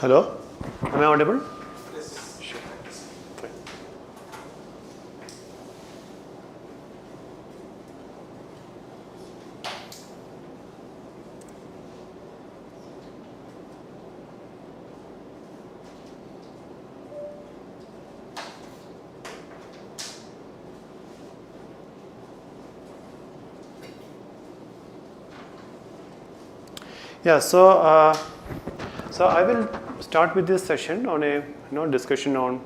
Hello, am I audible? Yes. Sure. Fine. Yeah, so I will start with this session on a discussion on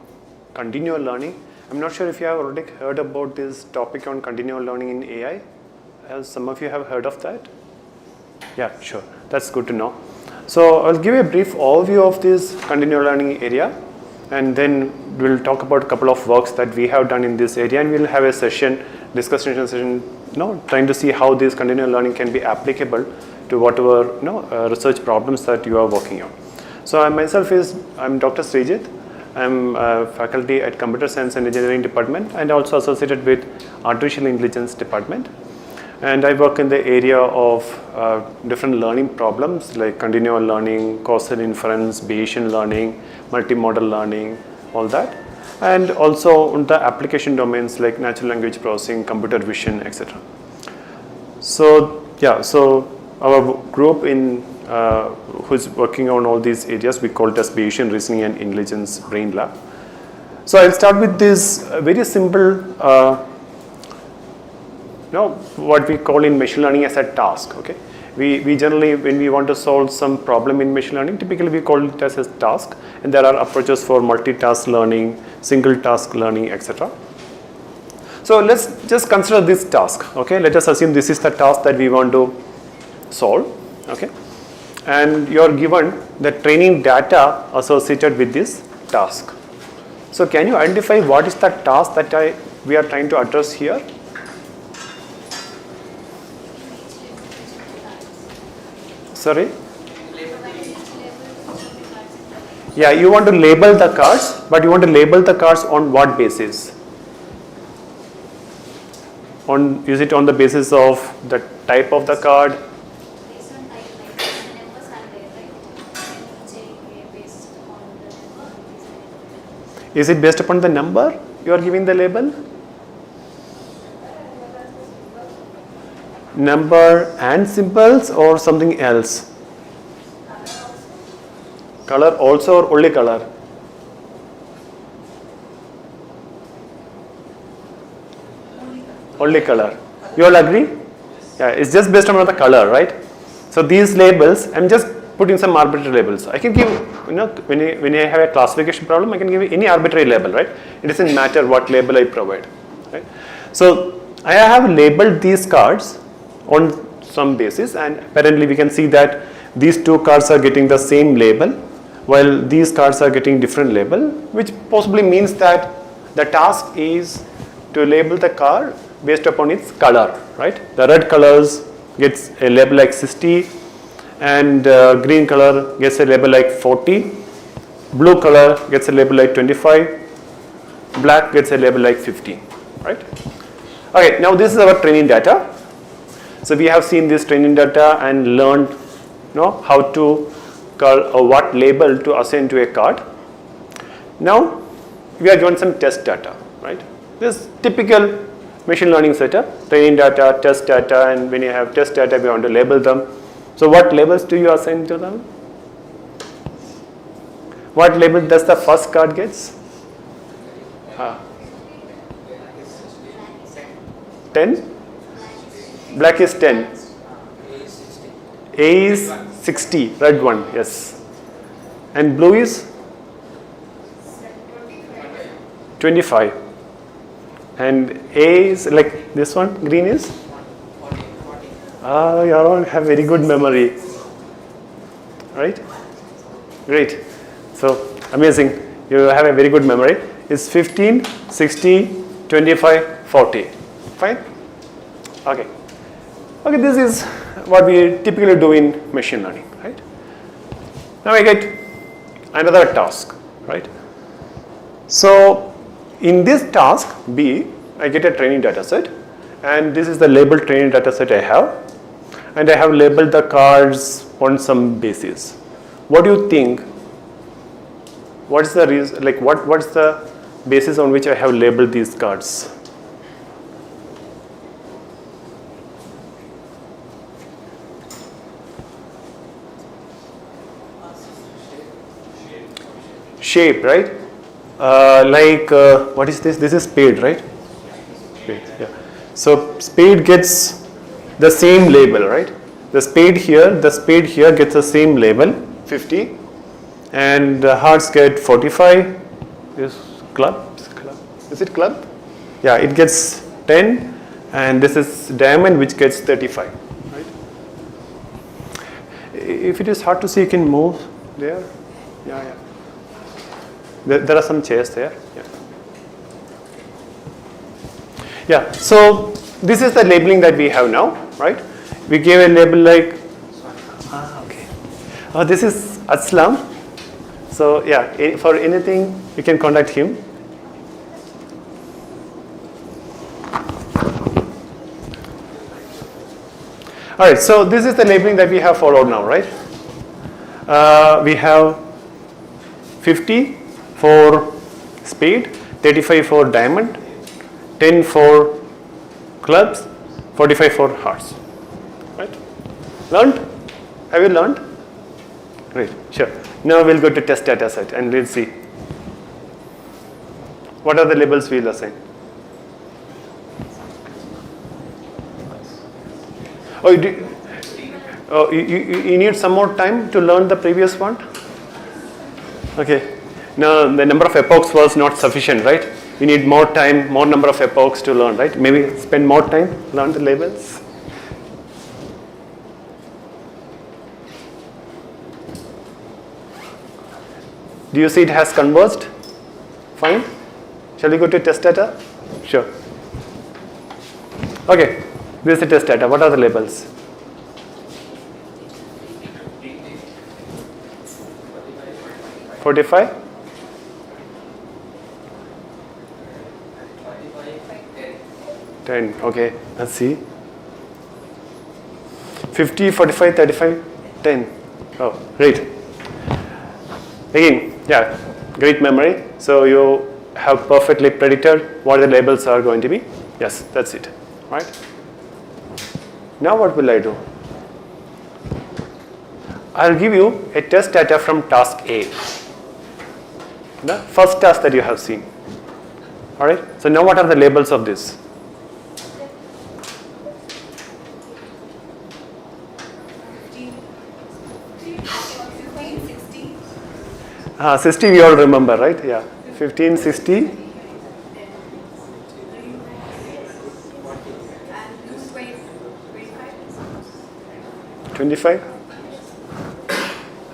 continual learning. I'm not sure if you have already heard about this topic on continual learning in AI. As some of you have heard of that? Yeah, sure. That's good to know. So I'll give you a brief overview of this continual learning area, and then we'll talk about a couple of works that we have done in this area, and we'll have a discussion session, trying to see how this continual learning can be applicable to whatever research problems that you are working on. So I'm Dr. Srijit. I'm faculty at Computer Science and Engineering Department and also associated with Artificial Intelligence Department. And I work in the area of different learning problems like continual learning, causal inference, Bayesian learning, multimodal learning, all that. And also in the application domains like natural language processing, computer vision, etc. So our group who's working on all these areas, we call it as Bayesian Reasoning and Intelligence Brain Lab. So I'll start with this very simple, what we call in machine learning as a task. Okay, we generally, when we want to solve some problem in machine learning, typically we call it as a task, and there are approaches for multitask learning, single task learning, etc. So let's just consider this task. Okay, let us assume this is the task that we want to solve. Okay, and you are given the training data associated with this task. So can you identify what is the task that we are trying to address here? Sorry? Yeah, you want to label the cards, but you want to label the cards on what basis? Is it on the basis of the type of the card? Is it based upon the number you are giving the label? Number and symbols or something else? Color also or only color? Only color. You all agree? Yeah, it's just based on the color, right? So these labels, I'm just putting some arbitrary labels. I can give, when I have a classification problem, I can give any arbitrary label, right? It doesn't matter what label I provide, right? So I have labeled these cards on some basis, and apparently we can see that these two cards are getting the same label, while these cards are getting different label, which possibly means that the task is to label the card based upon its color, right? The red colors gets a label like 60, and green color gets a label like 40, blue color gets a label like 25, black gets a label like 50, right? Okay, now this is our training data. So we have seen this training data and learned how to call or what label to assign to a card. Now we are given some test data, right? This typical machine learning setup, training data, test data, and when you have test data, we want to label them. So what labels do you assign to them? What label does the first card gets? 10? Black is 10. A is 60, red one, yes. And blue is 25. And A is like this one, green is? You all have very good memory, right? Great. So amazing. You have a very good memory. It's 15, 60, 25, 40. Fine? Okay. Okay, this is what we typically do in machine learning, right? Now I get another task, right? So in this task B, I get a training data set, and this is the labeled training data set I have, and I have labeled the cards on some basis. What do you think What's the reason? Like what's the basis on which I have labeled these cards? Shape, right? What is this? This is spade, right? Spade, yeah. So spade gets the same label, right? The spade here gets the same label, 50, and hearts get 45. Is club? Is it club? Yeah, it gets 10, and this is diamond, which gets 35, right? If it is hard to see, you can move there. Yeah. There are some chairs there. Yeah. So this is the labeling that we have now, right? We gave a label like, okay. Oh, this is Aslam. So yeah, for anything you can contact him. All right. So this is the labeling that we have followed now, right? We have 50 for spade, 35 for diamond, 10 for clubs, 45 for hearts. Right? Learned? Have you learned? Great, sure. Now we'll go to test data set and let's see. What are the labels we'll assign? You need some more time to learn the previous one? Okay. Now the number of epochs was not sufficient, right? You need more time, more number of epochs to learn, right? Maybe spend more time, learn the labels. Do you see it has converged? Fine. Shall we go to test data? Sure. Okay, this is the test data. What are the labels? $45? 10, okay, let's see. 50, 45, 35, 10. Oh, great. Again, yeah, great memory. So you have perfectly predicted what the labels are going to be. Yes, that's it, right? Now what will I do? I'll give you a test data from task A. The first task that you have seen. All right, so now what are the labels of this? 60 we all remember, right? Yeah. 15, 60. 25.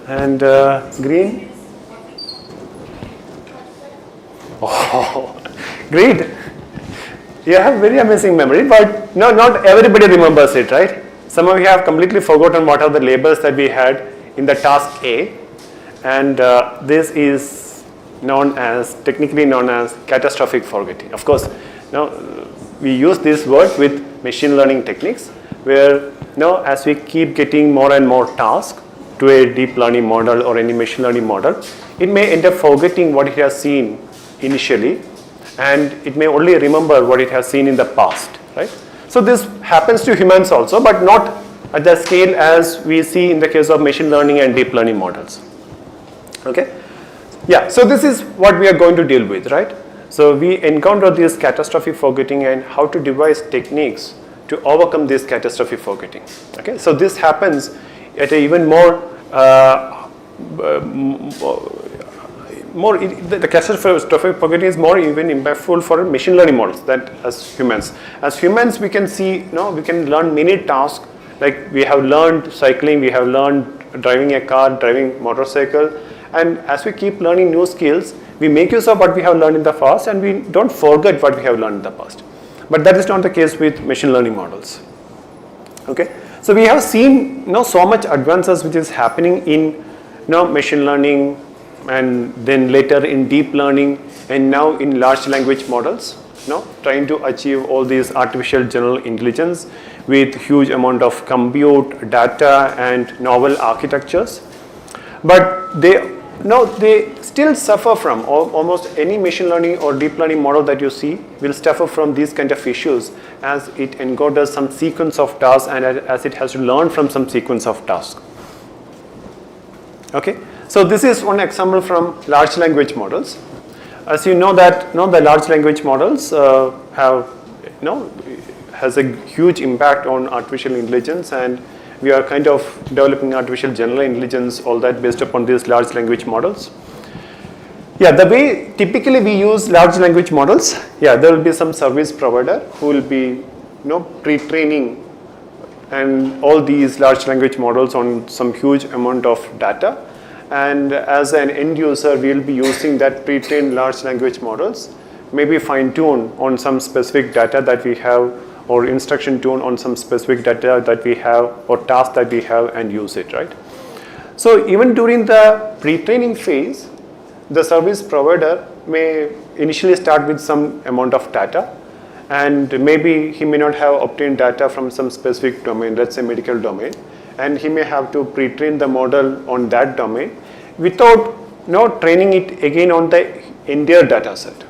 And green. Oh, great. You have very amazing memory, but no, not everybody remembers it, right? Some of you have completely forgotten what are the labels that we had in the task A. And this is technically known as catastrophic forgetting. Of course, now we use this word with machine learning techniques, where now as we keep getting more and more tasks to a deep learning model or any machine learning model, it may end up forgetting what it has seen initially, and it may only remember what it has seen in the past, right? So this happens to humans also, but not at the scale as we see in the case of machine learning and deep learning models. Okay, yeah, so this is what we are going to deal with, right? So we encounter this catastrophic forgetting and how to devise techniques to overcome this catastrophic forgetting. Okay, so this happens at an even the catastrophic forgetting is more even impactful for machine learning models than as humans. As humans, we can see, we can learn many tasks, like we have learned cycling, we have learned driving a car, driving motorcycle. And as we keep learning new skills, we make use of what we have learned in the past and we don't forget what we have learned in the past. But that is not the case with machine learning models. Okay, so we have seen so much advances which is happening in machine learning, and then later in deep learning, and now in large language models, trying to achieve all these artificial general intelligence with huge amount of compute, data, and novel architectures. But they now they still suffer from almost any machine learning or deep learning model that you see will suffer from these kind of issues as it encodes some sequence of tasks and as it has to learn from some sequence of tasks. Okay, so this is one example from large language models. As you know that the large language models has a huge impact on artificial intelligence, and we are kind of developing artificial general intelligence, all that based upon these large language models. Yeah, the way typically we use large language models, yeah, there will be some service provider who will be pre-training and all these large language models on some huge amount of data, and as an end user we will be using that pre-trained large language models, maybe fine-tune on some specific data that we have, or instruction tune on some specific data that we have or task that we have, and use it, right? So even during the pre-training phase, the service provider may initially start with some amount of data, and maybe he may not have obtained data from some specific domain, let's say medical domain, and he may have to pre-train the model on that domain without training it again on the entire data set.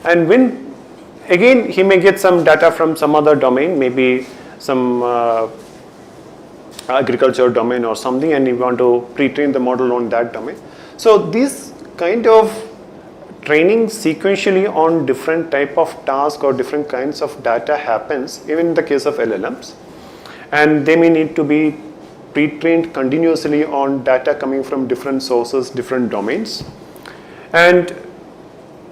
And when again he may get some data from some other domain, maybe some agriculture domain or something, and you want to pre-train the model on that domain. So this kind of training sequentially on different type of task or different kinds of data happens even in the case of LLMs, and they may need to be pre-trained continuously on data coming from different sources, different domains, and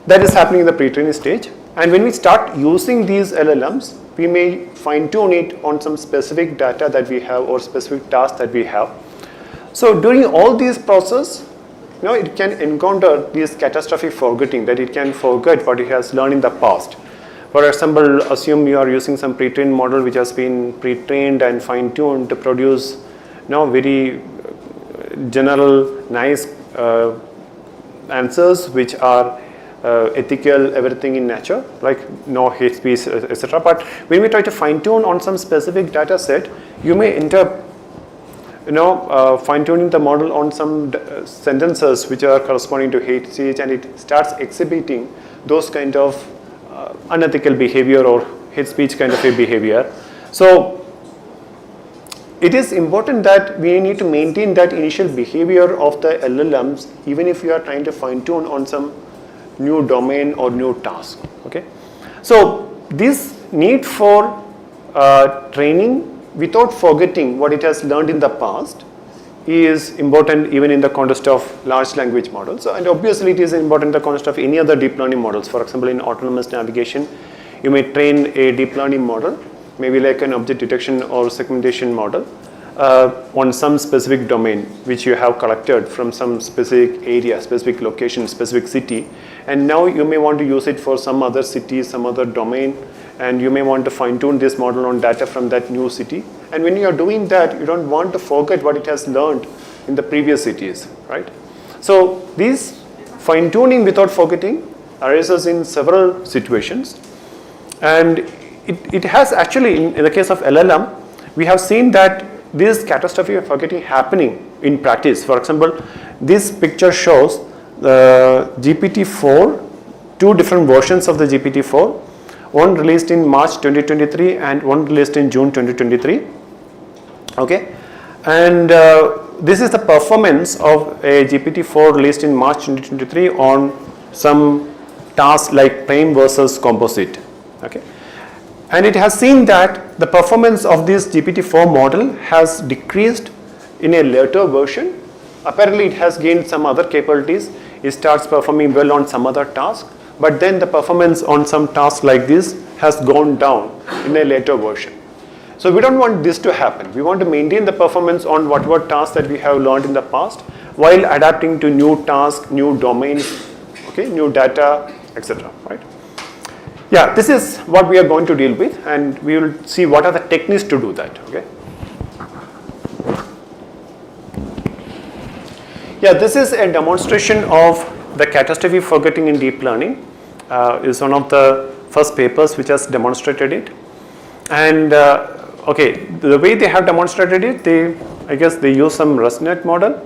that is happening in the pre-training stage. And when we start using these LLMs, we may fine-tune it on some specific data that we have or specific tasks that we have. So during all these process, it can encounter this catastrophic forgetting, that it can forget what it has learned in the past. For example, assume you are using some pre-trained model which has been pre-trained and fine-tuned to produce very general, nice answers which are ethical, everything in nature, like no hate speech, etc. But when we try to fine-tune on some specific data set, you may end up fine-tuning the model on some sentences which are corresponding to hate speech, and it starts exhibiting those kind of unethical behavior or hate speech kind of a behavior. So it is important that we need to maintain that initial behavior of the LLMs even if you are trying to fine-tune on some new domain or new task. Okay, so this need for training without forgetting what it has learned in the past is important even in the context of large language models. And obviously it is important in the context of any other deep learning models. For example, in autonomous navigation, you may train a deep learning model, maybe like an object detection or segmentation model, on some specific domain which you have collected from some specific area, specific location, specific city, and now you may want to use it for some other city, some other domain, and you may want to fine-tune this model on data from that new city. And when you are doing that, you don't want to forget what it has learned in the previous cities, right? So this fine-tuning without forgetting arises in several situations, and it has actually, in the case of LLM, we have seen that this catastrophic forgetting happening in practice. For example, this picture shows the GPT-4, two different versions of the GPT-4, one released in March 2023 and one released in June 2023. Okay, and this is the performance of a GPT-4 released in March 2023 on some tasks like prime versus composite. Okay, and it has seen that the performance of this GPT-4 model has decreased in a later version. Apparently it has gained some other capabilities. It starts performing well on some other task, but then the performance on some tasks like this has gone down in a later version. So we don't want this to happen. We want to maintain the performance on whatever tasks that we have learned in the past while adapting to new tasks, new domains, okay, new data, etc. Right? Yeah, this is what we are going to deal with, and we will see what are the techniques to do that. Okay. Yeah, this is a demonstration of the catastrophic forgetting in deep learning. Is one of the first papers which has demonstrated it. And okay, the way they have demonstrated it, I guess they use some ResNet model,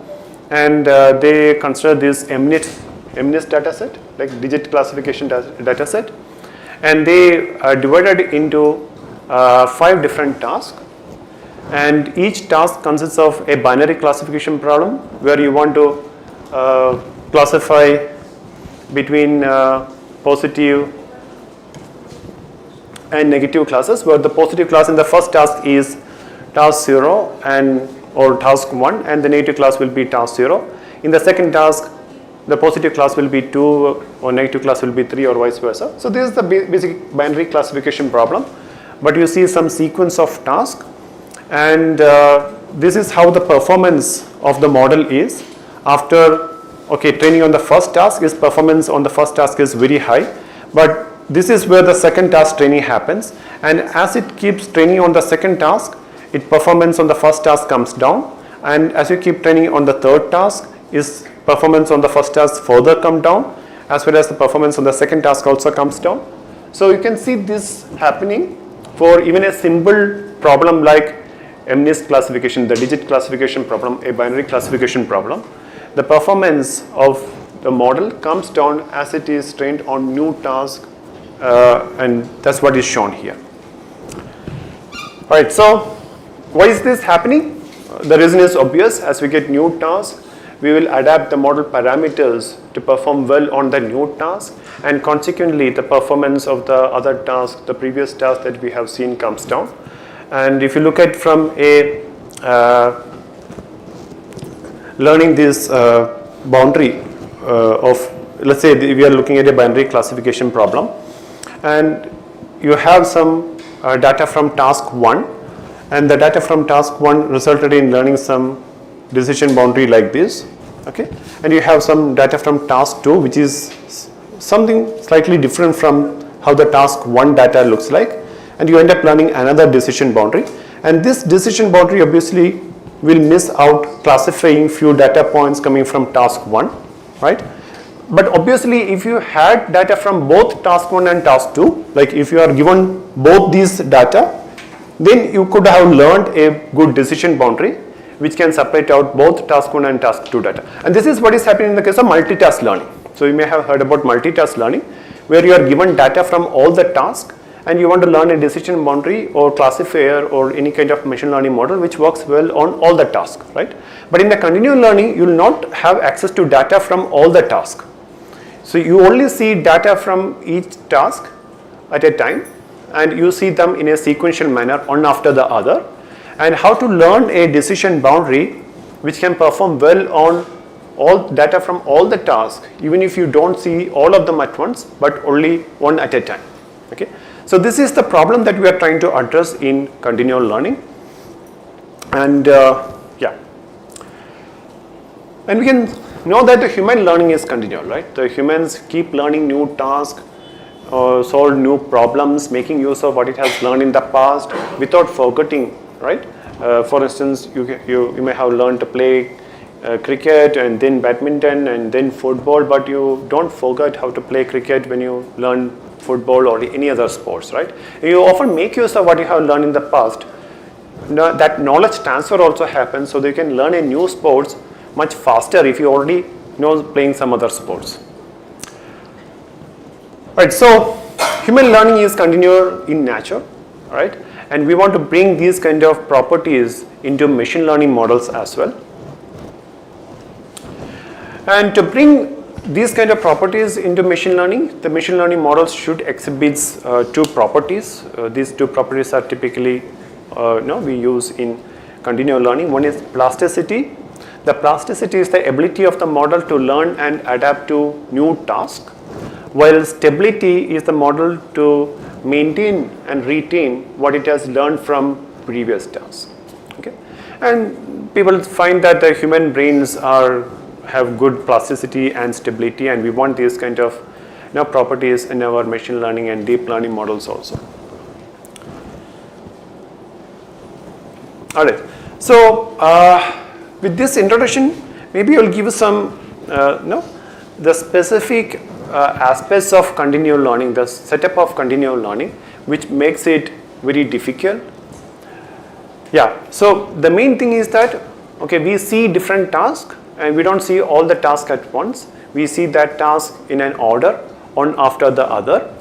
and they consider this MNIST data set, like digit classification data set, and they divided into 5 different tasks, and each task consists of a binary classification problem where you want to classify between positive and negative classes, where the positive class in the first task is task 0 or task 1, and the negative class will be task 0. In the second task, the positive class will be 2 or negative class will be 3 or vice versa. So this is the basic binary classification problem, but you see some sequence of tasks, and this is how the performance of the model is after training on the first task. Is performance on the first task is very high, but this is where the second task training happens, and as it keeps training on the second task, its performance on the first task comes down, and as you keep training on the third task, its performance on the first task further come down, as well as the performance on the second task also comes down. So you can see this happening for even a simple problem like MNIST classification, the digit classification problem, a binary classification problem. The performance of the model comes down as it is trained on new task, and that's what is shown here. Alright, so why is this happening? The reason is obvious. As we get new tasks, we will adapt the model parameters to perform well on the new task, and consequently the performance of the other task, the previous task that we have seen, comes down. And if you look at from a learning this boundary of, let's say we are looking at a binary classification problem, and you have some data from task 1, and the data from task 1 resulted in learning some decision boundary like this, okay, and you have some data from task 2 which is something slightly different from how the task 1 data looks like, and you end up learning another decision boundary, and this decision boundary obviously will miss out classifying few data points coming from task 1, right? But obviously if you had data from both task 1 and task 2, like if you are given both these data, then you could have learned a good decision boundary which can separate out both task 1 and task 2 data. And this is what is happening in the case of multitask learning. So you may have heard about multitask learning, where you are given data from all the tasks and you want to learn a decision boundary or classifier or any kind of machine learning model which works well on all the tasks, right? But in the continual learning, you will not have access to data from all the tasks. So you only see data from each task at a time, and you see them in a sequential manner, one after the other. And how to learn a decision boundary which can perform well on all data from all the tasks, even if you don't see all of them at once, but only one at a time. Okay. So this is the problem that we are trying to address in continual learning. And and we can know that the human learning is continual, right? The humans keep learning new tasks, solve new problems, making use of what it has learned in the past without forgetting, right? For instance, you may have learned to play cricket and then badminton and then football, but you don't forget how to play cricket when you learn football or any other sports, right? You often make use of what you have learned in the past. Now, that knowledge transfer also happens, so they can learn a new sports much faster if you already know playing some other sports. Right, so human learning is continual in nature, right? And we want to bring these kind of properties into machine learning models as well. And to bring these kind of properties into machine learning, the machine learning models should exhibit two properties. These two properties are typically we use in continual learning. One is plasticity. The plasticity is the ability of the model to learn and adapt to new tasks, while stability is the model to maintain and retain what it has learned from previous tasks. Okay, and people find that the human brains have good plasticity and stability, and we want these kind of properties in our machine learning and deep learning models also. All right. So with this introduction, maybe I'll give you some the specific aspects of continual learning, the setup of continual learning, which makes it very difficult. Yeah, so the main thing is that we see different tasks and we don't see all the tasks at once. We see that task in an order, one after the other,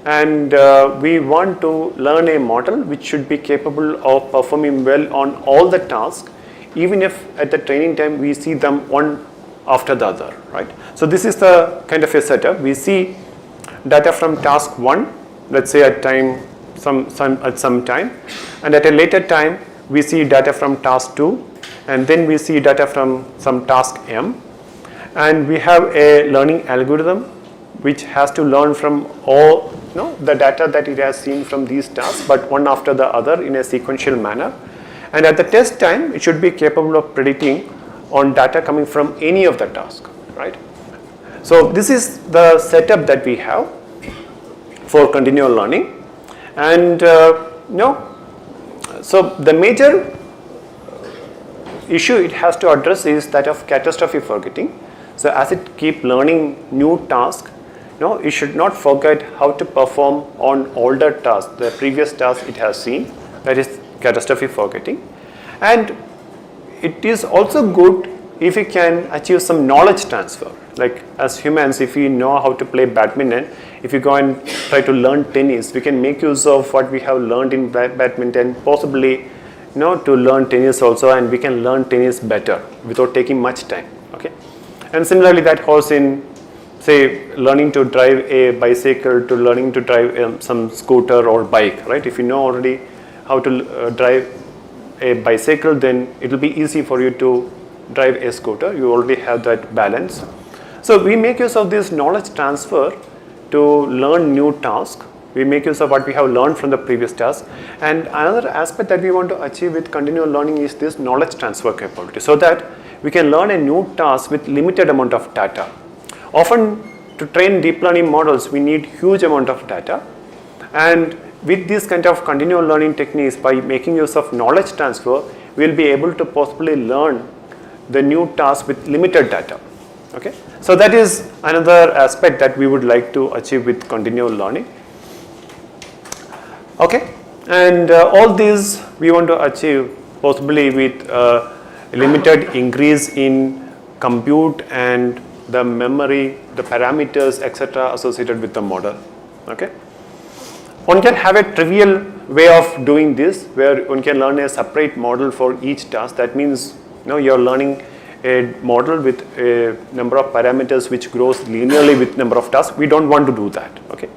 and we want to learn a model which should be capable of performing well on all the tasks, even if at the training time we see them one after the other, right? So this is the kind of a setup. We see data from task 1, let's say at some time, and at a later time we see data from task 2, and then we see data from some task M, and we have a learning algorithm which has to learn from all the data that it has seen from these tasks, but one after the other in a sequential manner. And at the test time, it should be capable of predicting on data coming from any of the tasks, right? So this is the setup that we have for continual learning, and so the major issue it has to address is that of catastrophic forgetting. So as it keep learning new tasks, it should not forget how to perform on older tasks, the previous task it has seen. That is catastrophic forgetting. And it is also good if we can achieve some knowledge transfer. Like as humans, if we know how to play badminton, if you go and try to learn tennis, we can make use of what we have learned in badminton, possibly to learn tennis also, and we can learn tennis better without taking much time. Okay, and similarly that holds in, say, learning to drive a bicycle to learning to drive some scooter or bike, right? If you know already how to drive a bicycle, then it will be easy for you to drive a scooter. You already have that balance. So we make use of this knowledge transfer to learn new tasks. We make use of what we have learned from the previous task. And another aspect that we want to achieve with continual learning is this knowledge transfer capability, so that we can learn a new task with limited amount of data. Often to train deep learning models, we need huge amount of data, and with this kind of continual learning techniques, by making use of knowledge transfer, we will be able to possibly learn the new task with limited data. Okay, so that is another aspect that we would like to achieve with continual learning. Okay, and all these we want to achieve possibly with limited increase in compute and the memory, the parameters, etc. associated with the model. Okay, one can have a trivial way of doing this, where one can learn a separate model for each task. That means you are learning a model with a number of parameters which grows linearly with number of tasks. We don't want to do that. Okay,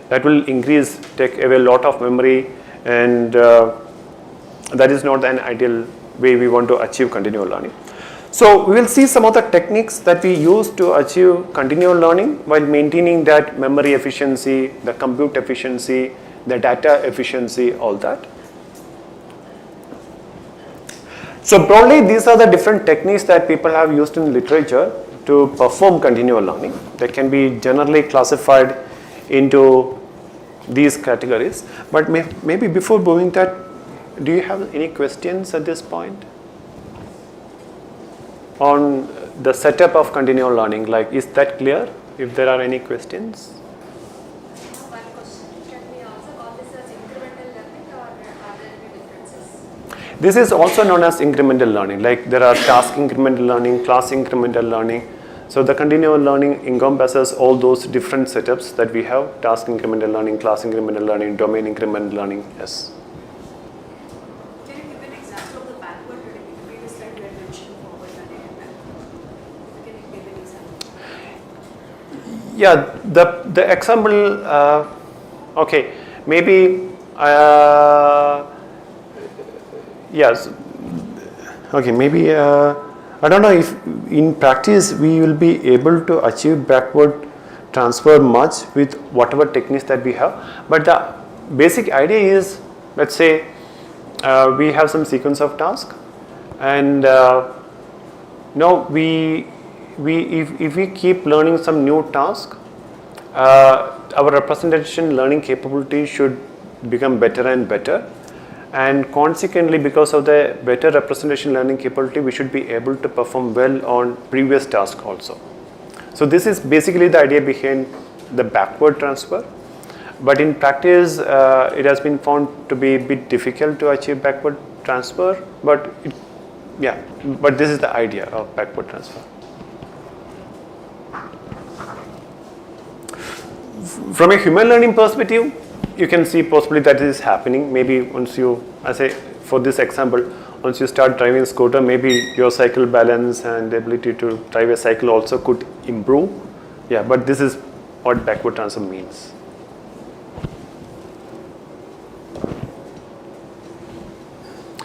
that will take away a lot of memory, and that is not an ideal way we want to achieve continual learning. So we will see some of the techniques that we use to achieve continual learning while maintaining that memory efficiency, the compute efficiency, the data efficiency, all that. So broadly, these are the different techniques that people have used in literature to perform continual learning. They can be generally classified into these categories. But maybe before moving that, do you have any questions at this point on the setup of continual learning? Like, is that clear? If there are any questions? One question. Can we also call this as incremental learning, or are there any differences? This is also known as incremental learning. Like there are task incremental learning, class incremental learning. So the continual learning encompasses all those different setups that we have: task incremental learning, class incremental learning, domain incremental learning. Yes. Can you give an example of the backward learning? In the previous slide, we had mentioned forward learning and backward. Can you give an example? Yeah, the example. Okay, maybe. Yes. Okay, maybe. I don't know if in practice we will be able to achieve backward transfer much with whatever techniques that we have. But the basic idea is, let's say we have some sequence of tasks, and now if we keep learning some new task, our representation learning capability should become better and better. And consequently, because of the better representation learning capability, we should be able to perform well on previous tasks also. So this is basically the idea behind the backward transfer. But in practice, it has been found to be a bit difficult to achieve backward transfer. But Yeah, but this is the idea of backward transfer. From a human learning perspective, you can see possibly that is happening. Maybe once you, as I, for this example, once you start driving a scooter, maybe your cycle balance and ability to drive a cycle also could improve. Yeah, but this is what backward transfer means.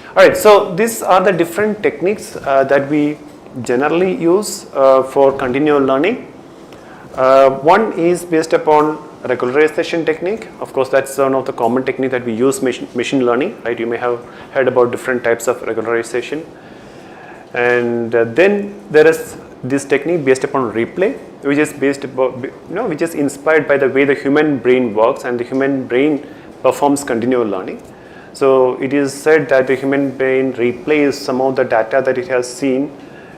Alright, so these are the different techniques that we generally use for continual learning. One is based upon regularization technique. Of course, that's one of the common technique that we use machine learning, right? You may have heard about different types of regularization. And then there is this technique based upon replay, which is based upon, which is inspired by the way the human brain works and the human brain performs continual learning. So it is said that the human brain replays some of the data that it has seen,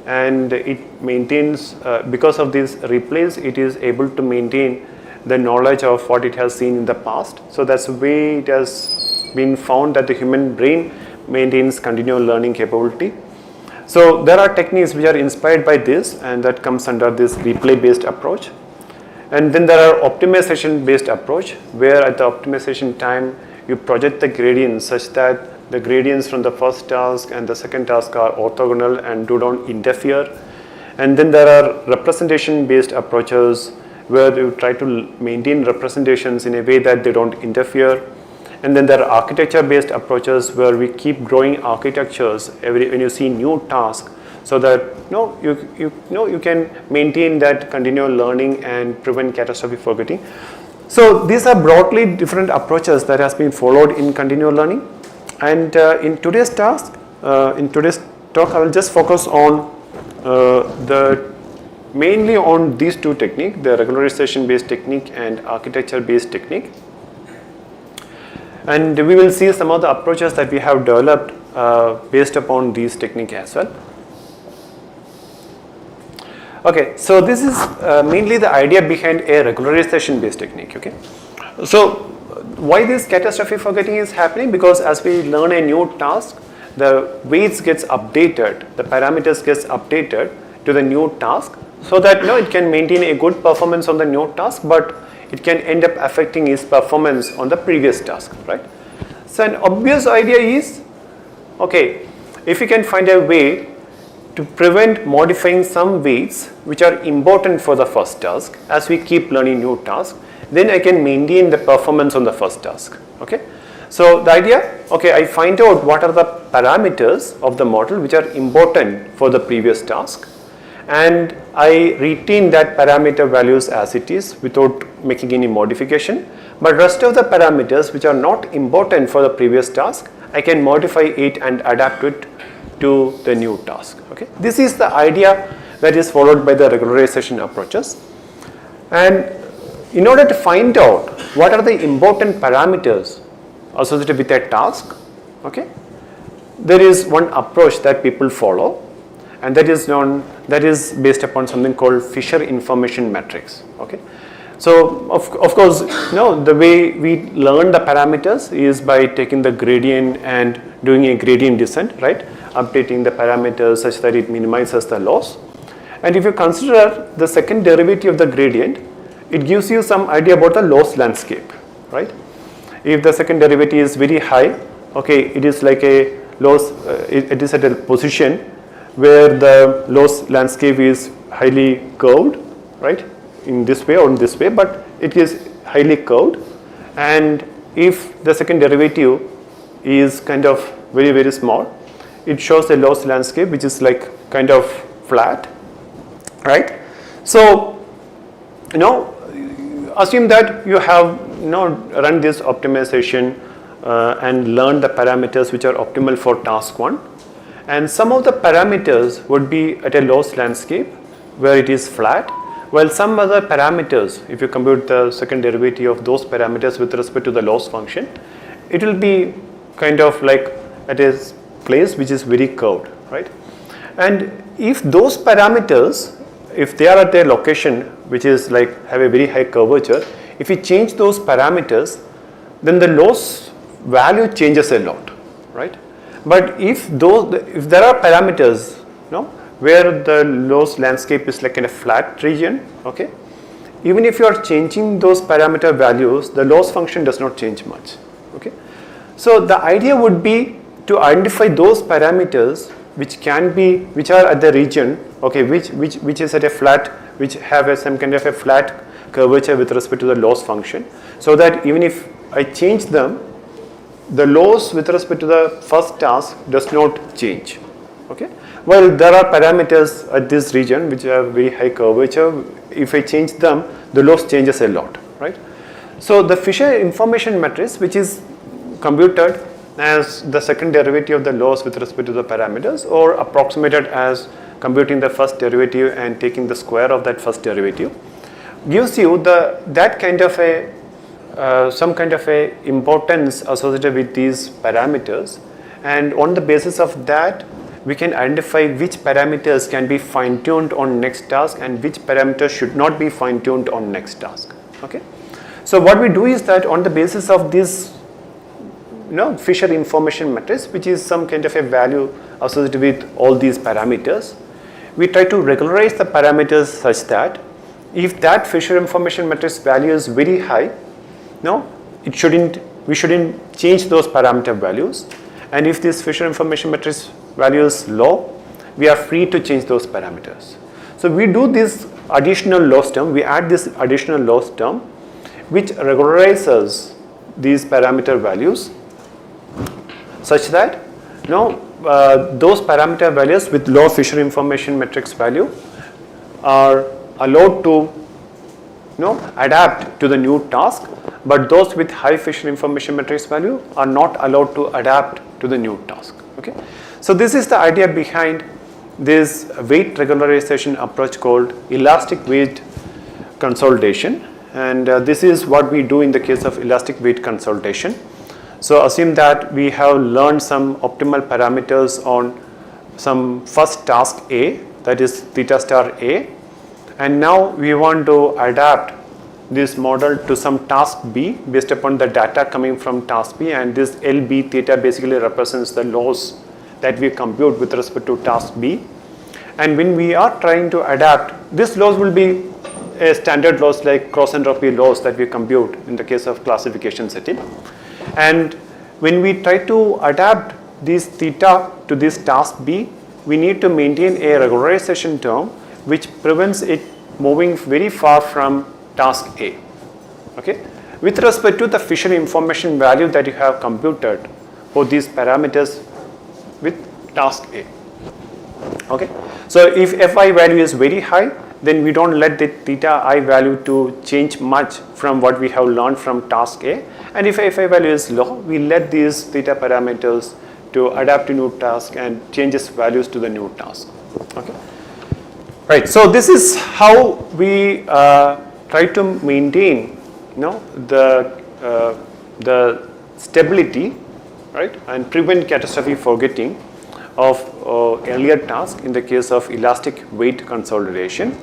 and it maintains, because of these replays, it is able to maintain the knowledge of what it has seen in the past. So that's the way it has been found that the human brain maintains continual learning capability. So there are techniques which are inspired by this, and that comes under this replay based approach. And then there are optimization based approach, where at the optimization time you project the gradients such that the gradients from the first task and the second task are orthogonal and do not interfere. And then there are representation based approaches, where you try to maintain representations in a way that they don't interfere. And then there are architecture based approaches, where we keep growing architectures when you see new tasks, so that you can maintain that continual learning and prevent catastrophic forgetting. So these are broadly different approaches that has been followed in continual learning. And in today's talk, I will just focus on mainly on these two techniques, the regularization based technique and architecture based technique. And we will see some of the approaches that we have developed based upon these techniques as well. Okay, so this is mainly the idea behind a regularization based technique. Okay, so why this catastrophic forgetting is happening? Because as we learn a new task, the weights gets updated, the parameters gets updated to the new task, so that it can maintain a good performance on the new task, but it can end up affecting its performance on the previous task, right? So an obvious idea is, okay, if you can find a way to prevent modifying some weights which are important for the first task as we keep learning new tasks, then I can maintain the performance on the first task. Okay, so the idea, okay, I find out what are the parameters of the model which are important for the previous task, and I retain that parameter values as it is without making any modification, but rest of the parameters which are not important for the previous task, I can modify it and adapt it to the new task. Okay, this is the idea that is followed by the regularization approaches. And in order to find out what are the important parameters associated with a task, okay, there is one approach that people follow, and that is based upon something called Fisher information matrix. Okay, so of course, the way we learn the parameters is by taking the gradient and doing a gradient descent, right? Updating the parameters such that it minimizes the loss. And if you consider the second derivative of the gradient, it gives you some idea about the loss landscape, right? If the second derivative is very high, okay, it is like a loss, it is at a position where the loss landscape is highly curved, right? In this way or in this way, but it is highly curved. And if the second derivative is kind of very, very small, it shows a loss landscape which is like kind of flat, right? So, assume that you have run this optimization and learn the parameters which are optimal for task 1, and some of the parameters would be at a loss landscape where it is flat, while some other parameters, if you compute the second derivative of those parameters with respect to the loss function, it will be kind of like at a place which is very curved, right? And if those parameters, if they are at a location which is like have a very high curvature, if you change those parameters, then the loss value changes a lot, right? But if there are parameters, where the loss landscape is like in a flat region, okay, even if you are changing those parameter values, the loss function does not change much, okay. So the idea would be to identify those parameters which are at the region, okay, which is at a flat, which have some kind of a flat curvature with respect to the loss function, so that even if I change them, the loss with respect to the first task does not change, okay. Well, there are parameters at this region which have very high curvature. If I change them, the loss changes a lot, right? So the Fisher information matrix, which is computed as the second derivative of the loss with respect to the parameters, or approximated as computing the first derivative and taking the square of that first derivative, gives you that kind of a some kind of a importance associated with these parameters, and on the basis of that we can identify which parameters can be fine-tuned on next task and which parameters should not be fine-tuned on next task, okay. So what we do is that on the basis of this Fisher information matrix, which is some kind of a value associated with all these parameters, we try to regularize the parameters such that if that Fisher information matrix value is very high, we shouldn't change those parameter values, and if this Fisher information matrix value is low, we are free to change those parameters. So we do this additional loss term, we add this additional loss term which regularizes these parameter values such that those parameter values with low Fisher information matrix value are allowed to adapt to the new task, but those with high Fisher information matrix value are not allowed to adapt to the new task, okay. So this is the idea behind this weight regularization approach called elastic weight consolidation, and this is what we do in the case of elastic weight consolidation. So assume that we have learned some optimal parameters on some first task A, that is theta star A, and now we want to adapt this model to some task B based upon the data coming from task B, and this LB theta basically represents the loss that we compute with respect to task B. And when we are trying to adapt, this loss will be a standard loss like cross entropy loss that we compute in the case of classification setting. And when we try to adapt this theta to this task B, we need to maintain a regularization term which prevents it moving very far from task A, okay, with respect to the Fisher information value that you have computed for these parameters with task A, okay. So if Fi value is very high, then we don't let the theta I value to change much from what we have learned from task A, and if Fi value is low, we let these theta parameters to adapt to new task and changes values to the new task, okay. Right, so this is how we try to maintain the stability, right, and prevent catastrophic forgetting of earlier task in the case of elastic weight consolidation.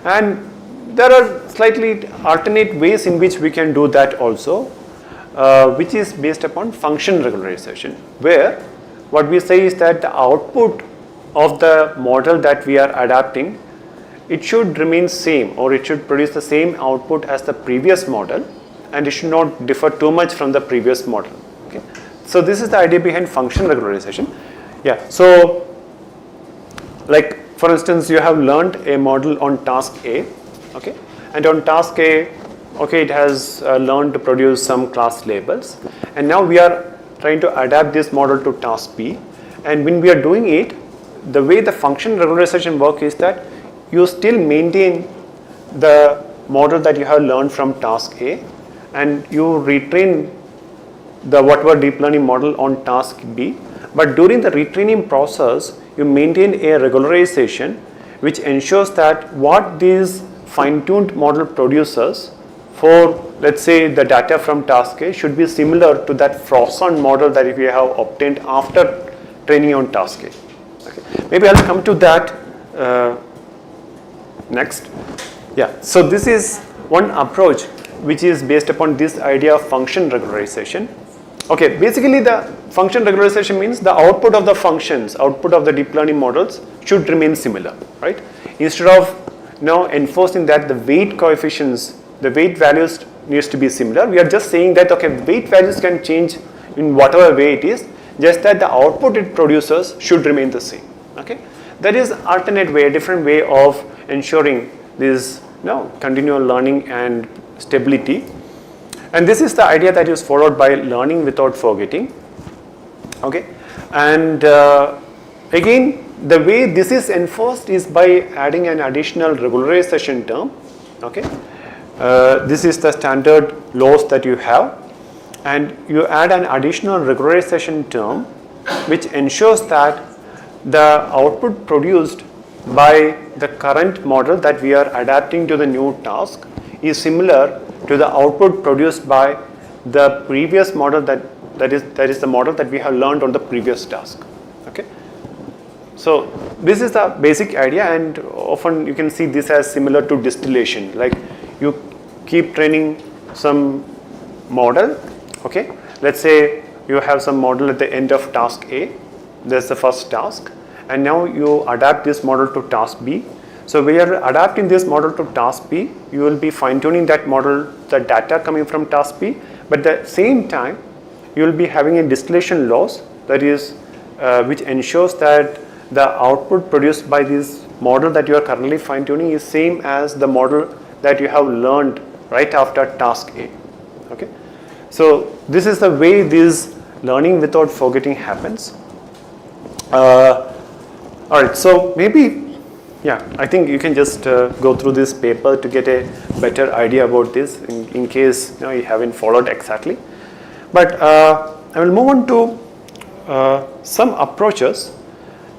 And there are slightly alternate ways in which we can do that also, which is based upon function regularization, where what we say is that the output of the model that we are adapting, it should remain same, or it should produce the same output as the previous model, and it should not differ too much from the previous model, okay. So this is the idea behind function regularization. Yeah, so like for instance, you have learned a model on task A, okay, and on task A, okay, it has learned to produce some class labels, and now we are trying to adapt this model to task B, and when we are doing it, the way the function regularization work is that you still maintain the model that you have learned from task A, and you retrain the whatever deep learning model on task B, but during the retraining process, you maintain a regularization which ensures that what this fine-tuned model produces for, let's say, the data from task A should be similar to that frozen model that we have obtained after training on task A. Okay. Maybe I'll come to that next. Yeah, so this is one approach which is based upon this idea of function regularization. Okay, basically the function regularization means the output of the functions, output of the deep learning models should remain similar, right? Instead of now enforcing that the weight coefficients, the weight values needs to be similar, we are just saying that okay, weight values can change in whatever way it is, just that the output it produces should remain the same, okay? That is alternate way, a different way of ensuring this continual learning and stability. And this is the idea that is followed by learning without forgetting, okay? And again, the way this is enforced is by adding an additional regularization term, okay? This is the standard laws that you have, and you add an additional regularization term which ensures that the output produced by the current model that we are adapting to the new task is similar to the output produced by the previous model that is the model that we have learned on the previous task, okay? So this is the basic idea, and often you can see this as similar to distillation, like you keep training some model, okay? Let's say you have some model at the end of task A, that's the first task, and now you adapt this model to task B. So we are adapting this model to task B, you will be fine tuning that model, the data coming from task B, but at the same time you will be having a distillation loss, that is which ensures that the output produced by this model that you are currently fine tuning is same as the model that you have learned right after task A, okay? So this is the way this learning without forgetting happens. Alright, so maybe, yeah, I think you can just go through this paper to get a better idea about this in case you haven't followed exactly. But I will move on to some approaches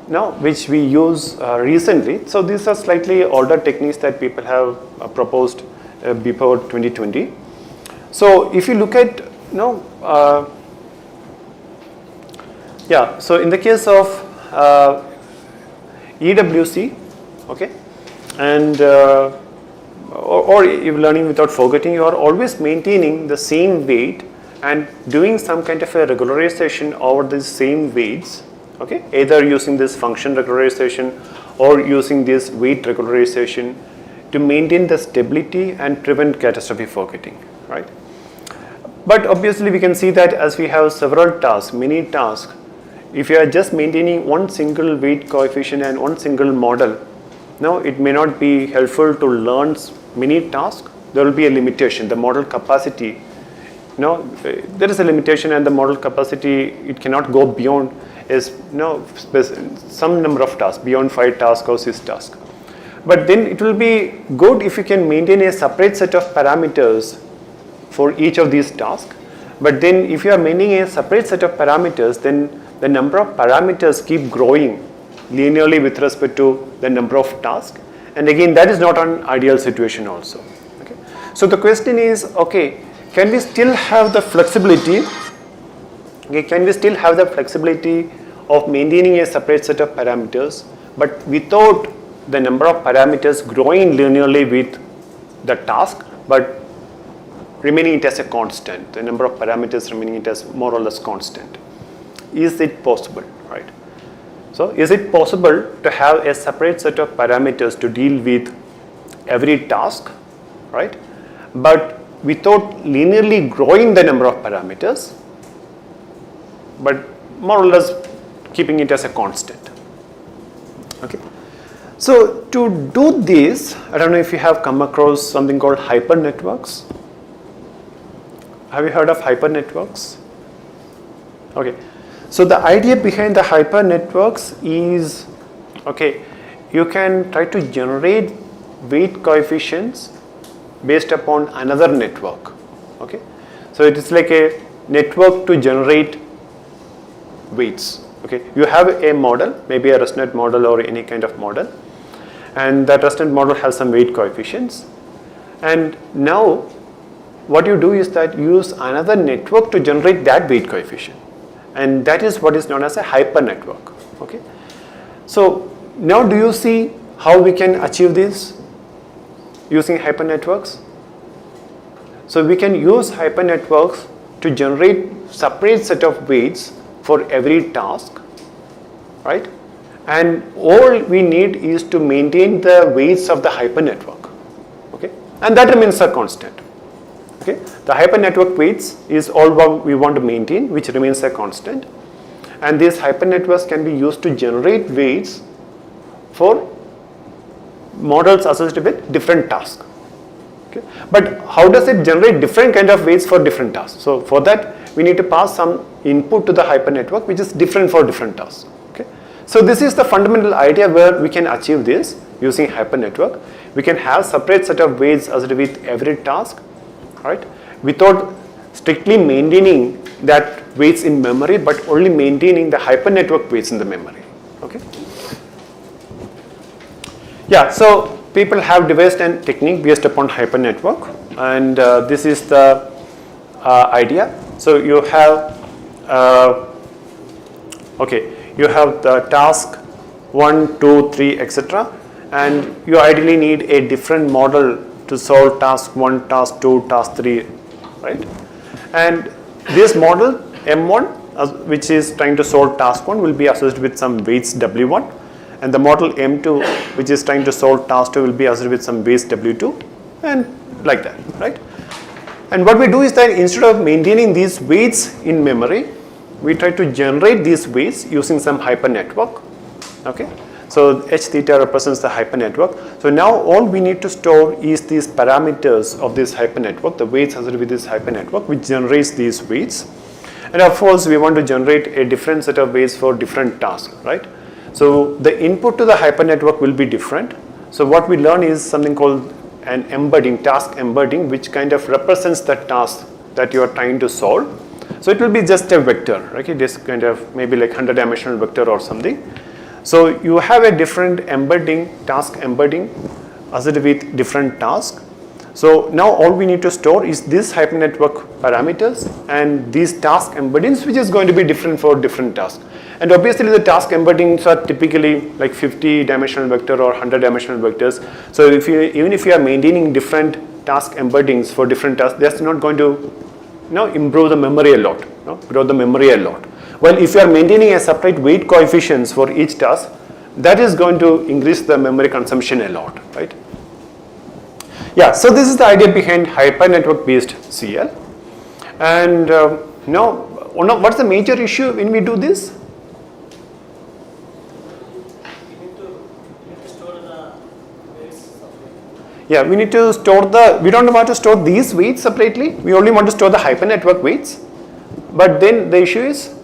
now which we use recently. So these are slightly older techniques that people have proposed before 2020. So if you look at so in the case of EWC, okay, and or if learning without forgetting, you are always maintaining the same weight and doing some kind of a regularization over the same weights, okay, either using this function regularization or using this weight regularization to maintain the stability and prevent catastrophic forgetting, right? But obviously we can see that as we have several tasks, many tasks, if you are just maintaining one single weight coefficient and one single model, now it may not be helpful to learn many tasks. There will be a limitation, the model capacity, there is a limitation, and the model capacity, it cannot go beyond some number of tasks, beyond 5 tasks or 6 tasks. But then it will be good if you can maintain a separate set of parameters for each of these tasks. But then if you are maintaining a separate set of parameters, then the number of parameters keep growing linearly with respect to the number of tasks, and again that is not an ideal situation also, okay? So the question is, okay, can we still have the flexibility, okay, can we still have the flexibility of maintaining a separate set of parameters but without the number of parameters growing linearly with the task, but remaining it as a constant, the number of parameters remaining it as more or less constant? Is it possible, right? So is it possible to have a separate set of parameters to deal with every task, right, but without linearly growing the number of parameters, but more or less keeping it as a constant, okay? So to do this, I don't know if you have come across something called hyper networks. Have you heard of hyper networks? Okay. So the idea behind the hyper networks is, okay, you can try to generate weight coefficients based upon another network, okay? So it is like a network to generate weights, okay? You have a model, maybe a ResNet model or any kind of model, and that ResNet model has some weight coefficients, and now what you do is that you use another network to generate that weight coefficient. And that is what is known as a hyper network, okay? So now do you see how we can achieve this using hyper networks? So we can use hyper networks to generate separate set of weights for every task, right? And all we need is to maintain the weights of the hypernetwork, okay? And that remains a constant, okay? The hypernetwork weights is all what we want to maintain, which remains a constant. And these hypernetworks can be used to generate weights for models associated with different tasks. Okay. But how does it generate different kind of weights for different tasks? So for that, we need to pass some input to the hypernetwork which is different for different tasks. Okay. So this is the fundamental idea where we can achieve this using hypernetwork. We can have separate set of weights associated with every task, right? Without strictly maintaining that weights in memory, but only maintaining the hypernetwork weights in the memory. Okay. Yeah, so people have devised a technique based upon hypernetwork, and this is the idea. So you have, you have the task 1, 2, 3, etc. And you ideally need a different model to solve task 1, task 2, task 3, right? And this model M1, which is trying to solve task 1, will be associated with some weights W1. And the model M2, which is trying to solve task 2, will be associated with some weights W2, and like that, right? And what we do is that instead of maintaining these weights in memory, we try to generate these weights using some hypernetwork, okay? So H theta represents the hypernetwork. So now all we need to store is these parameters of this hypernetwork, the weights associated with this hypernetwork, which generates these weights. And of course, we want to generate a different set of weights for different tasks, right? So the input to the hypernetwork will be different. So what we learn is something called an embedding, task embedding, which kind of represents the task that you are trying to solve. So it will be just a vector, right? It is kind of maybe like 100-dimensional vector or something. So you have a different embedding, task embedding associated with different tasks. So now all we need to store is this hypernetwork parameters and these task embeddings, which is going to be different for different tasks. And obviously the task embeddings are typically like 50-dimensional vector or 100-dimensional vectors. So even if you are maintaining different task embeddings for different tasks, that's not going to improve the memory a lot, grow the memory a lot. Well, if you are maintaining a separate weight coefficients for each task, that is going to increase the memory consumption a lot, right? Yeah, so this is the idea behind hypernetwork based CL. And now, what's the major issue when we do this? Yeah, we need to store we don't want to store these weights separately. We only want to store the hypernetwork weights. But then the issue is,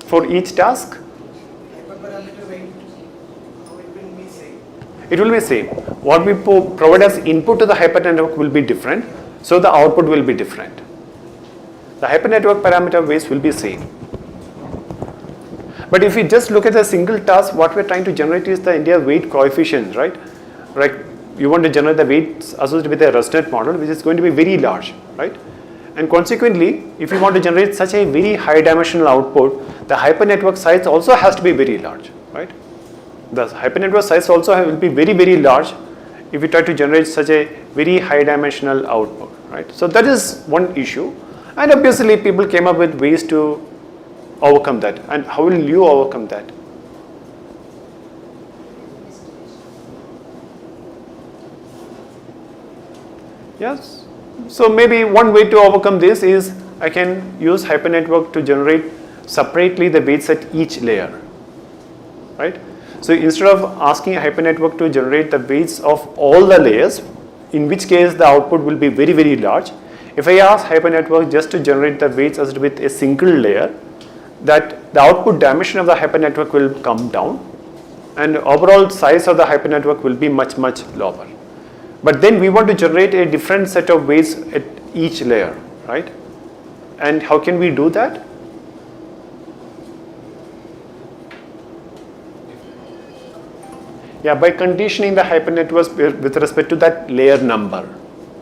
for each task, it will be same. What we provide as input to the hypernetwork will be different, so the output will be different. The hypernetwork parameter weights will be same. But if we just look at a single task, what we're trying to generate is the entire weight coefficient, right? Right? You want to generate the weights associated with a resonant model, which is going to be very large, right? And consequently, if you want to generate such a very high dimensional output, the hypernetwork size also has to be very large, right? The hypernetwork size also will be very, very large if we try to generate such a very high dimensional output, right? So that is one issue. And obviously people came up with ways to overcome that. And how will you overcome that? Yes. So maybe one way to overcome this is I can use hypernetwork to generate separately the weights at each layer, right? So instead of asking a hypernetwork to generate the weights of all the layers, in which case the output will be very, very large. If I ask hypernetwork just to generate the weights as with a single layer, that the output dimension of the hypernetwork will come down and overall size of the hypernetwork will be much, much lower. But then we want to generate a different set of weights at each layer, right? And how can we do that? Yeah, by conditioning the hypernetworks with respect to that layer number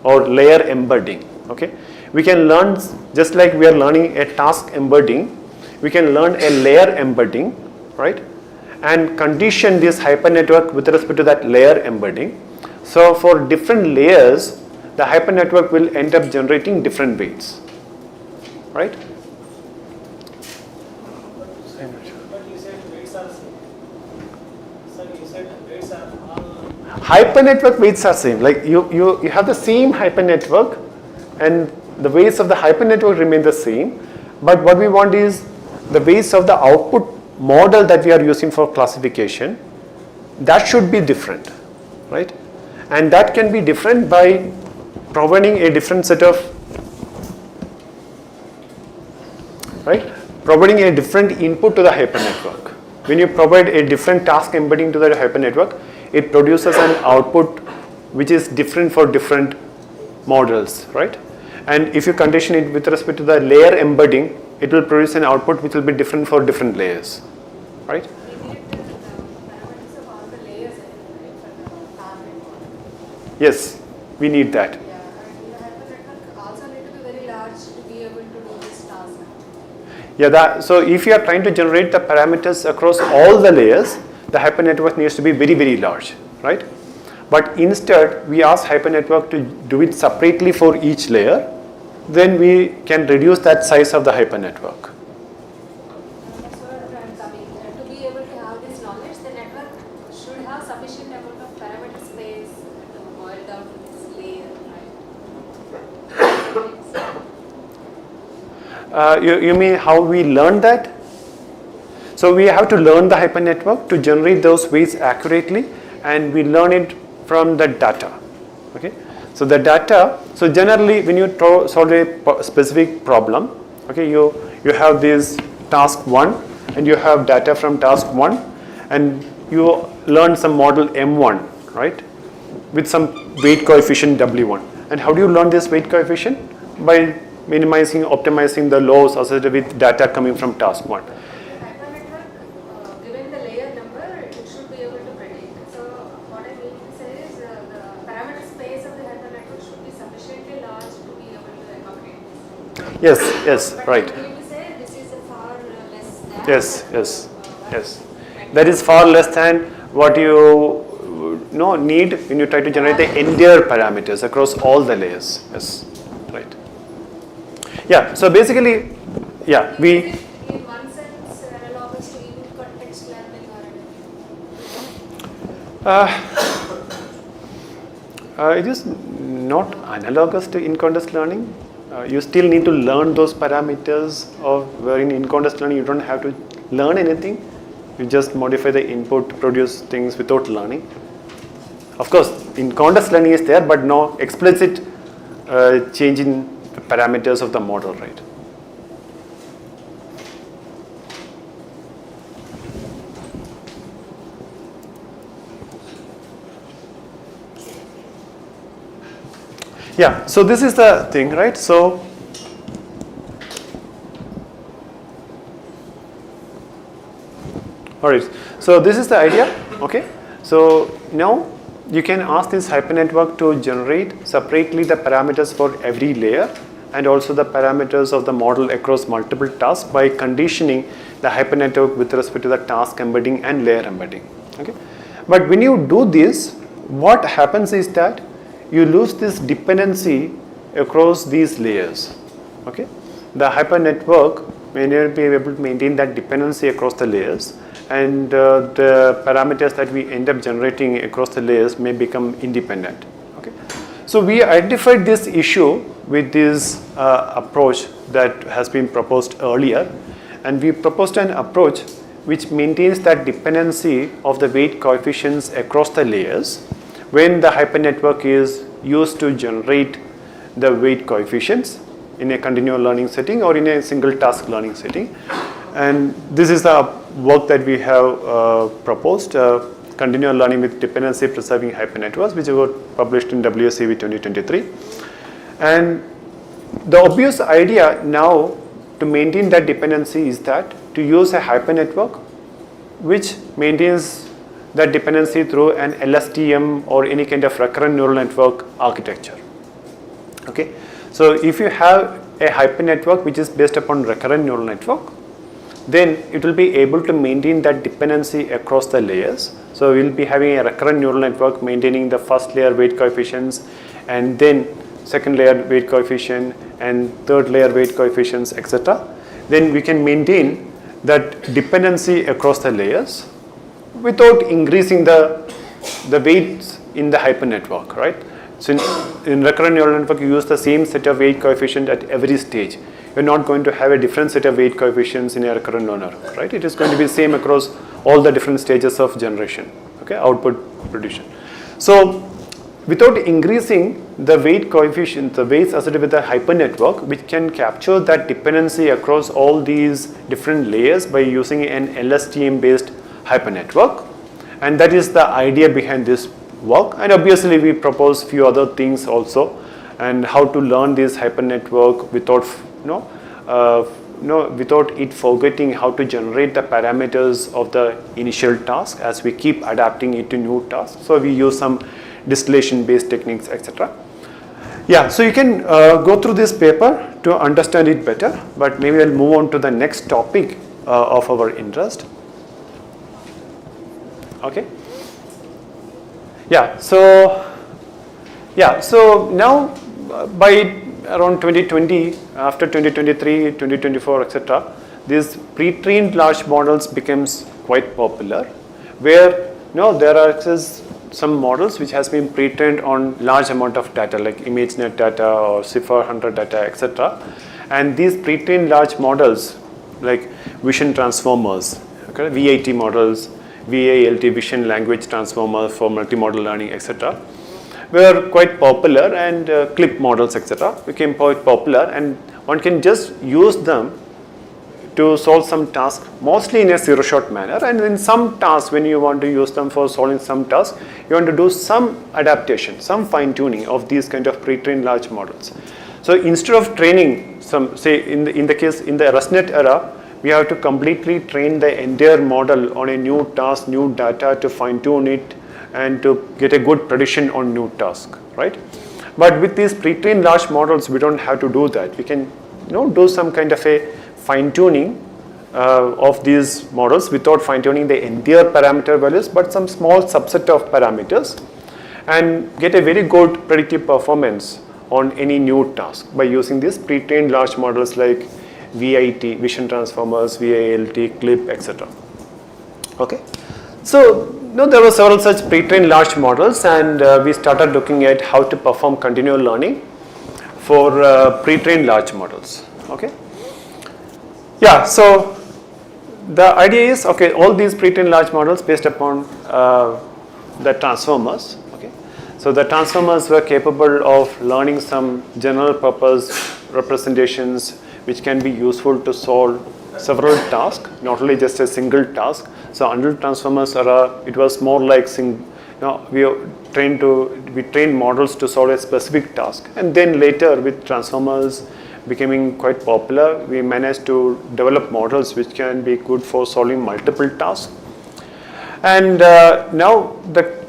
or layer embedding, okay? We can learn, just like we are learning a task embedding, we can learn a layer embedding, right? And condition this hypernetwork with respect to that layer embedding. So for different layers, the hypernetwork will end up generating different weights, right? But you said weights are same. Sir, you said weights are all. Hypernetwork weights are same. Like you have the same hypernetwork, and the weights of the hypernetwork remain the same. But what we want is the weights of the output model that we are using for classification, that should be different, right? And that can be different by providing a different set of, right? Providing a different input to the hypernetwork. When you provide a different task embedding to the hypernetwork, it produces an output which is different for different models, right? And if you condition it with respect to the layer embedding, it will produce an output which will be different for different layers, right? We need the parameters of all the layers, right, for the task network. Yes, we need that. Yeah, and the hypernetwork also need to be very large to be able to do this task. Yeah, so if you are trying to generate the parameters across all the layers, the hypernetwork needs to be very, very large, right? But instead, we ask hypernetwork to do it separately for each layer. Then we can reduce that size of the hypernetwork. That's where I'm coming. To be able to have this knowledge, the network should have sufficient amount of parameter space to boil down to this layer, right? You mean how we learn that? So we have to learn the hypernetwork to generate those weights accurately, and we learn it from the data. Okay. So the data. So generally, when you solve a specific problem, okay, you have this task 1, and you have data from task 1, and you learn some model M1, right, with some weight coefficient W1. And how do you learn this weight coefficient? By minimizing, optimizing the loss associated with data coming from task 1. Hypernetwork, given the layer number, it should be able to predict. So what I mean to say is the parameter space of the hypernetwork should be sufficiently large to be able to accommodate this. Yes, But right. you mean to say this is a far less than. Yes. That is far less than what you need when you try to generate the entire parameters across all the layers. Yes, right. Yeah. So basically, yeah, Is we. it in one sense analogous to in-context learning or anything? It is not analogous to in-context learning. You still need to learn those parameters of where in context learning you don't have to learn anything. You just modify the input to produce things without learning. Of course, in context learning is there, but no explicit change in the parameters of the model, right? Yeah, so this is the thing, right? So all right, so this is the idea, okay? So now you can ask this hypernetwork to generate separately the parameters for every layer and also the parameters of the model across multiple tasks by conditioning the hypernetwork with respect to the task embedding and layer embedding, okay? But when you do this, what happens is that you lose this dependency across these layers, okay? The hypernetwork may not be able to maintain that dependency across the layers, and the parameters that we end up generating across the layers may become independent, okay? So we identified this issue with this approach that has been proposed earlier, and we proposed an approach which maintains that dependency of the weight coefficients across the layers when the hypernetwork is used to generate the weight coefficients in a continual learning setting or in a single task learning setting. And this is the work that we have proposed, continual learning with dependency preserving hypernetworks, which was published in WSAV 2023. And the obvious idea now to maintain that dependency is that to use a hypernetwork which maintains that dependency through an LSTM or any kind of recurrent neural network architecture. Okay, so if you have a hypernetwork which is based upon recurrent neural network, then it will be able to maintain that dependency across the layers. So we will be having a recurrent neural network maintaining the first layer weight coefficients, and then second layer weight coefficient, and third layer weight coefficients, etc. Then we can maintain that dependency across the layers without increasing the weights in the hypernetwork, right? So in recurrent neural network, you use the same set of weight coefficient at every stage. You're not going to have a different set of weight coefficients in a recurrent neural network, right? It is going to be the same across all the different stages of generation, okay, output prediction. So without increasing the weight coefficient, the weights associated with the hypernetwork, which can capture that dependency across all these different layers by using an LSTM based hypernetwork. And that is the idea behind this work. And obviously we propose few other things also, and how to learn this hypernetwork without without it forgetting how to generate the parameters of the initial task as we keep adapting it to new tasks. So we use some distillation based techniques, etc. Yeah, so you can go through this paper to understand it better, but maybe I'll move on to the next topic of our interest. Okay. Yeah, so now by around 2020, after 2023, 2024, etc., these pre-trained large models becomes quite popular, where there are some models which has been pre-trained on large amount of data like ImageNet data or CIFAR 100 data, etc. And these pre-trained large models like vision transformers, okay, VIT models, VALT, vision language transformers for multimodal learning, etc., were quite popular, and clip models, etc., became quite popular, and one can just use them to solve some task, mostly in a zero-shot manner. And in some tasks, when you want to use them for solving some task, you want to do some adaptation, some fine-tuning of these kind of pre-trained large models. So instead of training some, say in the ResNet era, we have to completely train the entire model on a new task, new data to fine-tune it and to get a good prediction on new task, right? But with these pre-trained large models, we don't have to do that. We can do some kind of a fine-tuning of these models without fine-tuning the entire parameter values, but some small subset of parameters, and get a very good predictive performance on any new task by using these pre-trained large models like VIT, vision transformers, VALT, clip, etc. Okay, so there were several such pre-trained large models, and we started looking at how to perform continual learning for pre-trained large models. Okay, yeah, so the idea is, okay, all these pre-trained large models based upon the transformers. Okay, so the transformers were capable of learning some general purpose representations which can be useful to solve several tasks, not only just a single task. So until transformers era, it was more like we trained models to solve a specific task, and then later with transformers becoming quite popular, we managed to develop models which can be good for solving multiple tasks. And now the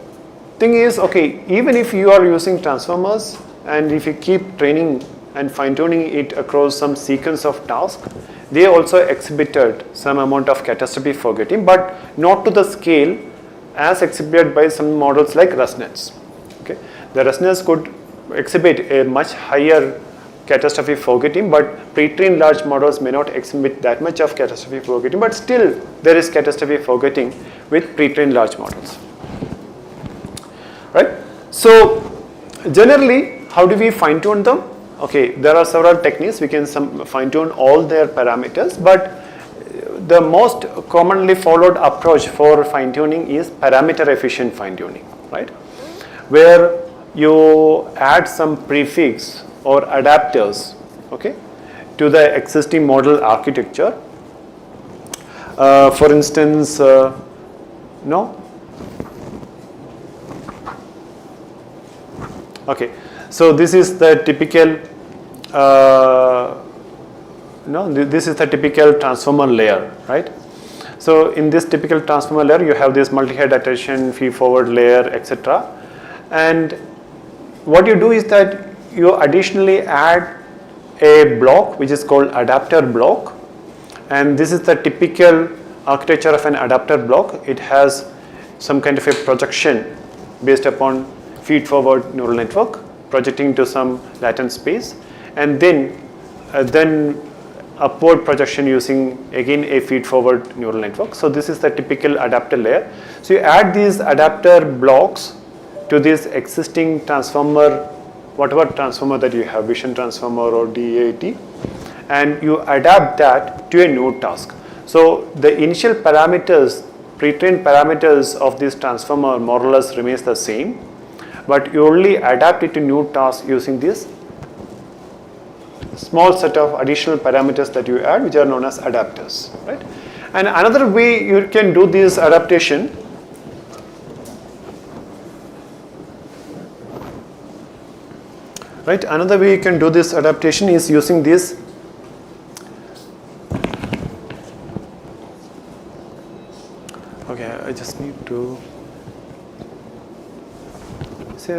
thing is, okay, even if you are using transformers and if you keep training and fine-tuning it across some sequence of tasks, they also exhibited some amount of catastrophic forgetting, but not to the scale as exhibited by some models like ResNets. Okay, the ResNets could exhibit a much higher catastrophic forgetting, but pre-trained large models may not exhibit that much of catastrophic forgetting, but still there is catastrophic forgetting with pre-trained large models. Right? So generally, how do we fine-tune them? Okay, there are several techniques. We can fine-tune all their parameters, but the most commonly followed approach for fine-tuning is parameter efficient fine-tuning, right? Where you add some prefix or adapters, okay, to the existing model architecture. For instance, okay, so this is the typical this is the typical transformer layer, right? So in this typical transformer layer, you have this multi-head attention, feed-forward layer, etc. And what you do is that you additionally add a block which is called adapter block, and this is the typical architecture of an adapter block. It has some kind of a projection based upon feed-forward neural network projecting to some latent space, and then upward projection using again a feed-forward neural network. So this is the typical adapter layer. So you add these adapter blocks to this existing transformer, whatever transformer that you have, vision transformer or DAT, and you adapt that to a new task. So the initial parameters, pre-trained parameters of this transformer more or less remains the same, but you only adapt it to new task using this small set of additional parameters that you add, which are known as adapters, right? And another way you can do this adaptation another way you can do this adaptation is using this I just need to say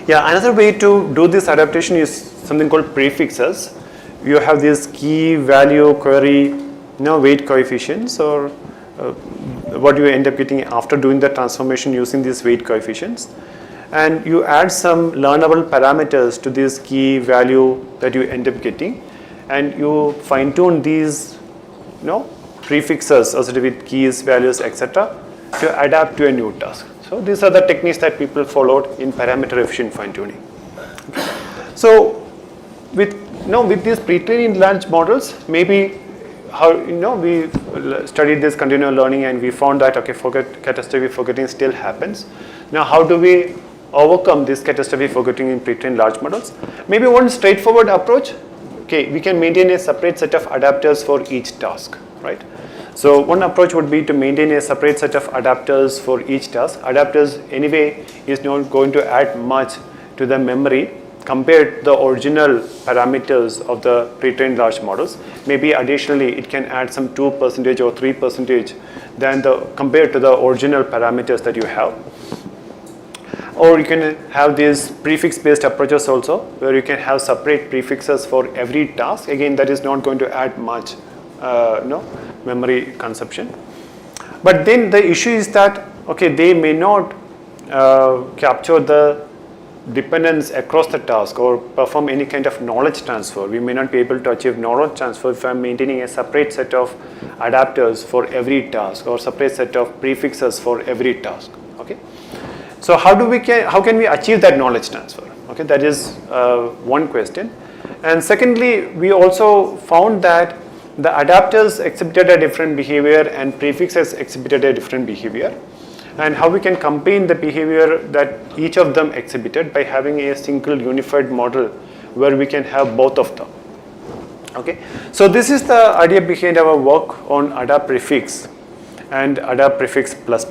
another way to do this adaptation is something called prefixes. You have these key value query, weight coefficients, or what you end up getting after doing the transformation using these weight coefficients, and you add some learnable parameters to this key value that you end up getting, and you fine tune these prefixes associated with keys, values, etc. to adapt to a new task. So these are the techniques that people followed in parameter efficient fine tuning. So with these pre-trained large models, maybe how we studied this continual learning and we found that catastrophic forgetting still happens. Now how do we overcome this catastrophic forgetting in pre-trained large models? Maybe one straightforward approach. We can maintain a separate set of adapters for each task, right? So one approach would be to maintain a separate set of adapters for each task. Adapters anyway is not going to add much to the memory compared to the original parameters of the pre-trained large models. Maybe additionally it can add some 2% or 3% than compared to the original parameters that you have. Or you can have these prefix-based approaches also, where you can have separate prefixes for every task. Again, that is not going to add much memory consumption. But then the issue is that they may not capture the dependence across the task or perform any kind of knowledge transfer. We may not be able to achieve knowledge transfer if I'm maintaining a separate set of adapters for every task or separate set of prefixes for every task. So how can we achieve that knowledge transfer? That is one question. And secondly, we also found that the adapters exhibited a different behavior and prefixes exhibited a different behavior, and how we can combine the behavior that each of them exhibited by having a single unified model where we can have both of them. So this is the idea behind our work on adapt prefix and adapt prefix plus,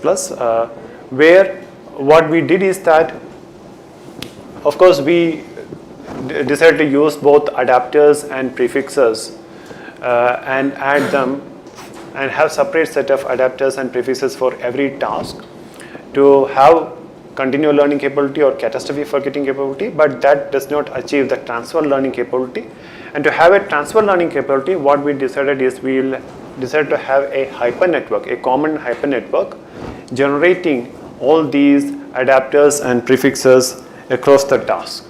where what we did is that, of course, we decided to use both adapters and prefixes and add them and have separate set of adapters and prefixes for every task to have continual learning capability or catastrophic forgetting capability, but that does not achieve the transfer learning capability. And to have a transfer learning capability, what we decided is we will decide to have a hypernetwork, a common hypernetwork generating all these adapters and prefixes across the task.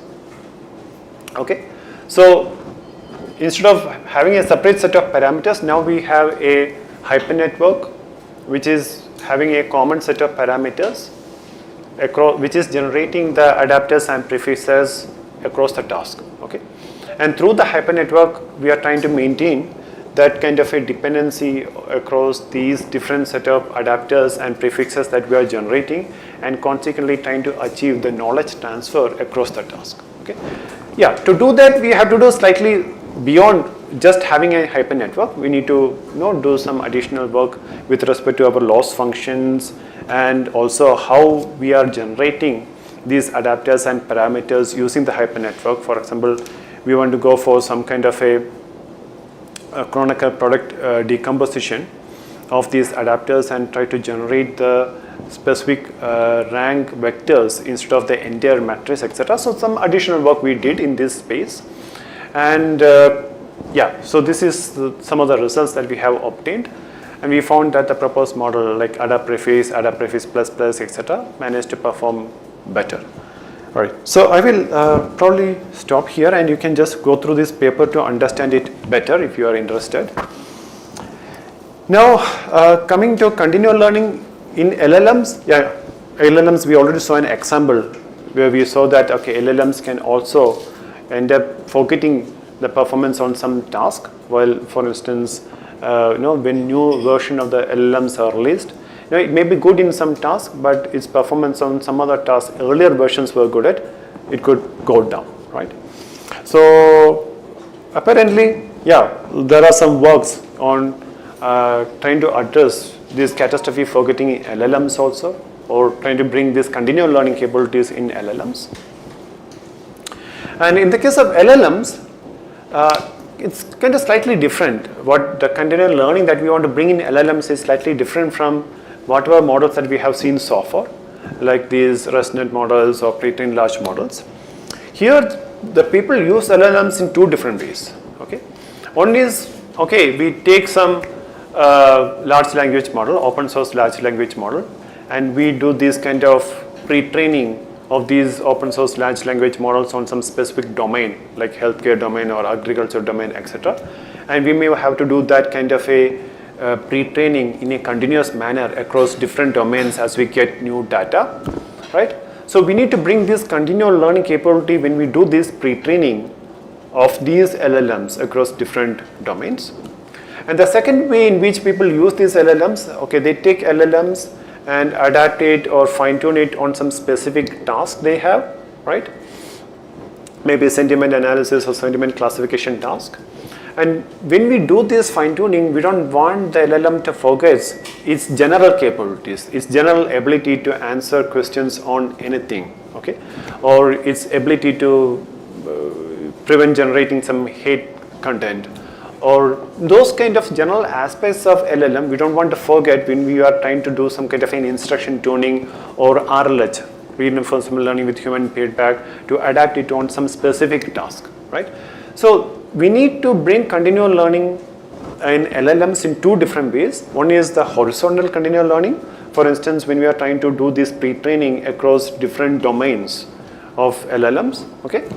So instead of having a separate set of parameters, now we have a hypernetwork which is having a common set of parameters which is generating the adapters and prefixes across the task. And through the hypernetwork, we are trying to maintain that kind of a dependency across these different set of adapters and prefixes that we are generating, and consequently trying to achieve the knowledge transfer across the task. Okay. Yeah, to do that, we have to do slightly beyond just having a hypernetwork. We need to do some additional work with respect to our loss functions, and also how we are generating these adapters and parameters using the hypernetwork. For example, we want to go for some kind of a canonical product decomposition of these adapters and try to generate the specific rank vectors instead of the entire matrix, etc. So some additional work we did in this space, and yeah, so this is some of the results that we have obtained, and we found that the proposed model like ADA prefix, etc. managed to perform better. All right, so I will probably stop here, and you can just go through this paper to understand it better if you are interested. Now, coming to continual learning in LLMs, yeah, LLMs we already saw an example where we saw that okay, LLMs can also end up forgetting the performance on some task, while for instance, when new version of the LLMs are released, it may be good in some task, but its performance on some other task earlier versions were good at, it could go down, right? So apparently, yeah, there are some works on trying to address this catastrophe forgetting in LLMs also, or trying to bring these continual learning capabilities in LLMs. And in the case of LLMs, it's kind of slightly different. What the continual learning that we want to bring in LLMs is slightly different from whatever models that we have seen so far, like these ResNet models or pre-trained large models. Here, the people use LLMs in two different ways. Okay, one is okay, we take some large language model, open source large language model, and we do this kind of pre-training of these open source large language models on some specific domain, like healthcare domain or agriculture domain, etc. And we may have to do that kind of a pre-training in a continuous manner across different domains as we get new data, right? So we need to bring this continual learning capability when we do this pre-training of these LLMs across different domains. And the second way in which people use these LLMs, okay, they take LLMs and adapt it or fine-tune it on some specific task they have, right? Maybe sentiment analysis or sentiment classification task. And when we do this fine-tuning, we don't want the LLM to forget its general capabilities, its general ability to answer questions on anything, okay? Or its ability to prevent generating some hate content, or those kind of general aspects of LLM we don't want to forget when we are trying to do some kind of an instruction tuning or RLH, reinforcement learning with human feedback, to adapt it on some specific task, right? So we need to bring continual learning in LLMs in two different ways. One is the horizontal continual learning. For instance, when we are trying to do this pre-training across different domains of LLMs, okay?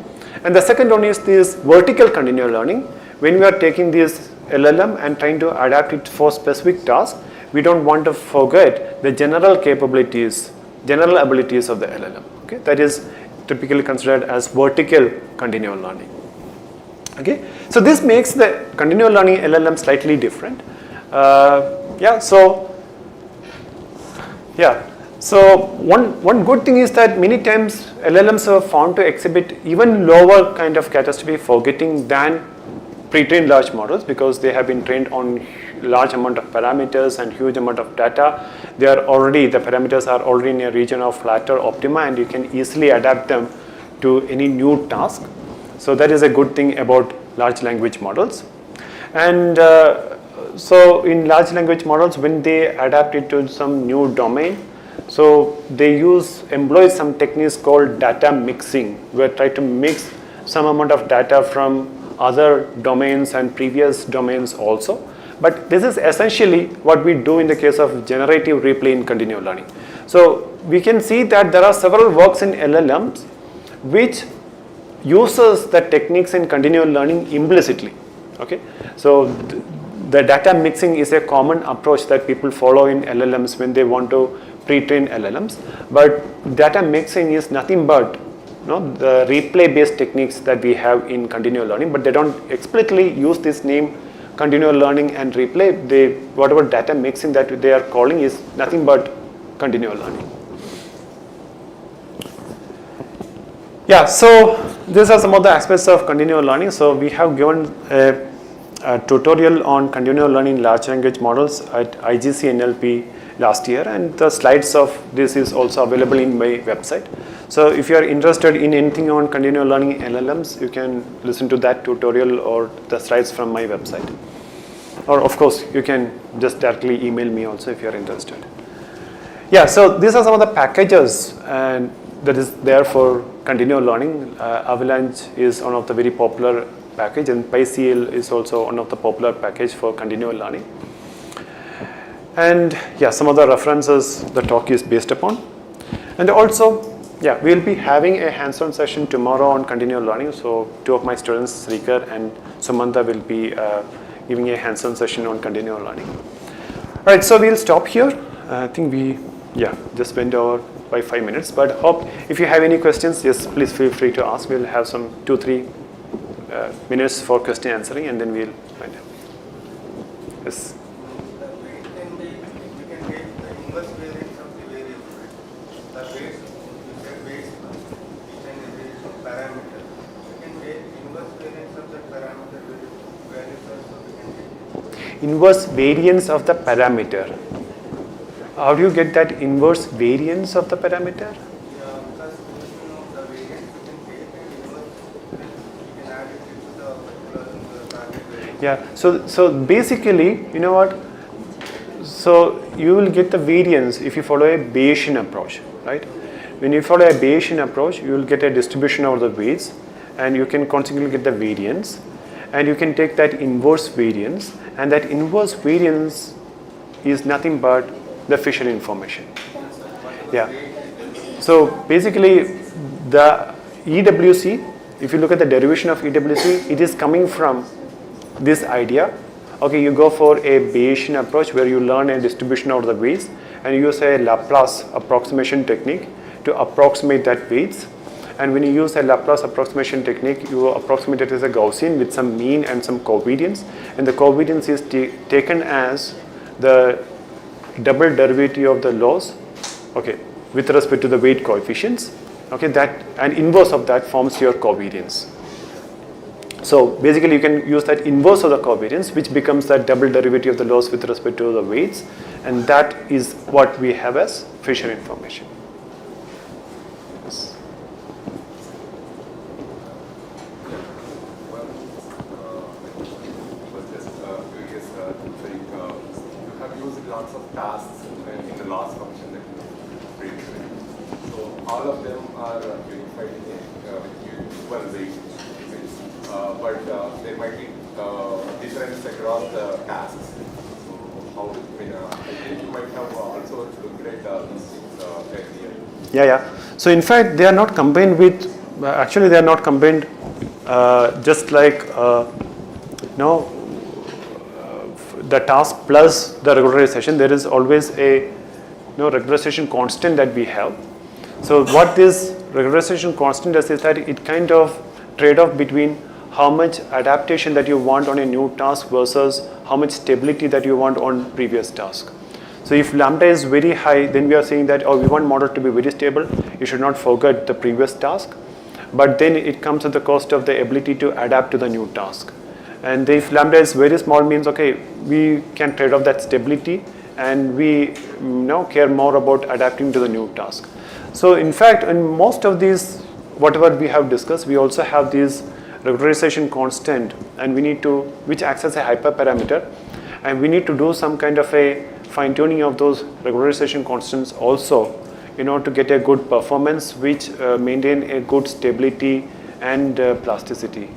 And the second one is this vertical continual learning. When we are taking this LLM and trying to adapt it for specific tasks, we don't want to forget the general capabilities, general abilities of the LLM, okay? That is typically considered as vertical continual learning. Okay, so this makes the continual learning LLM slightly different. So one good thing is that many times LLMs are found to exhibit even lower kind of catastrophe forgetting than pre-trained large models, because they have been trained on large amount of parameters and huge amount of data. The parameters are already in a region of flatter optima, and you can easily adapt them to any new task. So that is a good thing about large language models. And so in large language models, when they adapt it to some new domain, so they employ some techniques called data mixing, where try to mix some amount of data from other domains and previous domains also. But this is essentially what we do in the case of generative replay in continual learning. So we can see that there are several works in LLMs which uses the techniques in continual learning implicitly, okay? So the data mixing is a common approach that people follow in LLMs when they want to pre-train LLMs, but data mixing is nothing but the replay based techniques that we have in continual learning, but they don't explicitly use this name continual learning and replay. They, whatever data mixing that they are calling is nothing but continual learning. Yeah, so these are some of the aspects of continual learning. So we have given a tutorial on continual learning large language models at IGC NLP last year, and the slides of this is also available in my website. So if you are interested in anything on continual learning LLMs, you can listen to that tutorial or the slides from my website. Or of course, you can just directly email me also if you are interested. Yeah, so these are some of the packages and that is there for continual learning. Avalanche is one of the very popular package, and PyCL is also one of the popular package for continual learning. And yeah, some of the references the talk is based upon. And also, yeah, we will be having a hands-on session tomorrow on continual learning. So two of my students, Srikar and Sumanta, will be giving a hands-on session on continual learning. All right, so we'll stop here. I think we, just went over by 5 minutes, but hope if you have any questions, yes, please feel free to ask. We'll have some 2-3 minutes for question answering, and then we'll find out. Yes. The weight can be, we can take the inverse variance of the variable, right? The weights, you said weights, each and every parameter. We can take inverse variance of the parameter values also we can take. Inverse variance of the parameter. How do you get that inverse variance of the parameter? Yeah, because you know the variance we can take and inverse we can add it to the particular target variance. Yeah, so basically, you know what? So you will get the variance if you follow a Bayesian approach, right? When you follow a Bayesian approach, you will get a distribution of the weights, and you can consequently get the variance, and you can take that inverse variance, and that inverse variance is nothing but the Fisher information. Yeah. So basically, the EWC, if you look at the derivation of EWC, it is coming from this idea. Okay, you go for a Bayesian approach where you learn a distribution of the weights and you use a Laplace approximation technique to approximate that weights. And when you use a Laplace approximation technique, you approximate it as a Gaussian with some mean and some covariance. And the covariance is taken as the double derivative of the loss, okay, with respect to the weight coefficients, okay, that and inverse of that forms your covariance. So basically you can use that inverse of the covariance, which becomes that double derivative of the loss with respect to the weights, and that is what we have as Fisher information. Yes. Lots of tasks in the loss function that you created. So all of them are verified with equal weight, but there might be difference across the tasks. So how, I think you might have also looked at these things earlier. Yeah. So in fact, they are not combined with. Actually, they are not combined. Just like the task plus the regularization, there is always a regularization constant that we have. So what this regularization constant does is that it kind of trade-off between how much adaptation that you want on a new task versus how much stability that you want on previous task. So if lambda is very high, then we are saying that, we want model to be very stable. You should not forget the previous task. But then it comes at the cost of the ability to adapt to the new task. And if lambda is very small, means okay, we can trade off that stability, and we care more about adapting to the new task. So in fact, in most of these, whatever we have discussed, we also have this regularization constant, and we need to, which acts as a hyperparameter, and we need to do some kind of a fine-tuning of those regularization constants also in order to get a good performance, which maintain a good stability and plasticity.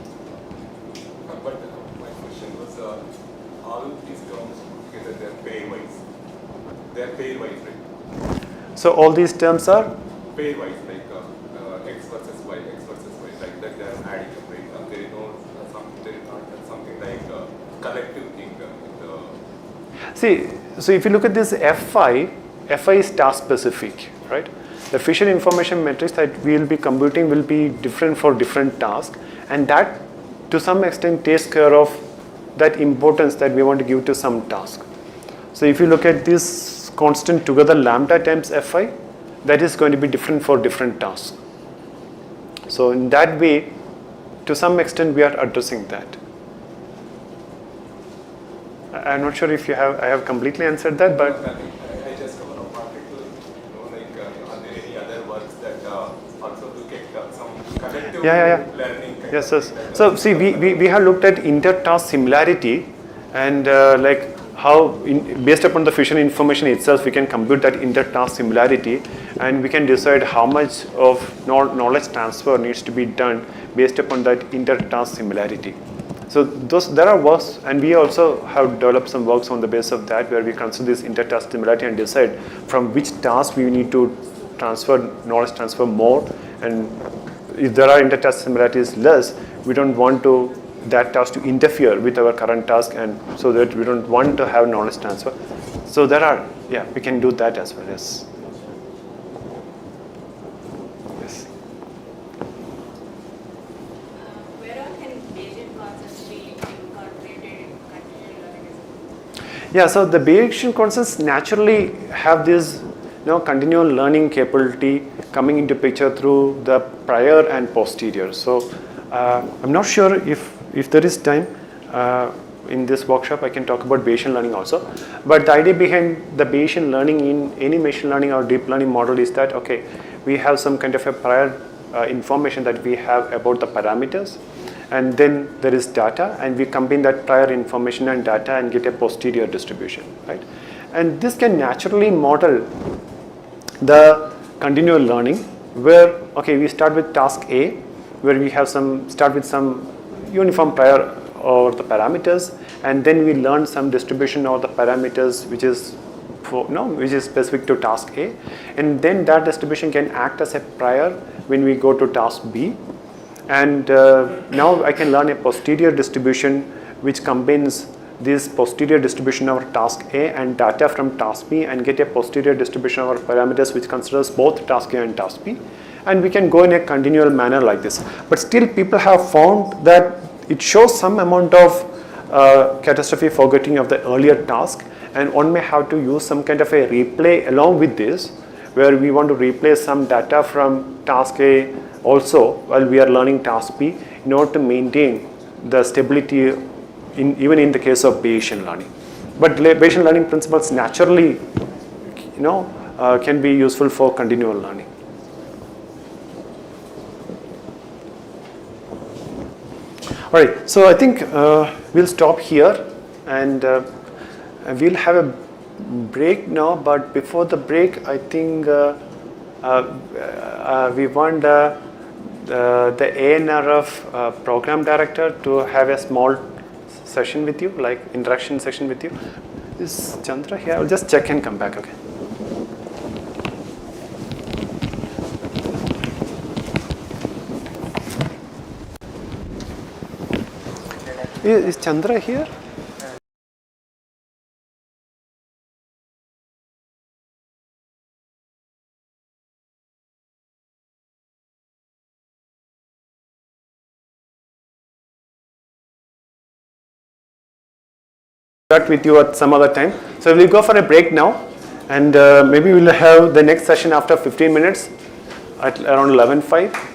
They are pairwise, right? So all these terms are Pairwise, like x versus y, like that they are adding up, right? There is not something like collective thing. See, so if you look at this Fi is task specific, right? the fission information matrix that we will be computing will be different for different tasks, and that to some extent takes care of that importance that we want to give to some task. So if you look at this constant together lambda times Fi, that is going to be different for different tasks. So in that way, to some extent we are addressing that. I'm not sure if I have completely answered that, but I just have one particle, are there any other works that also look at some collective learning? Yes. So see, we have looked at inter-task similarity, and like how based upon the fission information itself, we can compute that inter-task similarity, and we can decide how much of knowledge transfer needs to be done based upon that inter-task similarity. So there are works, and we also have developed some works on the basis of that, where we consider this inter-task similarity and decide from which task we need to knowledge transfer more, and if there are inter-task similarities less, we don't want that task to interfere with our current task, and so that we don't want to have knowledge transfer. So we can do that as well. Yes. Yes. Where all can Bayesian concepts be incorporated in continual learning? Yeah, so the Bayesian concepts naturally have this continual learning capability coming into picture through the prior and posterior. So I'm not sure if there is time in this workshop I can talk about Bayesian learning also, but the idea behind the Bayesian learning in any machine learning or deep learning model is that, okay, we have some kind of a prior information that we have about the parameters, and then there is data, and we combine that prior information and data and get a posterior distribution, right? And this can naturally model the continual learning, where, okay, we start with task A, where we have start with some uniform prior or the parameters, and then we learn some distribution of the parameters which is specific to task A, and then that distribution can act as a prior when we go to task B, and now I can learn a posterior distribution which combines this posterior distribution of task A and data from task B, and get a posterior distribution of our parameters which considers both task A and task B, and we can go in a continual manner like this. But still, people have found that it shows some amount of catastrophe forgetting of the earlier task, and one may have to use some kind of a replay along with this, where we want to replace some data from task A also while we are learning task B, in order to maintain the stability even in the case of Bayesian learning. But Bayesian learning principles naturally can be useful for continual learning. All right, so I think we'll stop here, and we'll have a break now, but before the break, I think we want the ANRF program director to have a small session with you, like interaction session with you. Is Chandra here? I'll just check and come back, okay? Is Chandra here? With you at some other time. So we'll go for a break now, and maybe we'll have the next session after 15 minutes at around 11:05.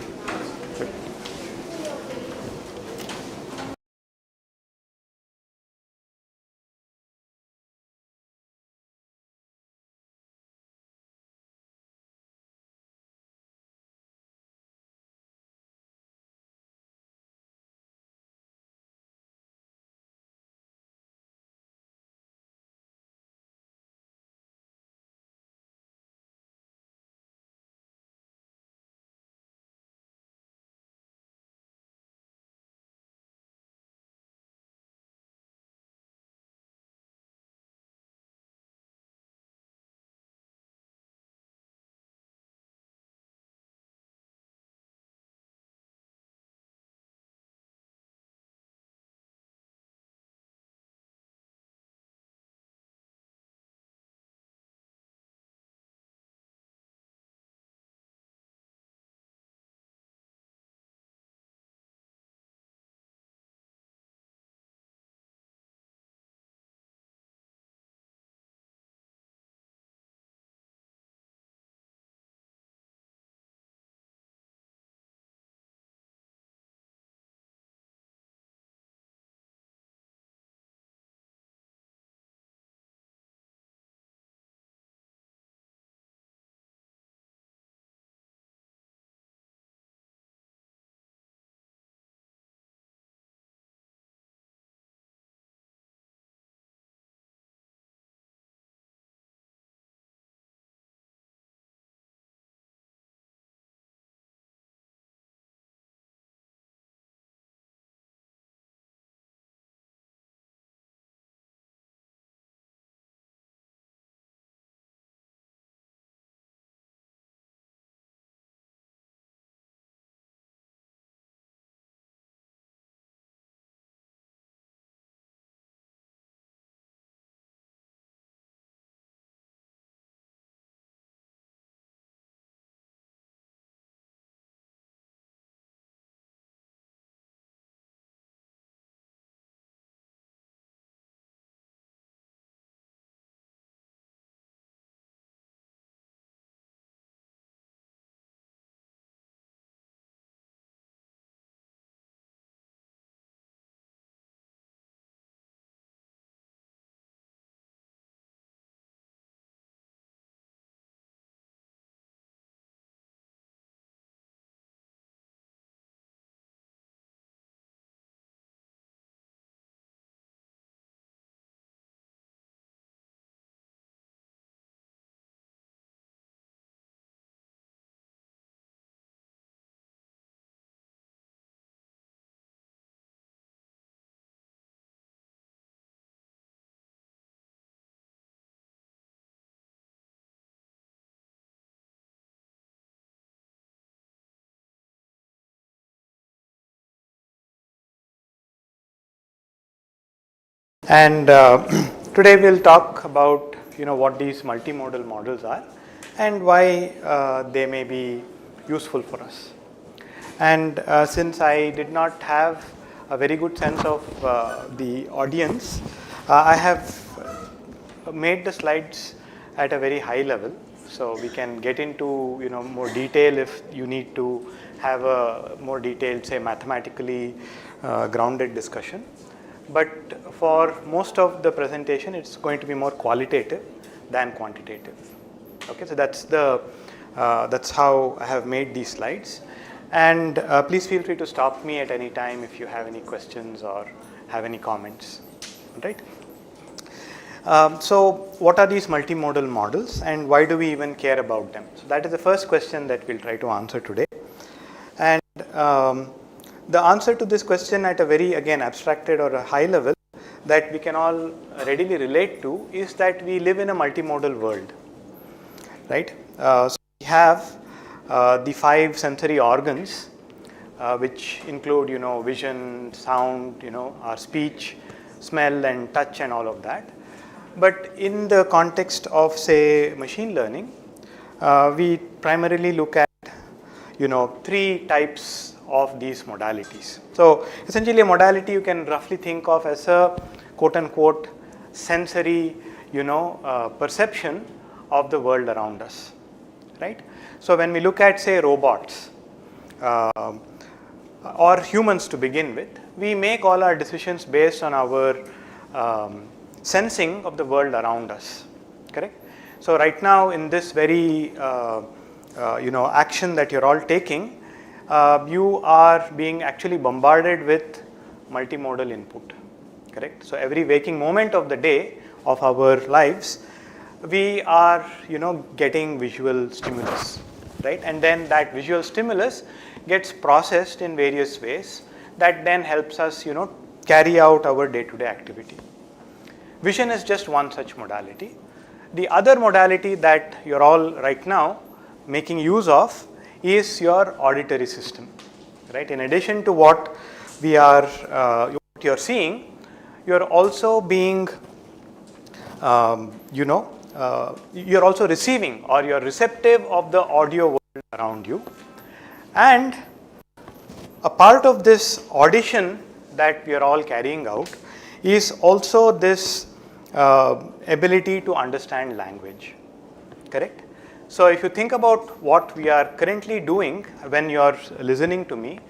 And today we'll talk about what these multimodal models are and why they may be useful for us. And since I did not have a very good sense of the audience, I have made the slides at a very high level, so we can get into more detail if you need to have a more detailed, say, mathematically grounded discussion. But for most of the presentation, it's going to be more qualitative than quantitative. Okay, so that's how I have made these slides. And please feel free to stop me at any time if you have any questions or have any comments. Right? So what are these multimodal models and why do we even care about them? So that is the first question that we'll try to answer today. And the answer to this question at a very, again, abstracted or a high level that we can all readily relate to is that we live in a multimodal world, right? So we have the 5 sensory organs, which include, vision, sound, our speech, smell and touch and all of that. But in the context of, say, machine learning, we primarily look at, 3 types of these modalities. So essentially a modality you can roughly think of as a quote unquote sensory, perception of the world around us, right? So when we look at, say, robots or humans to begin with, we make all our decisions based on our sensing of the world around us, correct? So right now in this very action that you're all taking, you are being actually bombarded with multimodal input, correct? So every waking moment of the day of our lives, we are getting visual stimulus, right? And then that visual stimulus gets processed in various ways that then helps us carry out our day-to-day activity. Vision is just one such modality. The other modality that you're all right now making use of is your auditory system, right? In addition to what we are, what you're seeing, you're also being, you're also receiving or you're receptive of the audio world around you. And a part of this audition that we are all carrying out is also this ability to understand language, correct? So if you think about what we are currently doing when you are listening to me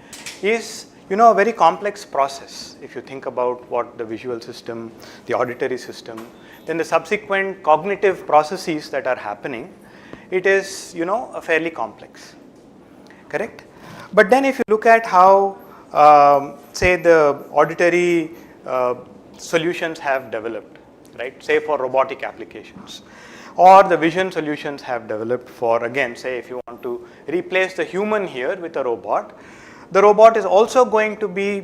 is a very complex process. If you think about what the visual system, the auditory system, then the subsequent cognitive processes that are happening, it is fairly complex, correct? But then if you look at how say the auditory solutions have developed, right, say for robotic applications, or the vision solutions have developed for, again, say if you want to replace the human here with a robot, the robot is also going to be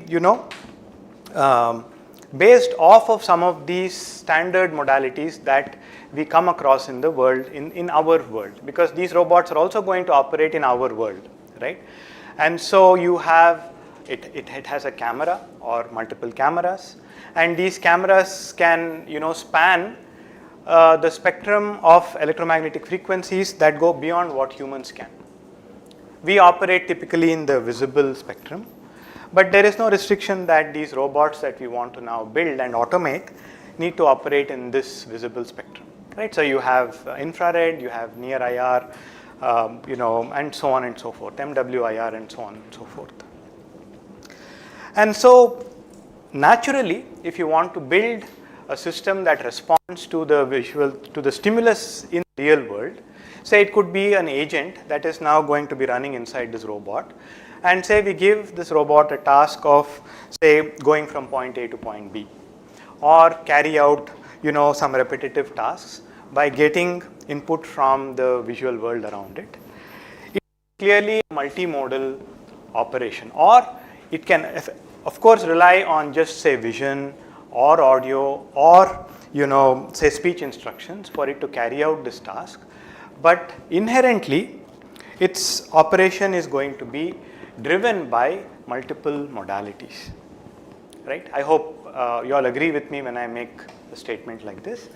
based off of some of these standard modalities that we come across in the world, in our world, because these robots are also going to operate in our world, right? And so you have, it has a camera or multiple cameras, and these cameras can span the spectrum of electromagnetic frequencies that go beyond what humans can. We operate typically in the visible spectrum, but there is no restriction that these robots that we want to now build and automate need to operate in this visible spectrum, right? So you have infrared, you have near IR, and so on and so forth, MWIR and so on and so forth. And so naturally, if you want to build a system that responds to the visual, to the stimulus in the real world, say it could be an agent that is now going to be running inside this robot, and say we give this robot a task of, say, going from point A to point B, or carry out some repetitive tasks by getting input from the visual world around it. It's clearly a multimodal operation, or it can of course rely on just, say, vision or audio or say speech instructions for it to carry out this task, but inherently its operation is going to be driven by multiple modalities, right? I hope you all agree with me when I make a statement like this,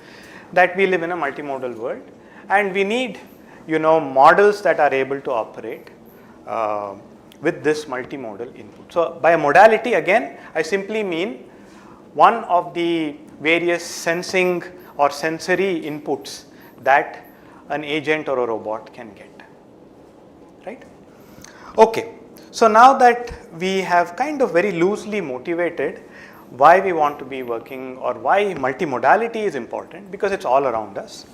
that we live in a multimodal world and we need, models that are able to operate with this multimodal input. So by modality, again, I simply mean one of the various sensing or sensory inputs that an agent or a robot can get, right? Okay, so now that we have kind of very loosely motivated why we want to be working or why multimodality is important, because it's all around us,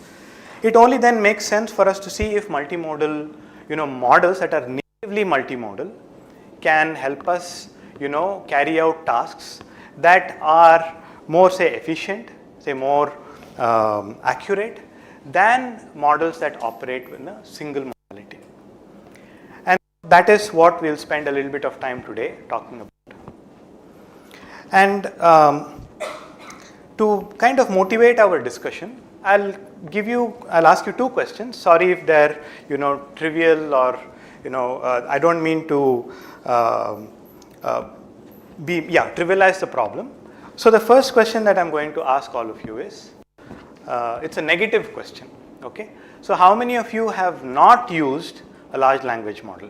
it only then makes sense for us to see if multimodal, models that are natively multimodal can help us, carry out tasks that are more, say, efficient, say more accurate than models that operate in a single modality. And that is what we'll spend a little bit of time today talking about. And to kind of motivate our discussion, I'll ask you two questions. Sorry if they're, trivial or, I don't mean to trivialize the problem. So the first question that I'm going to ask all of you is, it's a negative question, okay? So how many of you have not used a large language model?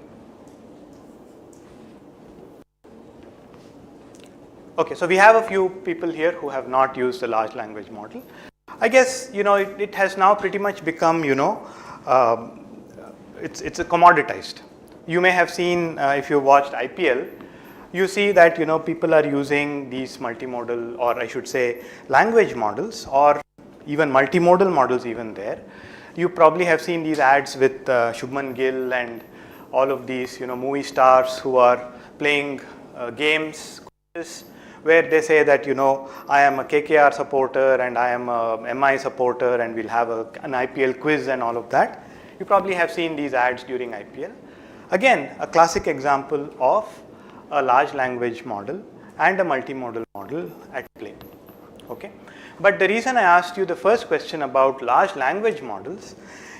Okay, so we have a few people here who have not used a large language model. I guess, it has now pretty much become, it's a commoditized. You may have seen, if you watched IPL, you see that, people are using these multimodal, or I should say language models, or even multimodal models even there. You probably have seen these ads with Shubman Gill and all of these, movie stars who are playing games, where they say that, I am a KKR supporter and I am a MI supporter and we'll have an IPL quiz and all of that. You probably have seen these ads during IPL. Again, a classic example of a large language model and a multimodal model at play. Okay? But the reason I asked you the first question about large language models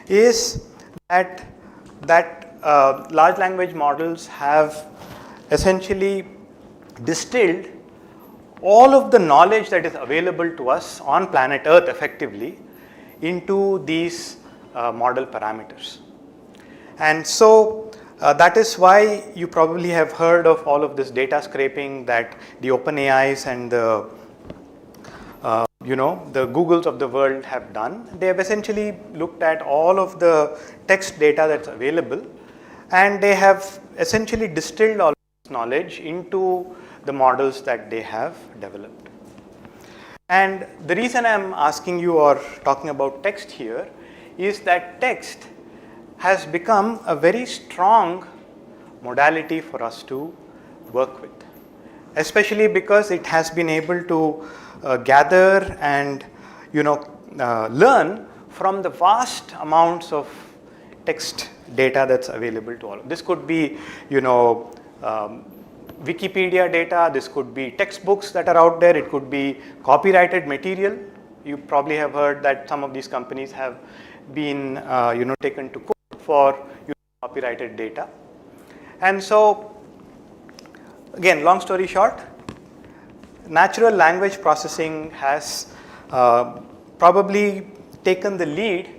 is that large language models have essentially distilled all of the knowledge that is available to us on planet Earth effectively into these model parameters. And so that is why you probably have heard of all of this data scraping that the OpenAIs and the the Googles of the world have done. They have essentially looked at all of the text data that's available, and they have essentially distilled all this knowledge into the models that they have developed. And the reason I'm asking you or talking about text here is that text has become a very strong modality for us to work with, especially because it has been able to gather and learn from the vast amounts of text data that's available to all. This could be Wikipedia data, this could be textbooks that are out there, it could be copyrighted material. You probably have heard that some of these companies have been taken to court for copyrighted data. And so again, long story short, natural language processing has probably taken the lead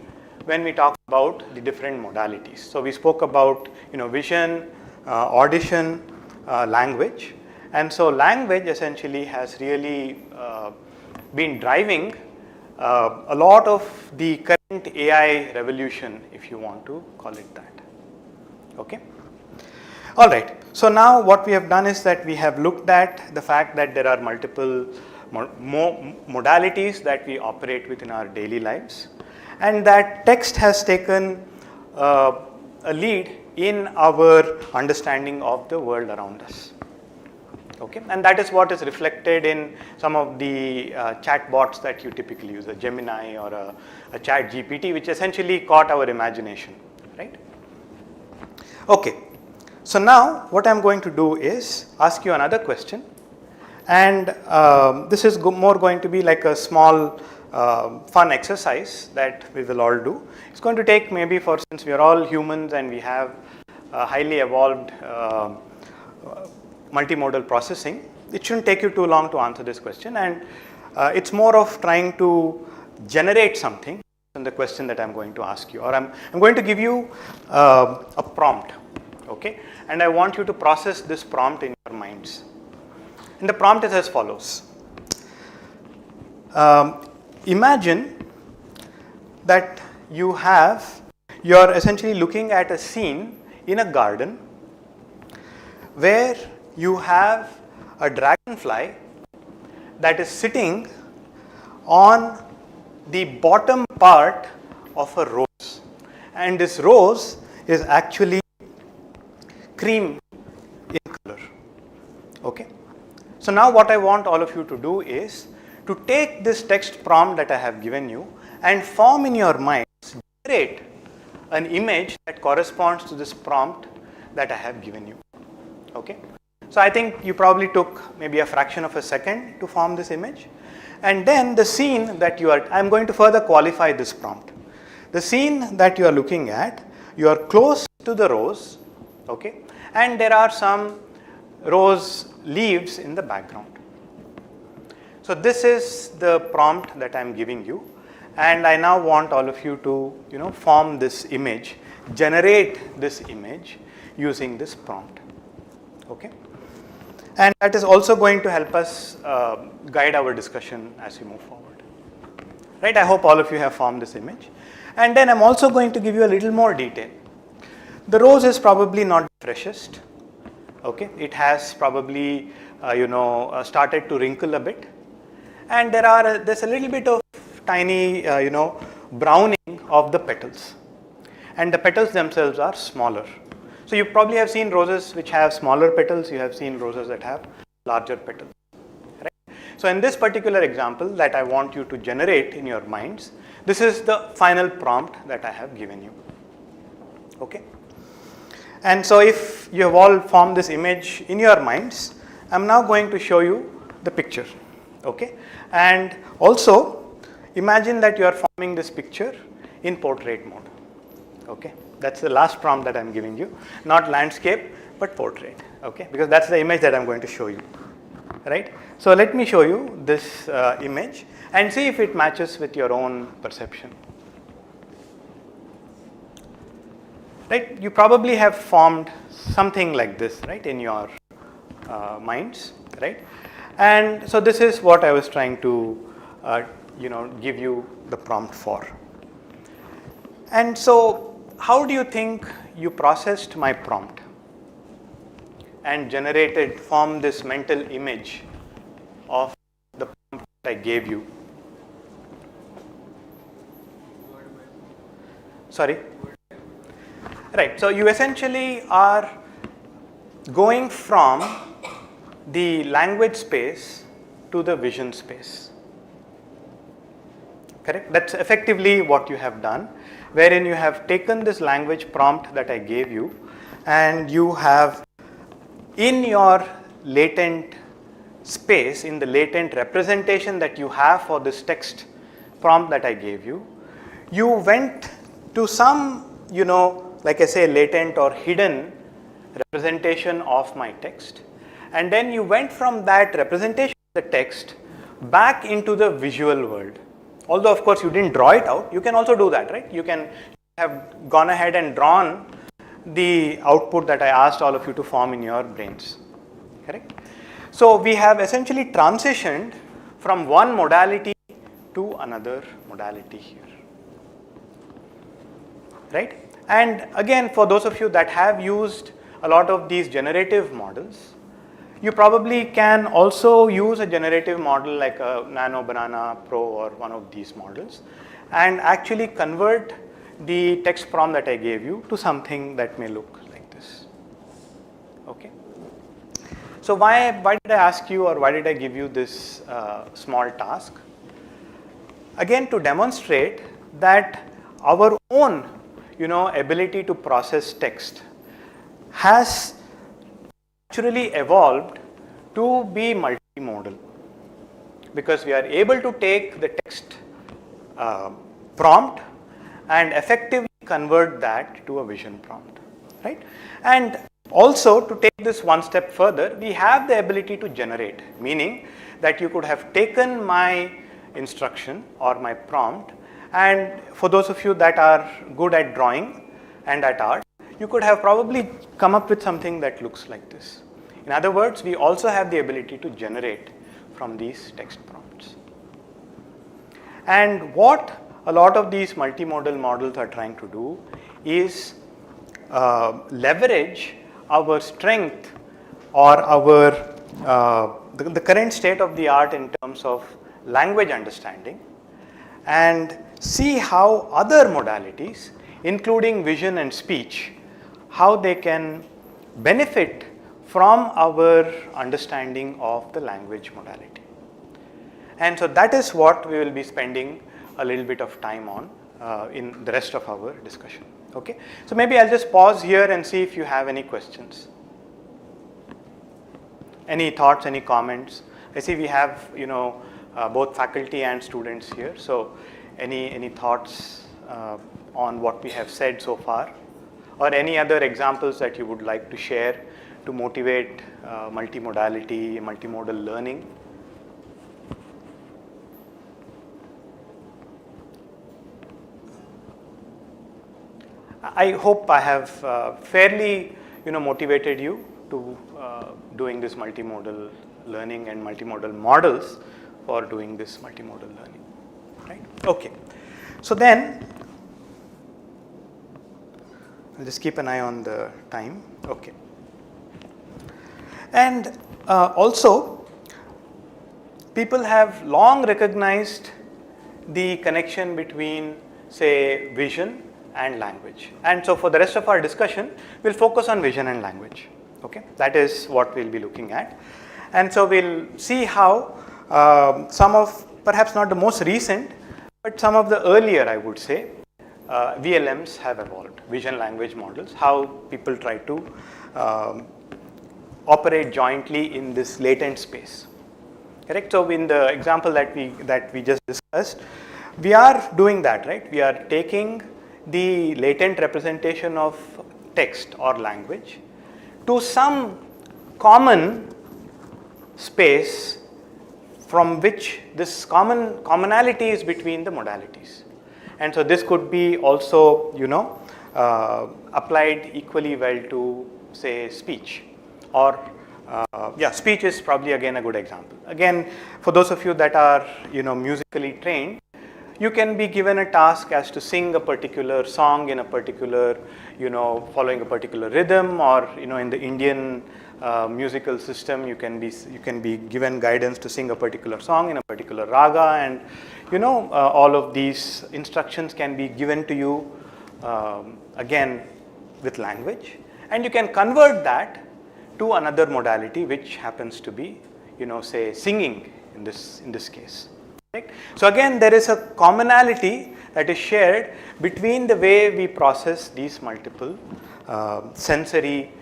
when we talk about the different modalities. So we spoke about vision, audition, language, and so language essentially has really been driving a lot of the current AI revolution, if you want to call it that. Okay. All right. So now what we have done is that we have looked at the fact that there are multiple modalities that we operate with in our daily lives, and that text has taken a lead in our understanding of the world around us. Okay, and that is what is reflected in some of the chat bots that you typically use, a Gemini or a chat GPT, which essentially caught our imagination, right? Okay, so now what I'm going to do is ask you another question, and this is more going to be like a small fun exercise that we will all do. It's going to take maybe, since we are all humans and we have highly evolved multimodal processing, it shouldn't take you too long to answer this question, and it's more of trying to generate something in the question that I'm going to ask you, or I'm going to give you a prompt, okay, and I want you to process this prompt in your minds. And the prompt is as follows. Imagine that you're essentially looking at a scene in a garden where you have a dragonfly that is sitting on the bottom part of a rose, and this rose is actually cream in color. Okay. So now what I want all of you to do is to take this text prompt that I have given you and form in your minds, generate an image that corresponds to this prompt that I have given you. Okay. So I think you probably took maybe a fraction of a second to form this image. And then the scene that I'm going to further qualify this prompt. The scene that you are looking at, you are close to the rose, okay, and there are some rose leaves in the background. So this is the prompt that I'm giving you, and I now want all of you to, form this image, generate this image using this prompt, okay. And that is also going to help us guide our discussion as we move forward. Right? I hope all of you have formed this image. And then I'm also going to give you a little more detail. The rose is probably not the freshest. Okay? It has probably started to wrinkle a bit. And there's a little bit of tiny browning of the petals. And the petals themselves are smaller. So you probably have seen roses which have smaller petals, you have seen roses that have larger petals. Right? So in this particular example that I want you to generate in your minds, this is the final prompt that I have given you. Okay? And so if you have all formed this image in your minds, I'm now going to show you the picture. Okay? And also imagine that you are forming this picture in portrait mode. Okay? That's the last prompt that I'm giving you, not landscape, but portrait, okay? Because that's the image that I'm going to show you, right? So let me show you this image and see if it matches with your own perception. Right? You probably have formed something like this, right, in your minds, right? And so this is what I was trying to, give you the prompt for. And so, how do you think you processed my prompt and formed this mental image of the prompt that I gave you? Sorry? Right, so you essentially are going from the language space to the vision space. Correct? That's effectively what you have done, wherein you have taken this language prompt that I gave you and you have, in your latent space, in the latent representation that you have for this text prompt that I gave you, you went to some, like I say, latent or hidden representation of my text, and then you went from that representation of the text back into the visual world. Although, of course, you didn't draw it out, you can also do that, right? You can have gone ahead and drawn the output that I asked all of you to form in your brains, correct? So we have essentially transitioned from one modality to another modality here, right? And again, for those of you that have used a lot of these generative models, you probably can also use a generative model like a Nano Banana Pro or one of these models and actually convert the text prompt that I gave you to something that may look like this. Okay. So why did I ask you, or why did I give you this small task? Again, to demonstrate that our own, ability to process text has naturally evolved to be multimodal, because we are able to take the text prompt and effectively convert that to a vision prompt, right? And also, to take this one step further, we have the ability to generate, meaning that you could have taken my instruction or my prompt, and for those of you that are good at drawing and at art, you could have probably come up with something that looks like this. In other words, we also have the ability to generate from these text prompts. And what a lot of these multimodal models are trying to do is leverage our strength or our the current state of the art in terms of language understanding, and see how other modalities, including vision and speech, how they can benefit from our understanding of the language modality. And so that is what we will be spending a little bit of time on in the rest of our discussion. Okay, so maybe I'll just pause here and see if you have any questions. Any thoughts, any comments? I see we have, both faculty and students here. So any thoughts on what we have said so far, or any other examples that you would like to share to motivate multimodality, multimodal learning? I hope I have fairly, motivated you to doing this multimodal learning and multimodal models for doing this multimodal learning, right? Okay, so then I'll just keep an eye on the time. Okay, and also people have long recognized the connection between, say, vision and language. And so for the rest of our discussion, we'll focus on vision and language. Okay, that is what we'll be looking at. And so we'll see how some of, perhaps not the most recent, but some of the earlier, I would say, VLMs have evolved, vision language models, how people try to operate jointly in this latent space. Correct? So in the example that we just discussed, we are doing that, right? We are taking the latent representation of text or language to some common space from which this commonality is between the modalities. And so this could be also, applied equally well to, say, speech, or speech is probably again a good example. Again, for those of you that are, musically trained, you can be given a task as to sing a particular song in a particular, following a particular rhythm, or, in the Indian musical system, you can be given guidance to sing a particular song in a particular raga, and, all of these instructions can be given to you, again, with language, and you can convert that to another modality, which happens to be, say, singing in this case. Right? So again, there is a commonality that is shared between the way we process these multiple sensory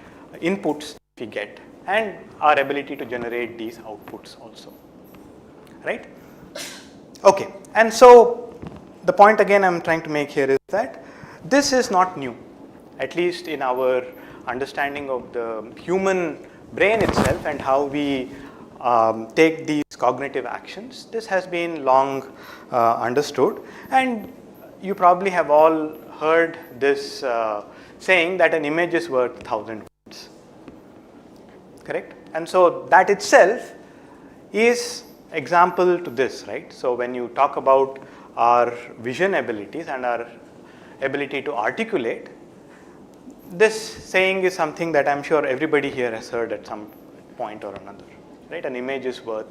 inputs we get and our ability to generate these outputs also. Right? Okay, and so the point again I'm trying to make here is that this is not new, at least in our understanding of the human brain itself and how we take these cognitive actions. This has been long understood, and you probably have all heard this saying that an image is worth 1,000 words. Correct? And so that itself is example to this, right? So when you talk about our vision abilities and our ability to articulate, this saying is something that I'm sure everybody here has heard at some point or another. Right? An image is worth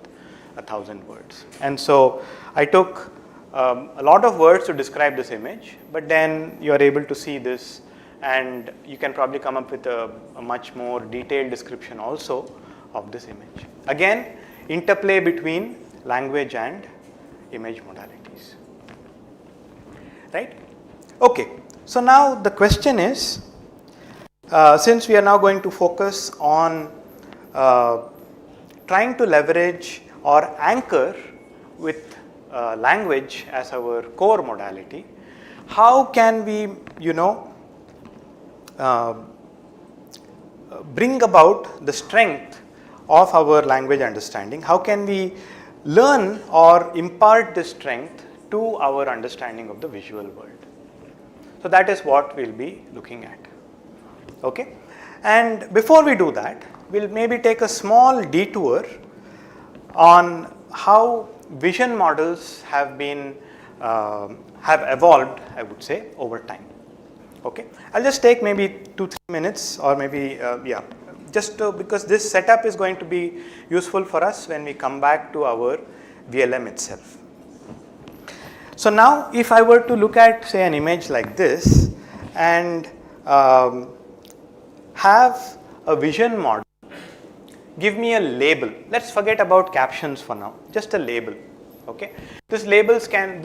1,000 words. And so I took a lot of words to describe this image, but then you are able to see this, and you can probably come up with a much more detailed description also of this image. Again, interplay between language and image modalities. Right? Okay, so now the question is, since we are now going to focus on trying to leverage or anchor with language as our core modality, how can we, bring about the strength of our language understanding? How can we learn or impart this strength to our understanding of the visual world? So that is what we'll be looking at. Okay? And before we do that, we'll maybe take a small detour on how vision models have been have evolved, I would say, over time. Okay, I'll just take maybe 2-3 minutes, or maybe just because this setup is going to be useful for us when we come back to our VLM itself. So now, if I were to look at, say, an image like this and have a vision model give me a label. Let's forget about captions for now, just a label. Okay, this label can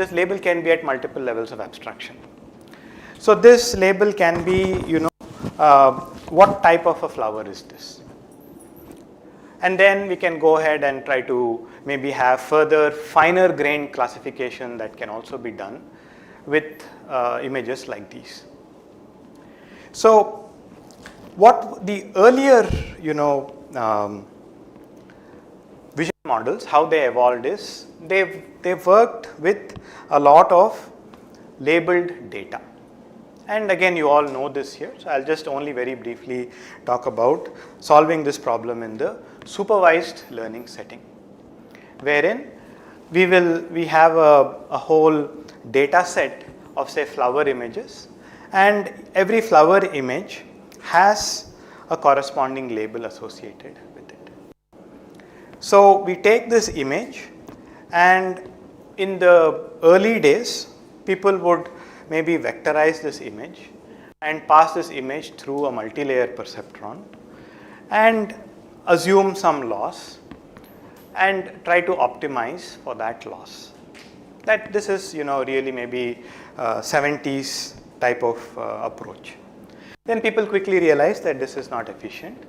be at multiple levels of abstraction. So this label can be, what type of a flower is this? And then we can go ahead and try to maybe have further finer grained classification that can also be done with images like these. So what the earlier, vision models, how they evolved is they've worked with a lot of labeled data. And again, you all know this here, so I'll just only very briefly talk about solving this problem in the supervised learning setting, wherein we have a whole data set of, say, flower images, and every flower image has a corresponding label associated with it. So we take this image, and in the early days, people would maybe vectorize this image and pass this image through a multi-layer perceptron and assume some loss and try to optimize for that loss. That this is, really maybe 70s type of approach. Then people quickly realized that this is not efficient,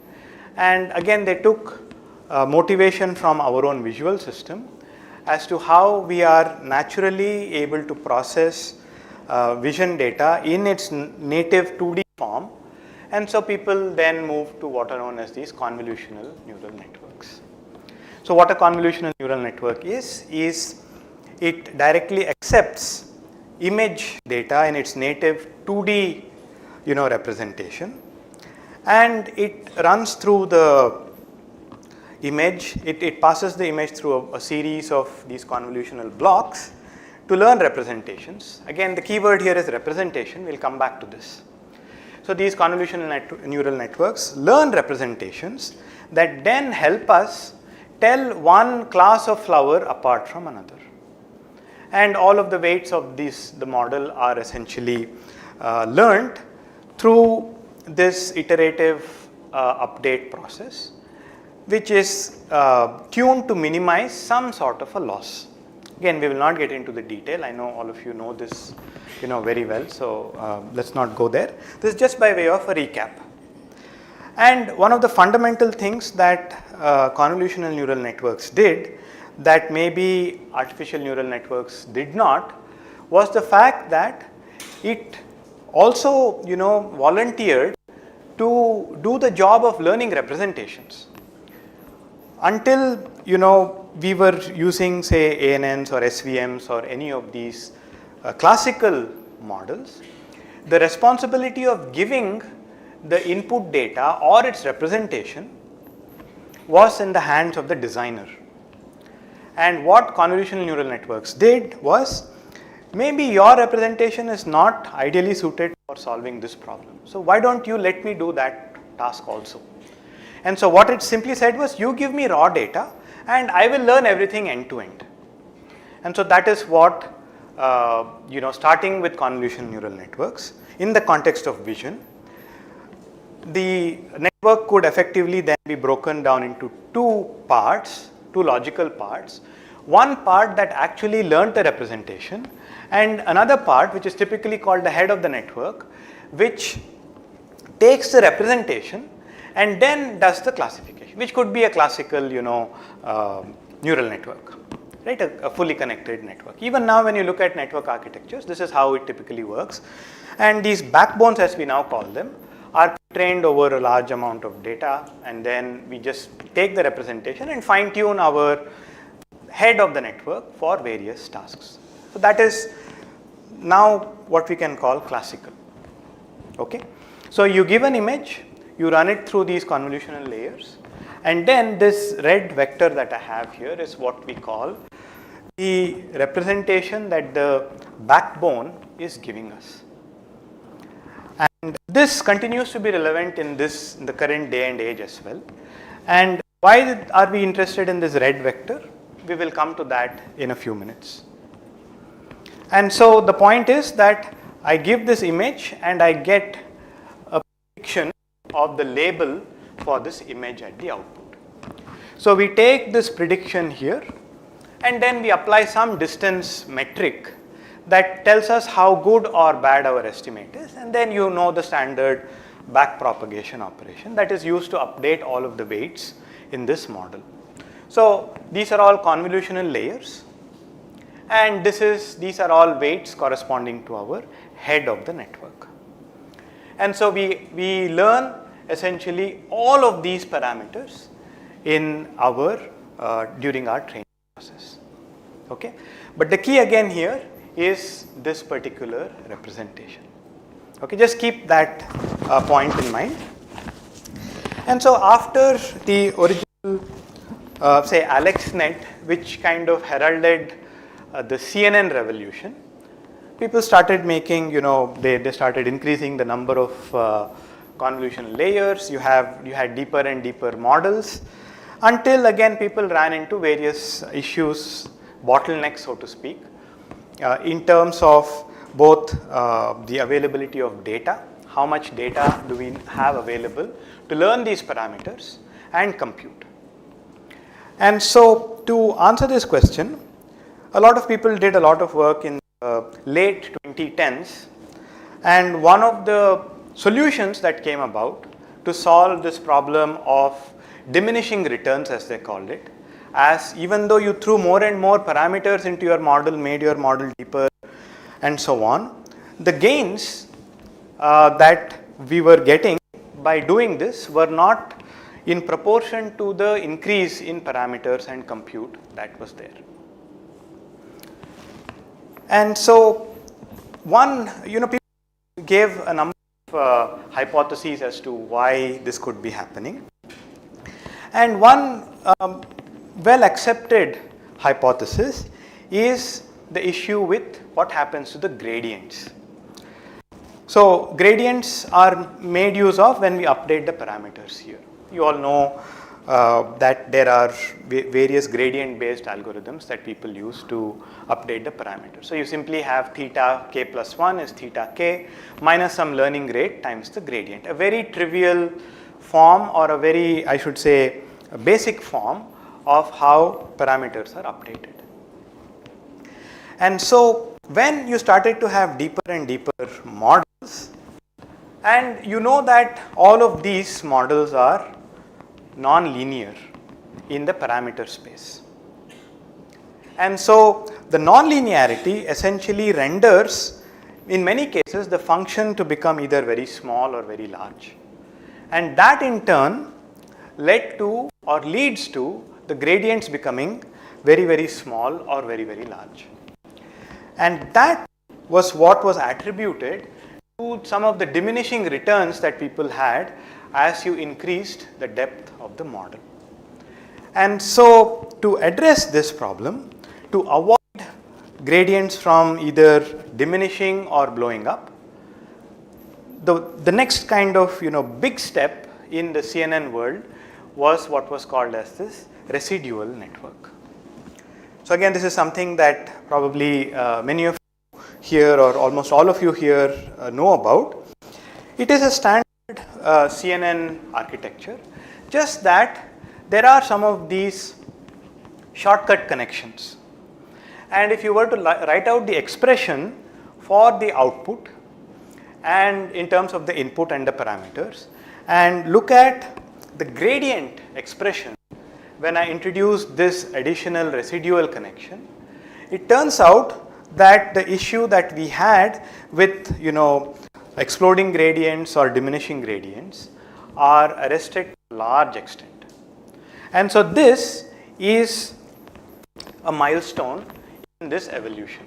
and again they took motivation from our own visual system as to how we are naturally able to process vision data in its native 2D form, and so people then moved to what are known as these convolutional neural networks. So what a convolutional neural network is it directly accepts image data in its native 2D representation, and it runs through the image, it passes the image through a series of these convolutional blocks to learn representations. Again, the keyword here is representation. We'll come back to this. So these convolutional neural networks learn representations that then help us tell one class of flower apart from another. And all of the weights of the model are essentially learned through this iterative update process, which is tuned to minimize some sort of a loss. Again, we will not get into the detail. I know all of you know this, very well. So let's not go there. This is just by way of a recap. And one of the fundamental things that convolutional neural networks did that maybe artificial neural networks did not was the fact that it also, volunteered to do the job of learning representations. Until, we were using, say, ANNs or SVMs or any of these classical models, the responsibility of giving the input data or its representation was in the hands of the designer. And what convolutional neural networks did was, maybe your representation is not ideally suited for solving this problem. So why don't you let me do that task also? And so what it simply said was, you give me raw data and I will learn everything end to end. And so that is what, starting with convolutional neural networks in the context of vision, the network could effectively then be broken down into two logical parts. One part that actually learned the representation, and another part which is typically called the head of the network, which takes the representation and then does the classification, which could be a classical, neural network, right? A fully connected network. Even now, when you look at network architectures, this is how it typically works. And these backbones, as we now call them, are trained over a large amount of data, and then we just take the representation and fine tune our head of the network for various tasks. So that is now what we can call classical. Okay, so you give an image, you run it through these convolutional layers, and then this red vector that I have here is what we call the representation that the backbone is giving us. And this continues to be relevant in the current day and age as well. And why are we interested in this red vector? We will come to that in a few minutes. And so the point is that I give this image and I get a prediction of the label for this image at the output. So we take this prediction here and then we apply some distance metric that tells us how good or bad our estimate is, and then you know the standard backpropagation operation that is used to update all of the weights in this model. So these are all convolutional layers, and these are all weights corresponding to our head of the network. And so we learn essentially all of these parameters in our during our training process. Okay, but the key again here is this particular representation. Okay, just keep that point in mind. And so after the original say AlexNet, which kind of heralded the CNN revolution, people started making, they started increasing the number of convolutional layers. You had deeper and deeper models, until again people ran into various issues, bottlenecks so to speak, in terms of both the availability of data, how much data do we have available to learn these parameters, and compute. And so to answer this question, a lot of people did a lot of work in late 2010s, and one of the solutions that came about to solve this problem of diminishing returns, as they called it, as even though you threw more and more parameters into your model, made your model deeper and so on, the gains that we were getting by doing this were not in proportion to the increase in parameters and compute that was there. And so people gave a number of hypotheses as to why this could be happening. And one well accepted hypothesis is the issue with what happens to the gradients. So gradients are made use of when we update the parameters here. You all know that there are various gradient based algorithms that people use to update the parameters. So you simply have theta k plus 1 is theta k minus some learning rate times the gradient. A very trivial form, or a very, I should say, a basic form of how parameters are updated. And so when you started to have deeper and deeper models, and you know that all of these models are non-linear in the parameter space. And so the non-linearity essentially renders, in many cases, the function to become either very small or very large. And that in turn led to or leads to the gradients becoming very, very small or very, very large. And that was what was attributed to some of the diminishing returns that people had as you increased the depth of the model. And so to address this problem, to avoid gradients from either diminishing or blowing up, the next kind of big step in the CNN world was what was called as this residual network. So again, this is something that probably many of you here, or almost all of you here, know about. It is a standard CNN architecture, just that there are some of these shortcut connections. And if you were to write out the expression for the output, and in terms of the input and the parameters, and look at the gradient expression when I introduce this additional residual connection, it turns out that the issue that we had with exploding gradients or diminishing gradients are arrested to a large extent. And so this is a milestone in this evolution.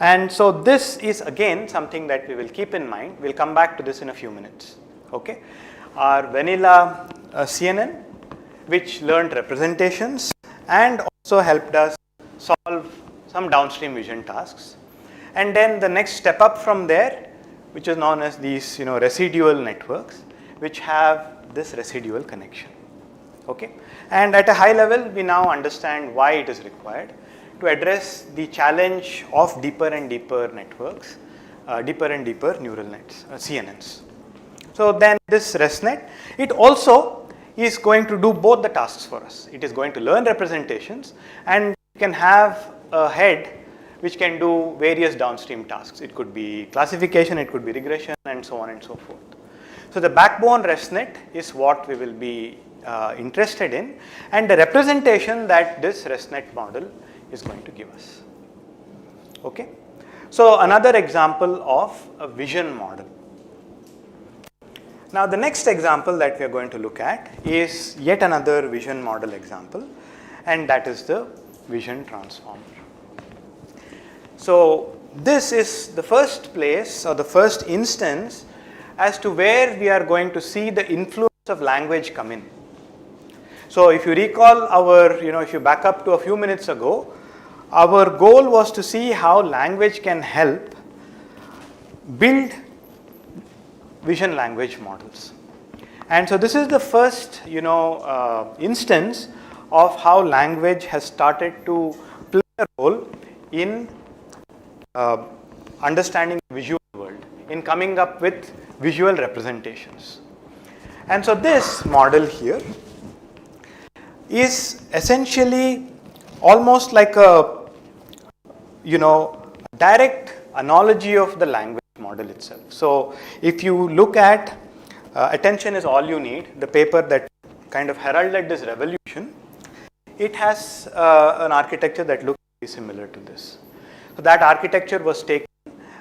And so this is again something that we will keep in mind. We'll come back to this in a few minutes. Okay? Our vanilla CNN, which learned representations and also helped us solve some downstream vision tasks. And then the next step up from there, which is known as these residual networks, which have this residual connection. Okay? And at a high level, we now understand why it is required to address the challenge of deeper and deeper networks, deeper and deeper neural nets, CNNs. So then this ResNet, it also is going to do both the tasks for us. It is going to learn representations and can have a head which can do various downstream tasks. It could be classification, it could be regression, and so on and so forth. So the backbone ResNet is what we will be interested in, and the representation that this ResNet model is going to give us. Okay? So another example of a vision model. Now the next example that we are going to look at is yet another vision model example, and that is the vision transformer. So this is the first place or the first instance as to where we are going to see the influence of language come in. So if you recall if you back up to a few minutes ago, our goal was to see how language can help build vision language models. And so this is the first, instance of how language has started to play a role in understanding the visual world, in coming up with visual representations. And so this model here is essentially almost like a direct analogy of the language model itself. So if you look at Attention is All You Need, the paper that kind of heralded this revolution, it has an architecture that looks very similar to this. So that architecture was taken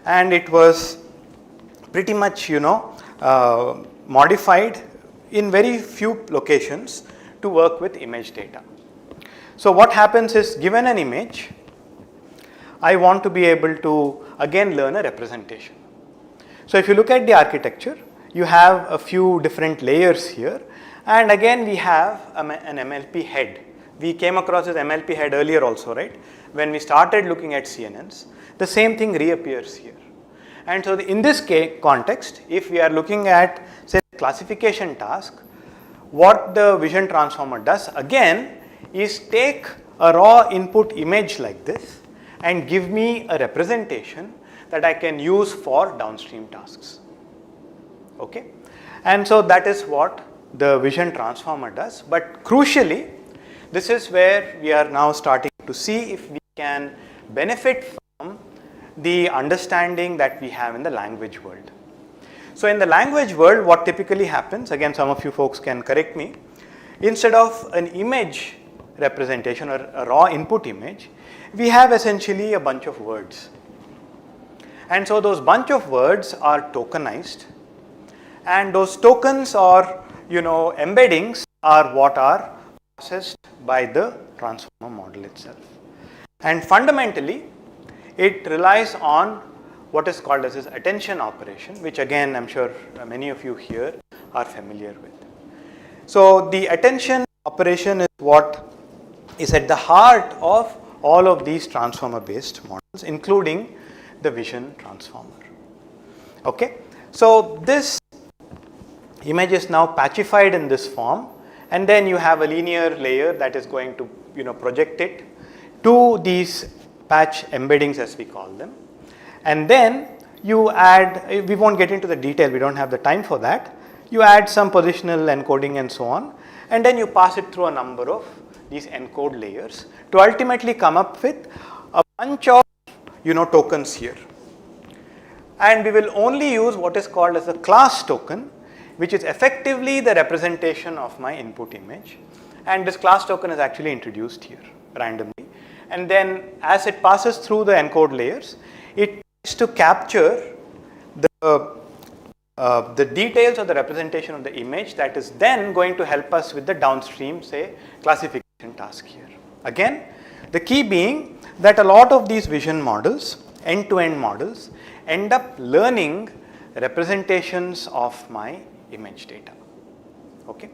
and it was pretty much modified in very few locations to work with image data. So what happens is, given an image, I want to be able to again learn a representation. So if you look at the architecture, you have a few different layers here, and again we have an MLP head. We came across this MLP head earlier also, right? When we started looking at CNNs, the same thing reappears here. And so in this context, if we are looking at, say, classification task, what the vision transformer does again is take a raw input image like this and give me a representation that I can use for downstream tasks. Okay? And so that is what the vision transformer does. But crucially, this is where we are now starting to see if we can benefit from the understanding that we have in the language world. So in the language world, what typically happens, again some of you folks can correct me, instead of an image representation or a raw input image, we have essentially a bunch of words. And so those bunch of words are tokenized, and those tokens or embeddings are what are processed by the transformer model itself. And fundamentally, it relies on what is called as this attention operation, which again I'm sure many of you here are familiar with. So the attention operation is what is at the heart of all of these transformer based models, including the vision transformer. Okay, so this image is now patchified in this form, and then you have a linear layer that is going to project it to these patch embeddings, as we call them. And then you add, we won't get into the detail, we don't have the time for that. You add some positional encoding and so on, and then you pass it through a number of these encode layers to ultimately come up with a bunch of tokens here. And we will only use what is called as a class token, which is effectively the representation of my input image. And this class token is actually introduced here randomly. And then as it passes through the encode layers, it tries to capture the details of the representation of the image that is then going to help us with the downstream, say, classification task here. Again, the key being that a lot of these vision models, end-to-end models, end up learning representations of my image data. Okay.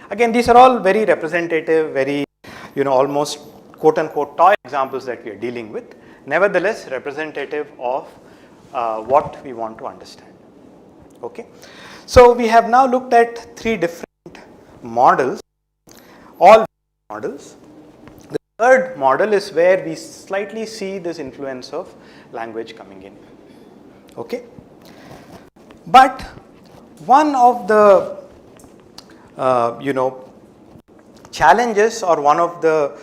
Again, these are all very representative, very, almost quote-unquote toy examples that we are dealing with. Nevertheless, representative of what we want to understand. Okay. So we have now looked at 3 different models, all models. The third model is where we slightly see this influence of language coming in. Okay. But one of the challenges or one of the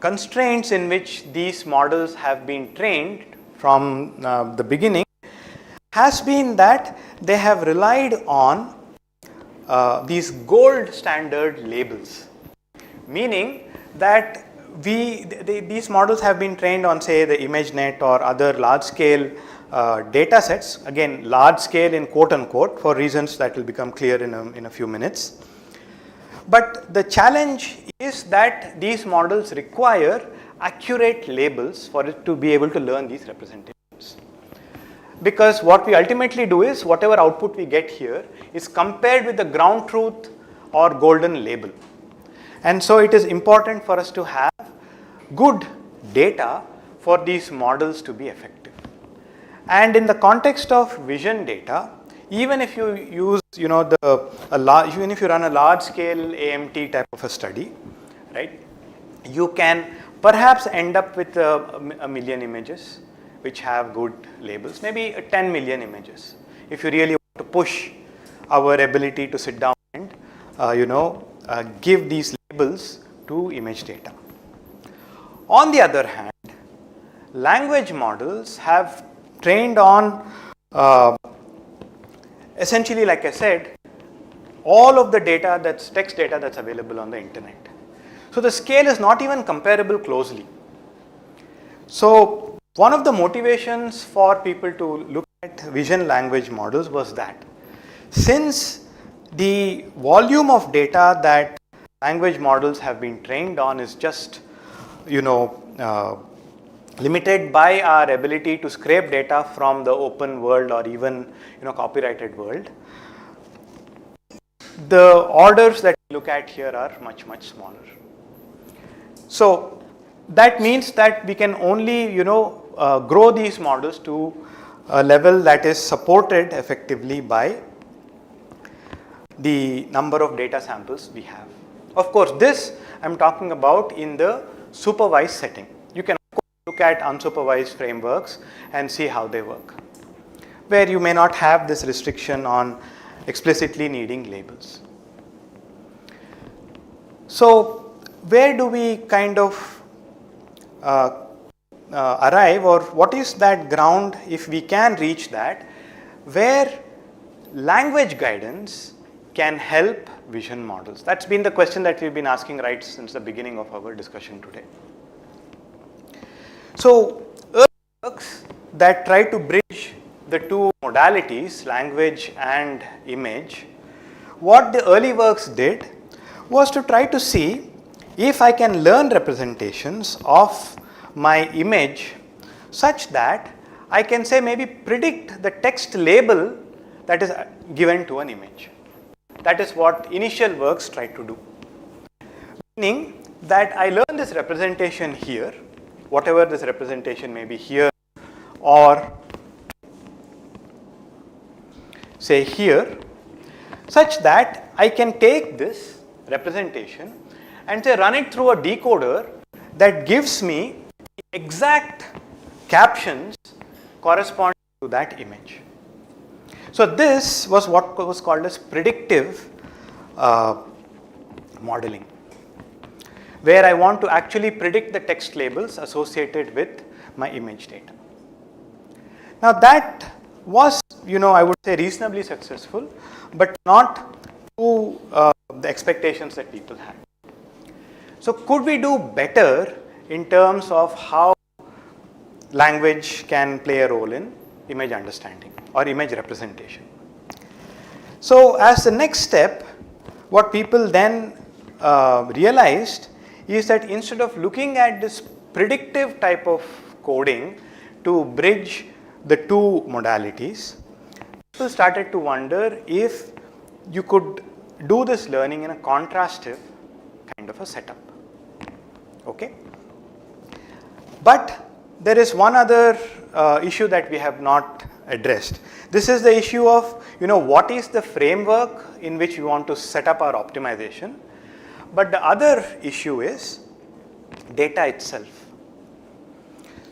constraints in which these models have been trained from the beginning has been that they have relied on these gold standard labels, meaning that these models have been trained on, say, the ImageNet or other large scale data sets, again large scale in quote unquote for reasons that will become clear in a few minutes. But the challenge is that these models require accurate labels for it to be able to learn these representations. Because what we ultimately do is whatever output we get here is compared with the ground truth or golden label. And so it is important for us to have good data for these models to be effective. And in the context of vision data, even if you use, even if you run a large scale AMT type of a study, right, you can perhaps end up with a million images which have good labels, maybe 10 million images, if you really want to push our ability to sit down and, give these labels to image data. On the other hand, language models have trained on essentially, like I said, all of the data that's text data that's available on the internet. So the scale is not even comparable closely. So one of the motivations for people to look at vision language models was that since the volume of data that language models have been trained on is just, limited by our ability to scrape data from the open world or even, copyrighted world, the orders that we look at here are much, much smaller. So that means that we can only, grow these models to a level that is supported effectively by the number of data samples we have. Of course, this I'm talking about in the supervised setting. You can of course look at unsupervised frameworks and see how they work, where you may not have this restriction on explicitly needing labels. So where do we kind of arrive, or what is that ground, if we can reach that, where language guidance can help vision models? That's been the question that we've been asking right since the beginning of our discussion today. So early works that try to bridge the two modalities, language and image, what the early works did was to try to see if I can learn representations of my image such that I can, say, maybe predict the text label that is given to an image. That is what initial works tried to do. Meaning that I learn this representation here, whatever this representation may be here or say here, such that I can take this representation and say run it through a decoder that gives me exact captions corresponding to that image. So this was what was called as predictive modeling, where I want to actually predict the text labels associated with my image data. Now that was, I would say reasonably successful, but not to the expectations that people had. So could we do better in terms of how language can play a role in image understanding? or image representation. So as the next step, what people then realized is that instead of looking at this predictive type of coding to bridge the two modalities, people started to wonder if you could do this learning in a contrastive kind of a setup. Okay? But there is one other issue that we have not addressed. This is the issue of, what is the framework in which we want to set up our optimization. But the other issue is data itself.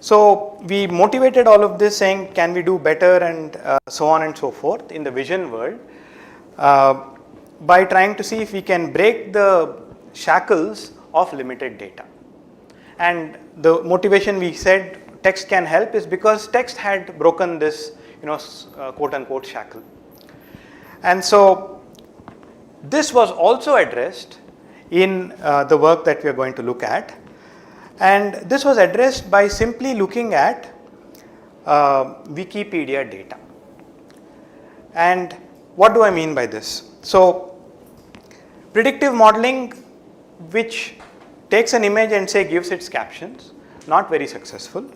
So we motivated all of this saying, can we do better and so on and so forth in the vision world by trying to see if we can break the shackles of limited data. And the motivation we said text can help is because text had broken this, quote unquote shackle. And so this was also addressed in the work that we are going to look at. And this was addressed by simply looking at Wikipedia data. And what do I mean by this? So predictive modeling, which takes an image and say gives its captions, not very successful.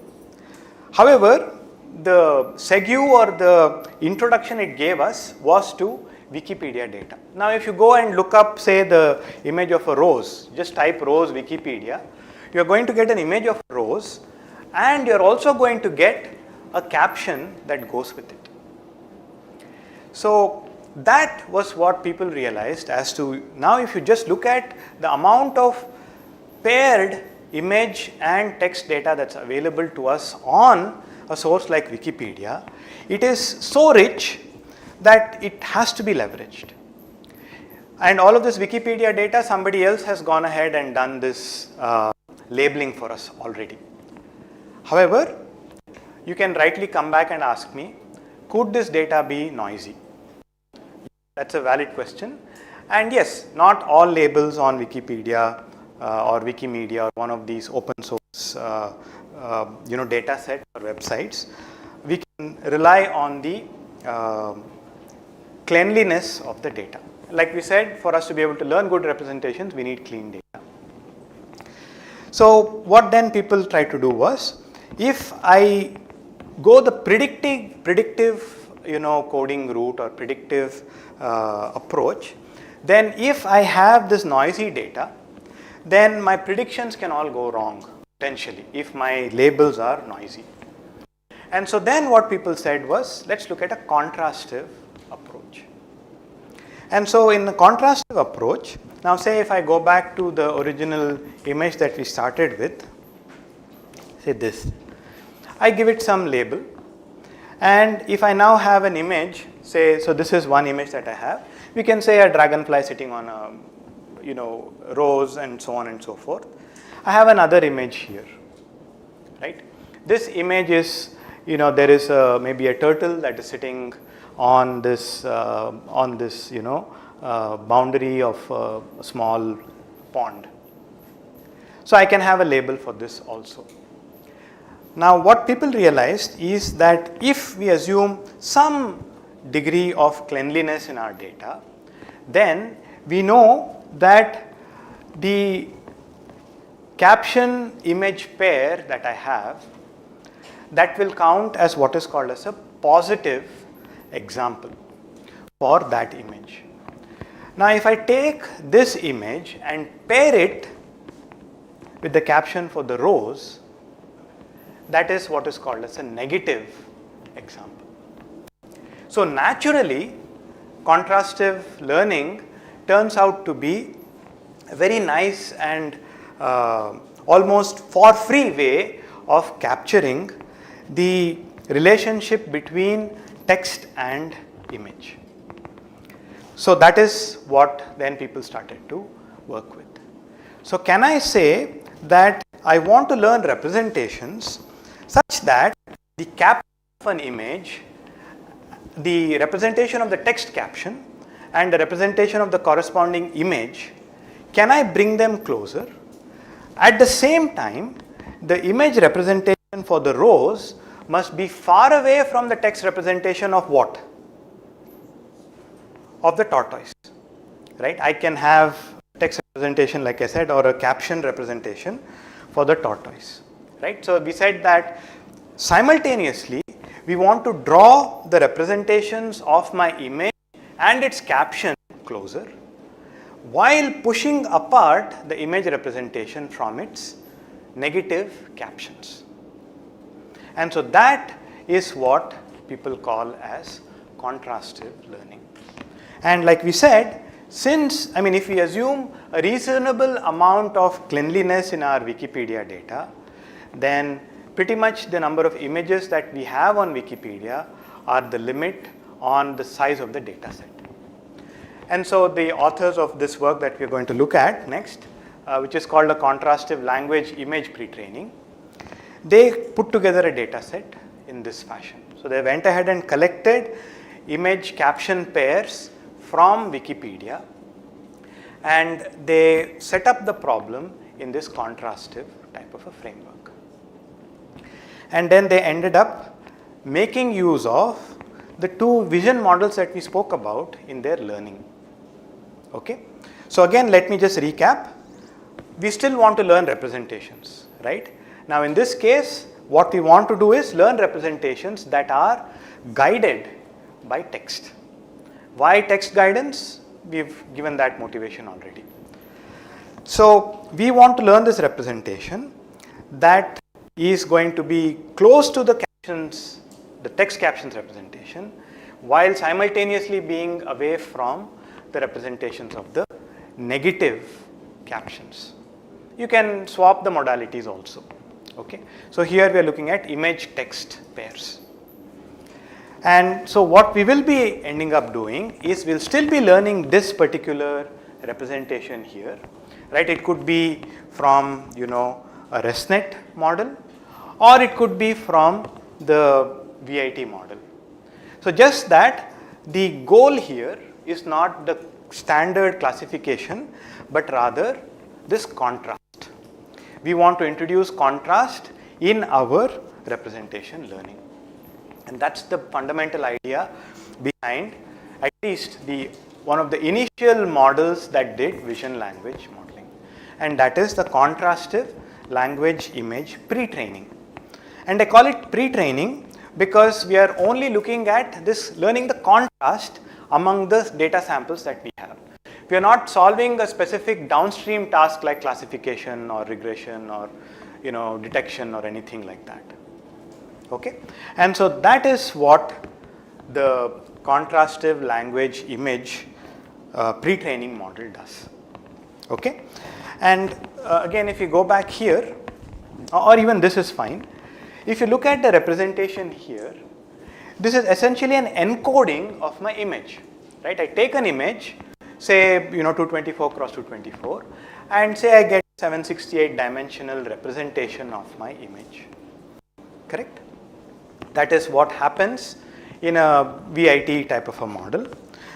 However, the segue or the introduction it gave us was to Wikipedia data. Now if you go and look up, say, the image of a rose, just type rose Wikipedia, you are going to get an image of a rose, and you are also going to get a caption that goes with it. So that was what people realized as to, now if you just look at the amount of paired image and text data that's available to us on a source like Wikipedia, it is so rich that it has to be leveraged. And all of this Wikipedia data, somebody else has gone ahead and done this labeling for us already. However, you can rightly come back and ask me, could this data be noisy? That's a valid question. And yes, not all labels on Wikipedia or Wikimedia or one of these open source data sets or websites, we can rely on the cleanliness of the data. Like we said, for us to be able to learn good representations, we need clean data. So what then people try to do was, if I go the predictive coding route or predictive approach, then if I have this noisy data, then my predictions can all go wrong potentially if my labels are noisy. And so then what people said was, let's look at a contrastive approach. And so in the contrastive approach, now say if I go back to the original image that we started with, say this, I give it some label, and if I now have an image, say, so this is one image that I have, we can say a dragonfly sitting on a rose and so on and so forth. I have another image here, right? This image is, there is maybe a turtle that is sitting on this boundary of a small pond. So I can have a label for this also. Now what people realized is that if we assume some degree of cleanliness in our data, then we know that the caption image pair that I have, that will count as what is called as a positive example for that image. Now if I take this image and pair it with the caption for the rose, that is what is called as a negative example. So naturally, contrastive learning turns out to be a very nice and almost for free way of capturing the relationship between text and image. So that is what then people started to work with. So can I say that I want to learn representations such that the caption of an image, the representation of the text caption and the representation of the corresponding image, can I bring them closer? At the same time, the image representation for the rose must be far away from the text representation of what? Of the tortoise, right? I can have text representation, like I said, or a caption representation for the tortoise, right? So we said that simultaneously we want to draw the representations of my image and its caption closer, while pushing apart the image representation from its negative captions. And so that is what people call as contrastive learning. And like we said, since, if we assume a reasonable amount of cleanliness in our Wikipedia data, then pretty much the number of images that we have on Wikipedia are the limit on the size of the data set. And so the authors of this work that we are going to look at next, which is called a contrastive language image pre-training, they put together a data set in this fashion. So they went ahead and collected image caption pairs from Wikipedia, and they set up the problem in this contrastive type of a framework. And then they ended up making use of the two vision models that we spoke about in their learning. Okay? So again, let me just recap. We still want to learn representations, right? Now in this case, what we want to do is learn representations that are guided by text. Why text guidance? We've given that motivation already. So we want to learn this representation that is going to be close to the captions, the text captions representation, while simultaneously being away from the representations of the negative captions. You can swap the modalities also. Okay, so here we are looking at image text pairs. And so what we will be ending up doing is we'll still be learning this particular representation here, right? It could be from, a ResNet model, or it could be from the VIT model. So just that the goal here is not the standard classification, but rather this contrast. We want to introduce contrast in our representation learning. And that's the fundamental idea behind at least one of the initial models that did vision language modeling. And that is the contrastive language image pre-training. And I call it pre-training because we are only looking at this, learning the contrast among the data samples that we have. We are not solving a specific downstream task like classification or regression or detection or anything like that. Okay, and so that is what the contrastive language image pre-training model does. Okay, and again, if you go back here, or even this is fine. If you look at the representation here, this is essentially an encoding of my image, right? I take an image, say 224 cross 224, and say I get 768 dimensional representation of my image. Correct? That is what happens in a VIT type of a model.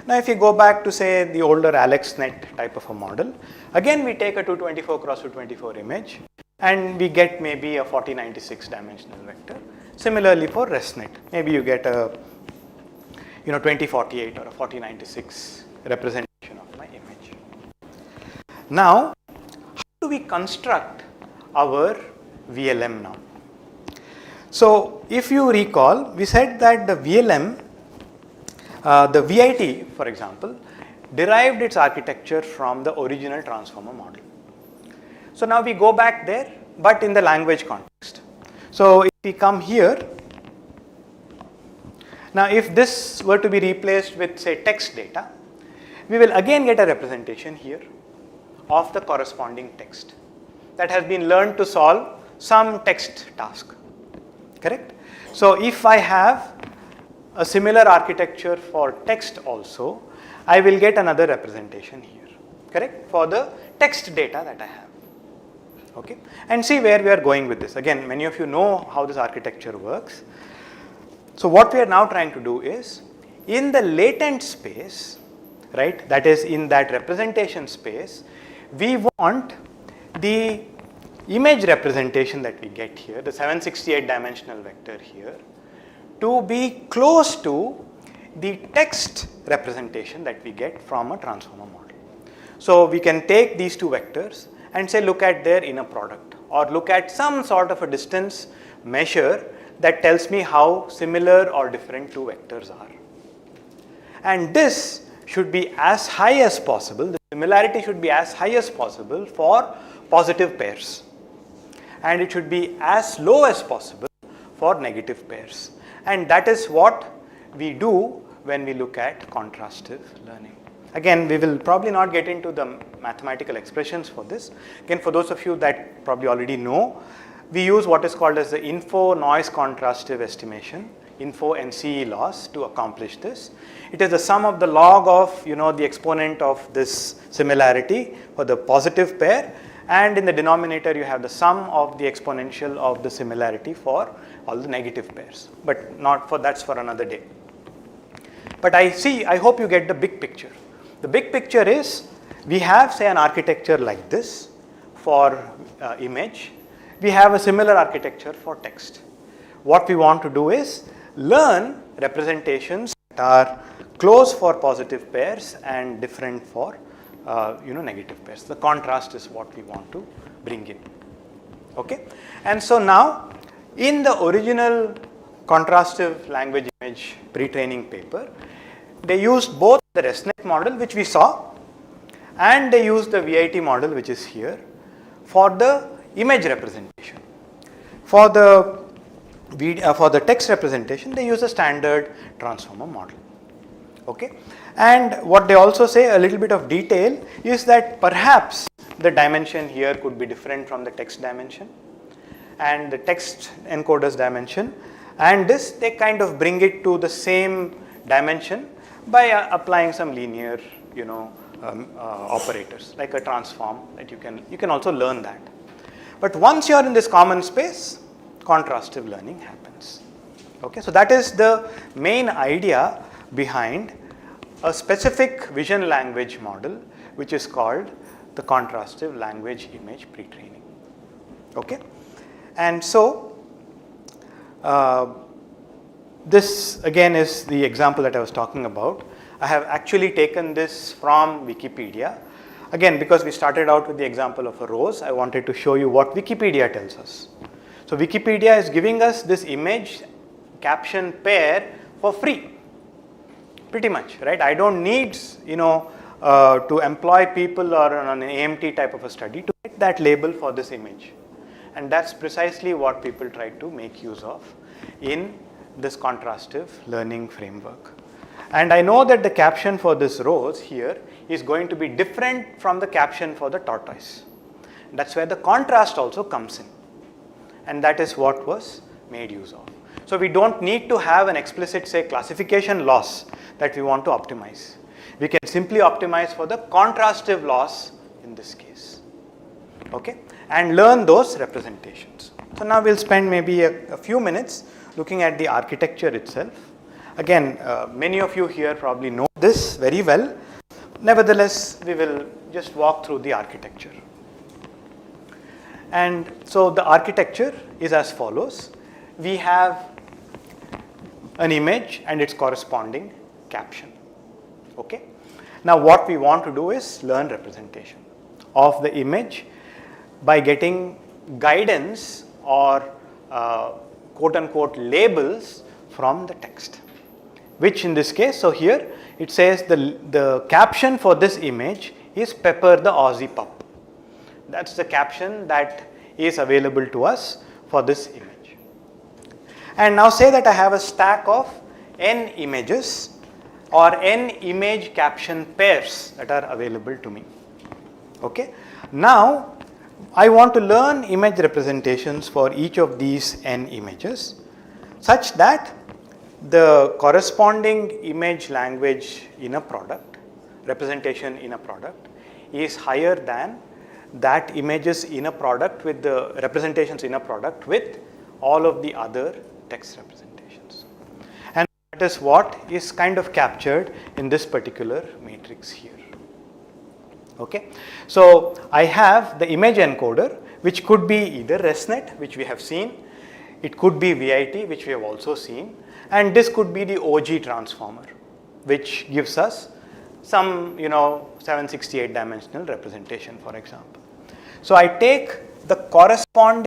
Now if you go back to say the older AlexNet type of a model, again we take a 224 cross 224 image and we get maybe a 4096 dimensional vector. Similarly for ResNet, maybe you get a 2048 or a 4096 representation of my image. Now, how do we construct our VLM now? So if you recall, we said that the VLM, the VIT for example, derived its architecture from the original transformer model. So now we go back there, but in the language context. So if we come here, now if this were to be replaced with say text data, we will again get a representation here of the corresponding text that has been learned to solve some text task. Correct? So if I have a similar architecture for text also, I will get another representation here. Correct? For the text data that I have. Okay? And see where we are going with this. Again, many of you know how this architecture works. So what we are now trying to do is, in the latent space, right, that is in that representation space, we want the image representation that we get here, the 768 dimensional vector here, to be close to the text representation that we get from a transformer model. So we can take these two vectors and say look at their inner product, or look at some sort of a distance measure that tells me how similar or different two vectors are. And this should be as high as possible, the similarity should be as high as possible for positive pairs, and it should be as low as possible for negative pairs. And that is what we do when we look at contrastive learning. Again, we will probably not get into the mathematical expressions for this. Again, for those of you that probably already know, we use what is called as the info noise contrastive estimation, info NCE loss, to accomplish this. It is the sum of the log of the exponent of this similarity for the positive pair, and in the denominator you have the sum of the exponential of the similarity for all the negative pairs, but not for that's for another day. But I hope you get the big picture. The big picture is we have, say, an architecture like this for image. We have a similar architecture for text. What we want to do is learn representations that are close for positive pairs and different for negative pairs. The contrast is what we want to bring in. Okay, and so now in the original contrastive language image pre-training paper, they used both the ResNet model, which we saw, and they used the VIT model, which is here, for the image representation. For the text representation, they use a standard transformer model. Okay, and what they also say, a little bit of detail, is that perhaps the dimension here could be different from the text dimension and the text encoder's dimension, and this they kind of bring it to the same dimension by applying some linear operators like a transform that you can also learn that. But once you are in this common space, contrastive learning happens. Okay, so that is the main idea behind a specific vision language model, which is called the contrastive language image pre-training. Okay, and so this again is the example that I was talking about. I have actually taken this from Wikipedia. Again, because we started out with the example of a rose, I wanted to show you what Wikipedia tells us. So Wikipedia is giving us this image caption pair for free, pretty much, right? I don't need to employ people or on an AMT type of a study to get that label for this image, and that's precisely what people try to make use of in this contrastive learning framework. And I know that the caption for this rose here is going to be different from the caption for the tortoise. That's where the contrast also comes in, and that is what was made use of. So we don't need to have an explicit, say, classification loss that we want to optimize. We can simply optimize for the contrastive loss in this case. Okay, and learn those representations. So now we'll spend maybe a few minutes looking at the architecture itself. Again, many of you here probably know this very well. Nevertheless, we will just walk through the architecture. And so the architecture is as follows. We have an image and its corresponding caption. Okay. Now what we want to do is learn representation of the image by getting guidance or quote unquote labels from the text, which in this case, so here it says the caption for this image is Pepper the Aussie pup. That's the caption that is available to us for this image. And now say that I have a stack of n images or n image caption pairs that are available to me. Okay. Now I want to learn image representations for each of these n images such that the corresponding image language in a product, representation in a product, is higher than that images in a product with the representations in a product with all of the other text representations. And that is what is kind of captured in this particular matrix here. Okay. So I have the image encoder, which could be either ResNet, which we have seen, it could be VIT, which we have also seen, and this could be the OG transformer, which gives us some 768 dimensional representation, for example. So I take the corresponding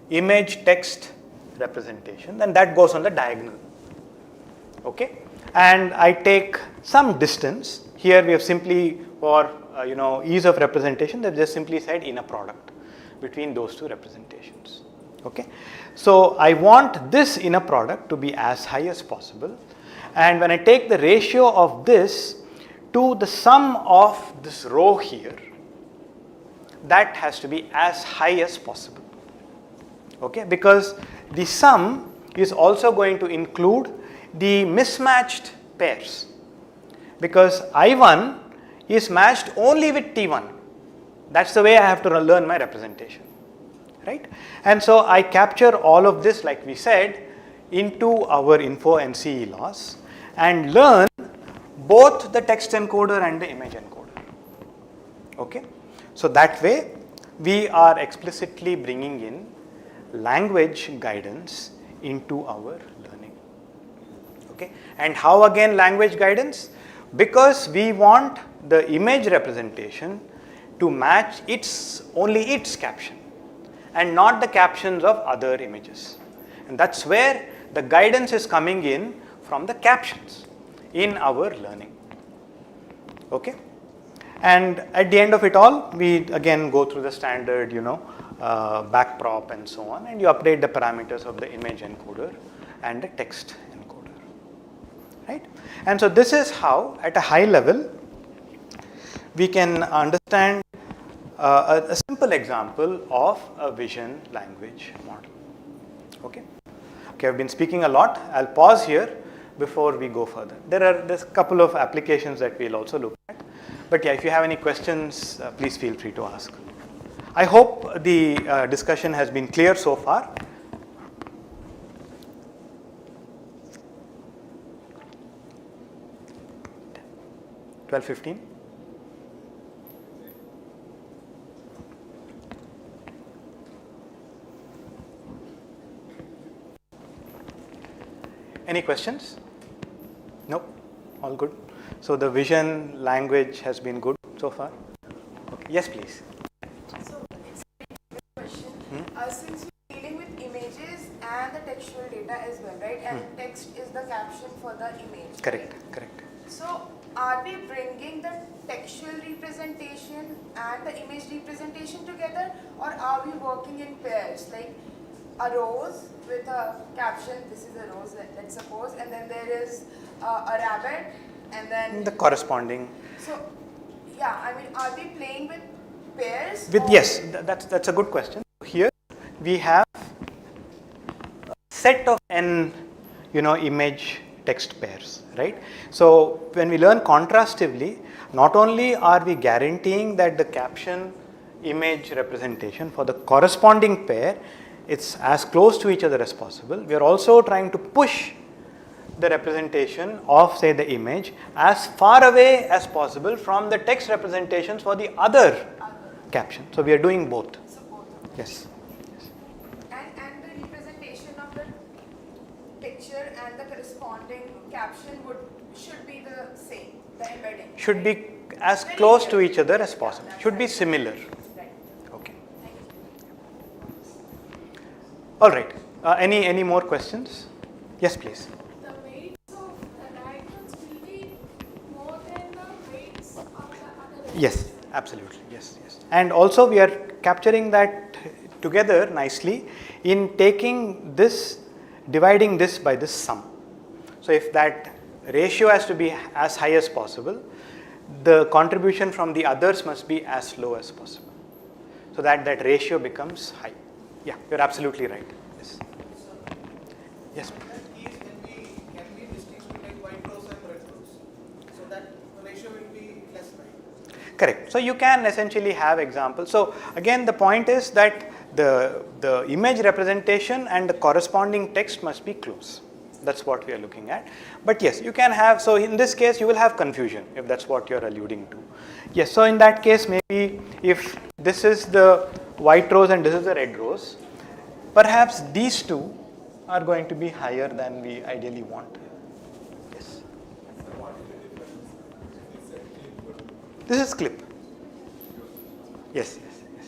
image text representation, and that goes on the diagonal. Okay, and I take some distance. Here we have simply, for ease of representation, they've just simply said inner product between those two representations. Okay, so I want this inner product to be as high as possible, and when I take the ratio of this to the sum of this row here, that has to be as high as possible. Okay, because the sum is also going to include the mismatched pairs, because I1 is matched only with T1. That's the way I have to learn my representation, right? And so I capture all of this, like we said, into our info NCE loss and learn both the text encoder and the image encoder. Okay, so that way we are explicitly bringing in language guidance into our learning. Okay, and how again language guidance? Because we want the image representation to match only its caption and not the captions of other images, and that's where the guidance is coming in from the captions in our learning. Okay, and at the end of it all, we again go through the standard backprop and so on, and you update the parameters of the image encoder and the text encoder, right? And so this is how at a high level we can understand a simple example of a vision language model. Okay, I've been speaking a lot. I'll pause here before we go further. There's a couple of applications that we'll also look at, but yeah, if you have any questions, please feel free to ask. I hope the discussion has been clear so far. (12:15). Any questions? No? All good? So the vision language has been good so far? Okay. Yes, please. So it's a question. Since we're dealing with images and the textual data as well, right? And text is the caption for the image. Correct, right? correct. So are we bringing the textual representation and the image representation together, or are we working in pairs? Like a rose with a caption, this is a rose, let's suppose, and then there is a rabbit, and then The corresponding. So yeah, I mean, are we playing with pairs? Yes, that's a good question. Here we have a set of n image text pairs, right? So when we learn contrastively, not only are we guaranteeing that the caption image representation for the corresponding pair, it's as close to each other as possible. We are also trying to push the representation of, say, the image as far away as possible from the text representations for the other caption. So we are doing both. Yes. And the representation of the picture and the corresponding caption should be the same, the embedding. Should be as close to each other as possible. Should be similar. Right. Okay. All right. Any more questions? Yes, please. The weights of the diagrams will be more than the weights of the other. Yes, absolutely. Yes. And also we are capturing that together nicely in taking this, dividing this by this sum. So if that ratio has to be as high as possible, the contribution from the others must be as low as possible, so that ratio becomes high. Yeah, you're absolutely right. Yes. Yes. Keys can be distinguished like white rows and red rows, so that the ratio will be less, right? Correct. So you can essentially have examples. So again, the point is that the image representation and the corresponding text must be close. That's what we are looking at. But yes, you can have, so in this case you will have confusion if that's what you're alluding to. Yes, so in that case maybe if this is the white rows and this is the red rows, perhaps these two are going to be higher than we ideally want. Yes. This is clip. Yes, yes, yes.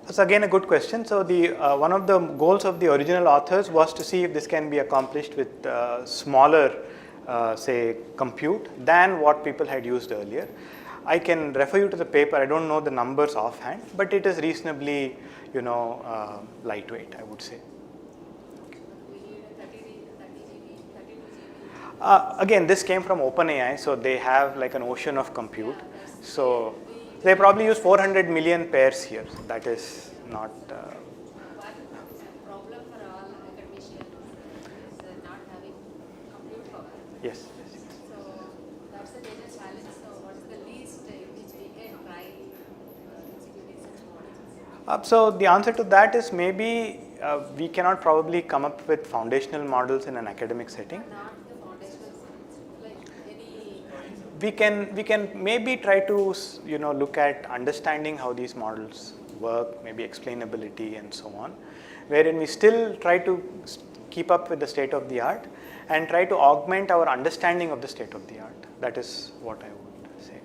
That's again a good question. So the one of the goals of the original authors was to see if this can be accomplished with smaller, say, compute than what people had used earlier. I can refer you to the paper. I don't know the numbers offhand, but it is reasonably, lightweight, I would say. Again, this came from OpenAI, so they have like an ocean of compute. So they probably use 400 million pairs here. So that is not. Problem for all academicians is not having compute power. Yes. So that's the major challenge. So what is the least which we can try executing such models? So the answer to that is maybe we cannot probably come up with foundational models in an academic setting. Not the foundational science, like any. We can maybe try to look at understanding how these models work, maybe explainability and so on, wherein we still try to keep up with the state of the art and try to augment our understanding of the state of the art. That is what I would say.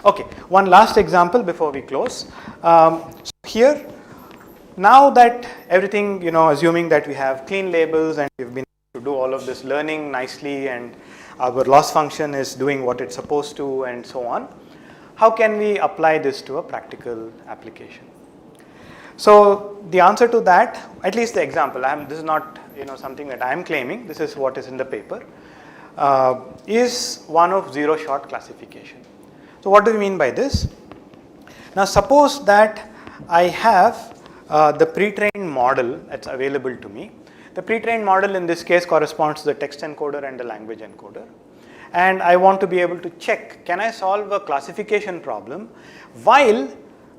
Okay, one last example before we close. So here, now that everything, assuming that we have clean labels and we've been able to do all of this learning nicely and our loss function is doing what it's supposed to and so on, how can we apply this to a practical application? So the answer to that, at least the example, this is not something that I am claiming, this is what is in the paper, is one of zero-shot classification. So what do we mean by this? Now suppose that I have the pre-trained model that's available to me. The pre-trained model in this case corresponds to the text encoder and the language encoder. And I want to be able to check, can I solve a classification problem while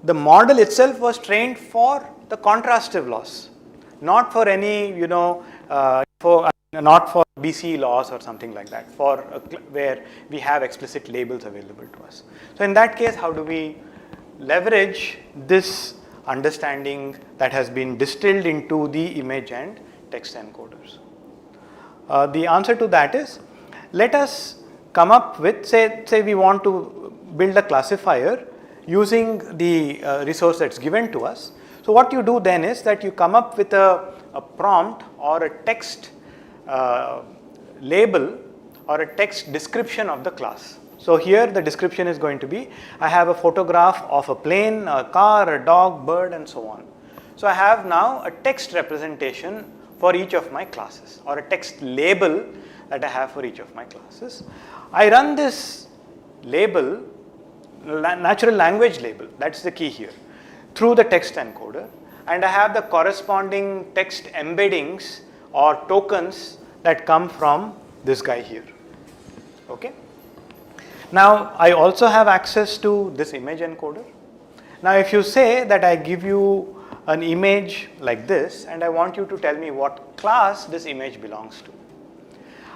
the model itself was trained for the contrastive loss, not for any, not for BC loss or something like that, where we have explicit labels available to us. So in that case, how do we leverage this understanding that has been distilled into the image and text encoders? The answer to that is, let us come up with, say we want to build a classifier using the resource that's given to us. So what you do then is that you come up with a prompt or a text label or a text description of the class. So here the description is going to be, I have a photograph of a plane, a car, a dog, bird and so on. So I have now a text representation for each of my classes, or a text label that I have for each of my classes. I run this label, natural language label, that's the key here, through the text encoder, and I have the corresponding text embeddings or tokens that come from this guy here. Okay. Now I also have access to this image encoder. Now if you say that I give you an image like this and I want you to tell me what class this image belongs to,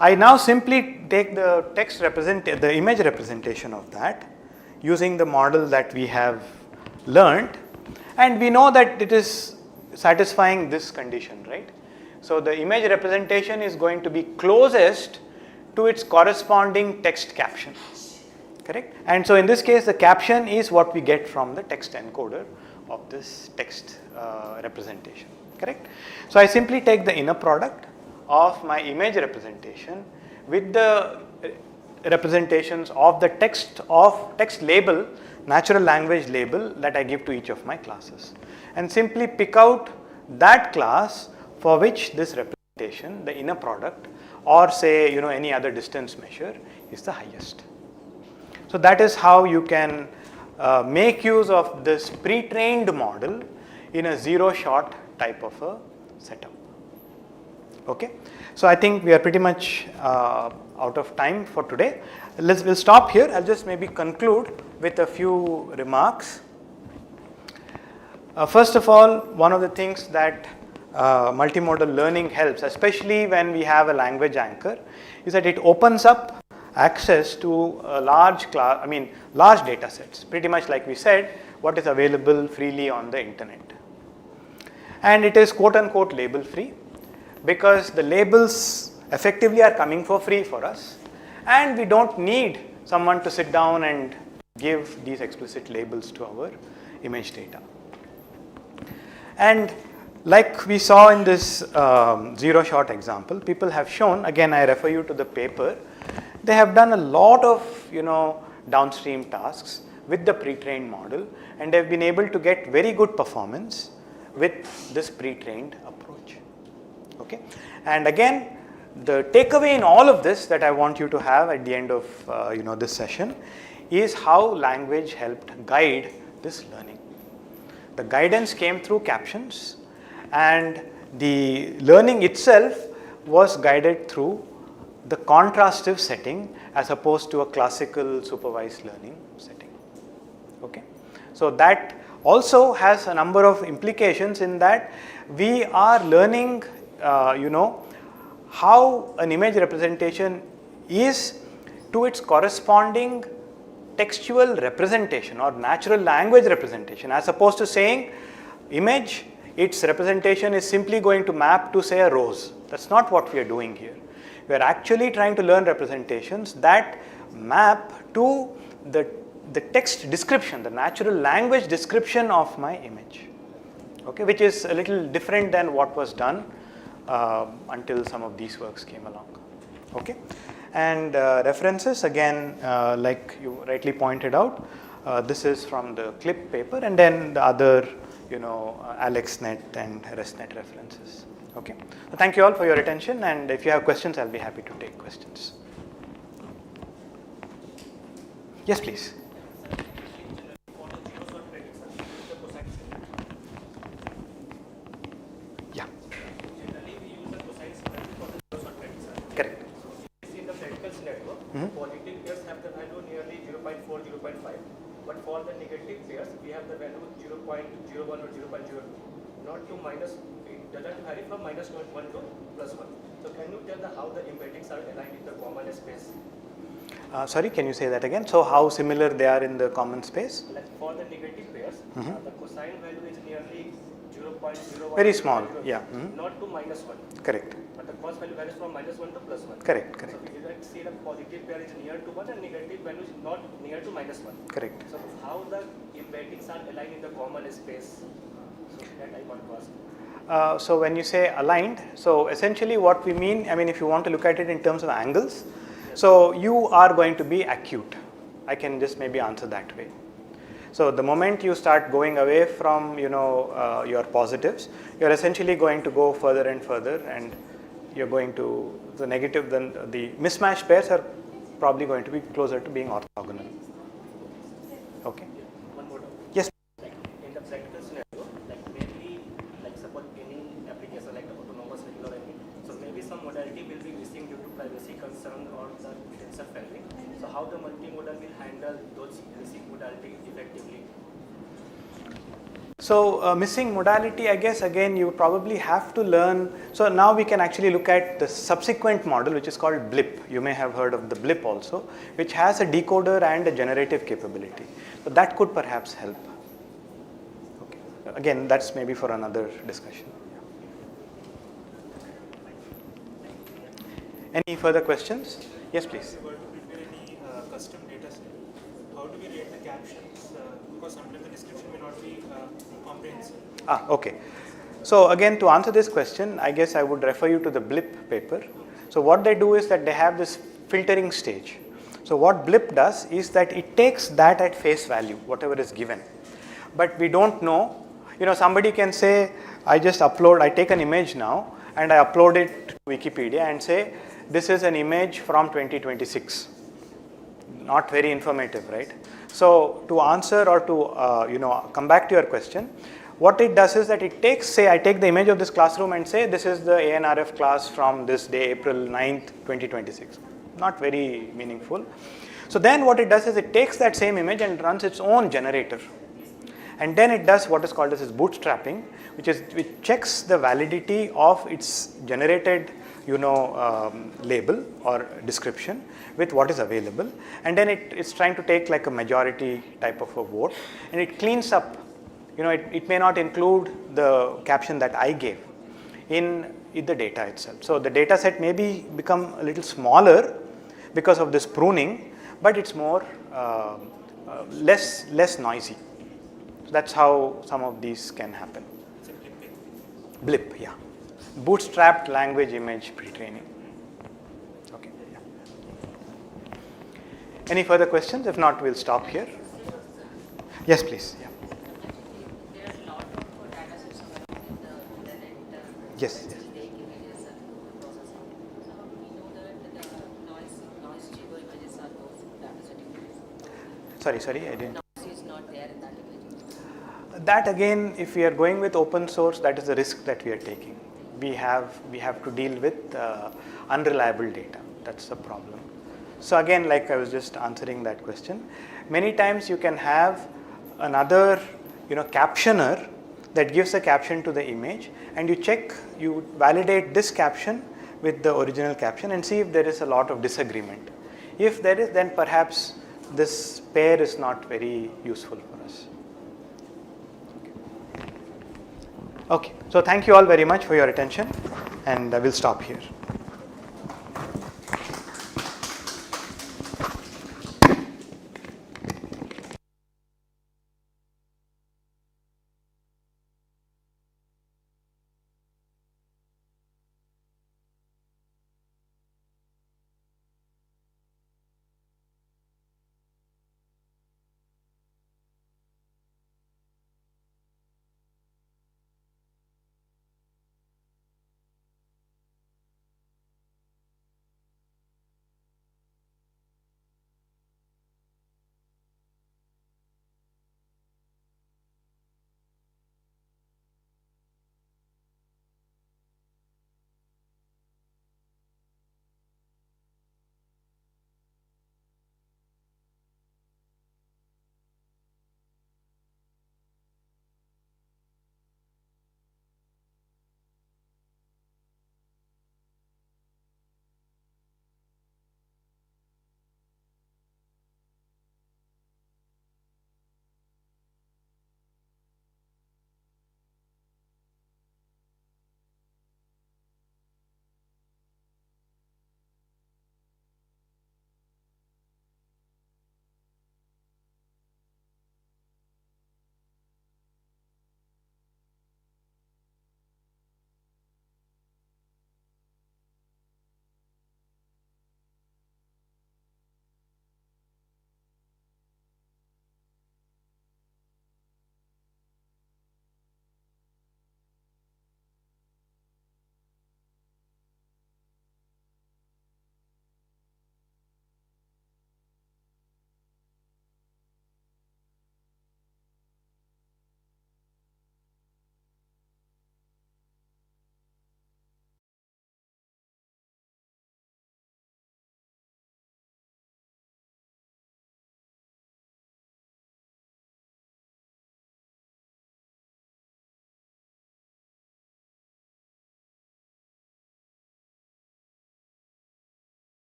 I now simply take the the image representation of that using the model that we have learned, and we know that it is satisfying this condition, right? So the image representation is going to be closest to its corresponding text caption, correct? And so in this case, the caption is what we get from the text encoder of this text representation, correct? So I simply take the inner product of my image representation with the representations of the text label, natural language label that I give to each of my classes, and simply pick out that class for which this representation, the inner product, or say any other distance measure is the highest. So that is how you can make use of this pre-trained model in a zero-shot type of a setup. Okay, so I think we are pretty much out of time for today. We'll stop here. I'll just maybe conclude with a few remarks. First of all, one of the things that multimodal learning helps, especially when we have a language anchor, is that it opens up access to a large data sets, pretty much like we said, what is available freely on the internet. And it is quote unquote label free, because the labels effectively are coming for free for us, and we don't need someone to sit down and give these explicit labels to our image data. And like we saw in this zero-shot example, people have shown, again I refer you to the paper, they have done a lot of downstream tasks with the pre-trained model, and they've been able to get very good performance with this pre-trained approach. Okay, and again, the takeaway in all of this that I want you to have at the end of this session is how language helped guide this learning. The guidance came through captions, and the learning itself was guided through the contrastive setting as opposed to a classical supervised learning setting. Okay, so that also has a number of implications in that we are learning, how an image representation is to its corresponding textual representation or natural language representation, as opposed to saying image, its representation is simply going to map to say a rose. That's not what we are doing here. We are actually trying to learn representations that map to the text description, the natural language description of my image, okay, which is a little different than what was done until some of these works came along. Okay, and references, again, like you rightly pointed out, this is from the CLIP paper, and then the other AlexNet and ResNet references. Okay, so thank you all for your attention, and if you have questions, I'll be happy to take questions. Yes, please. Yeah. Generally, we use the cosine square for the zero-sort prediction. Correct. In the predicals network, positive pairs have the value nearly 0.4, 0.5, but for the negative pairs, we have the value 0.01 or 0.02, not to minus. It doesn't vary from -1 to +1. So can you tell how the embeddings are aligned in the common space? Sorry, can you say that again? So how similar they are in the common space? Like for the negative pairs, the cosine value is nearly 0.01. Very small, yeah. Not to -1. Correct. But the cos value varies from -1 to +1. Correct, correct. So we can see the positive pair is near to 1 and negative value is not near to -1. Correct. So how the embeddings are aligned in the common space? So that I want to ask. So when you say aligned, so essentially what we mean, if you want to look at it in terms of angles, so you are going to be acute. I can just maybe answer that way. So the moment you start going away from your positives, you're essentially going to go further and further, and you're going to the negative. Then the mismatched pairs are probably going to be closer to being orthogonal. Okay. One more. Yes. In the practical scenario, maybe suppose any application like the autonomous vehicle or anything, so maybe some modality will be missing due to privacy concern or the tensor family. So how the multimodal will handle those missing modalities effectively? So missing modality, I guess again you probably have to learn. So now we can actually look at the subsequent model, which is called blip. You may have heard of the blip also, which has a decoder and a generative capability. So that could perhaps help. Okay. Again, that's maybe for another discussion. Any further questions? Yes, please. If we were to prepare any custom data set, how do we rate the captions? Because sometimes the description may not be comprehensive. Okay. So again, to answer this question, I guess I would refer you to the blip paper. So what they do is that they have this filtering stage. So what blip does is that it takes that at face value, whatever is given. But we don't know, somebody can say, I take an image now and I upload it to Wikipedia and say, this is an image from 2026. Not very informative, right? So to answer or to come back to your question, what it does is that it takes, say I take the image of this classroom and say this is the ANRF class from this day, April 9th, 2026. Not very meaningful. So then what it does is it takes that same image and runs its own generator. and then it does what is called as bootstrapping, which checks the validity of its generated label or description with what is available, and then it's trying to take like a majority type of a vote, and it cleans up. It may not include the caption that I gave in the data itself. So the data set may become a little smaller because of this pruning, but it's more less noisy. So that's how some of these can happen. Blip, yeah. Bootstrapped language image pre-training. Okay. Yeah. Any further questions? If not, we'll stop here. Yes, please. Yeah. There are a lot of data sets available in the internet. Yes. That take images and processing. So how do we know that the noise geo images are those data set images? Sorry, I didn't. Noise is not there in that image. That again, if we are going with open source, that is the risk that we are taking. We have to deal with unreliable data. That's the problem. So again, like I was just answering that question, many times you can have another captioner that gives a caption to the image, and you validate this caption with the original caption and see if there is a lot of disagreement. If there is, then perhaps this pair is not very useful for us. Okay, so thank you all very much for your attention, and I will stop here.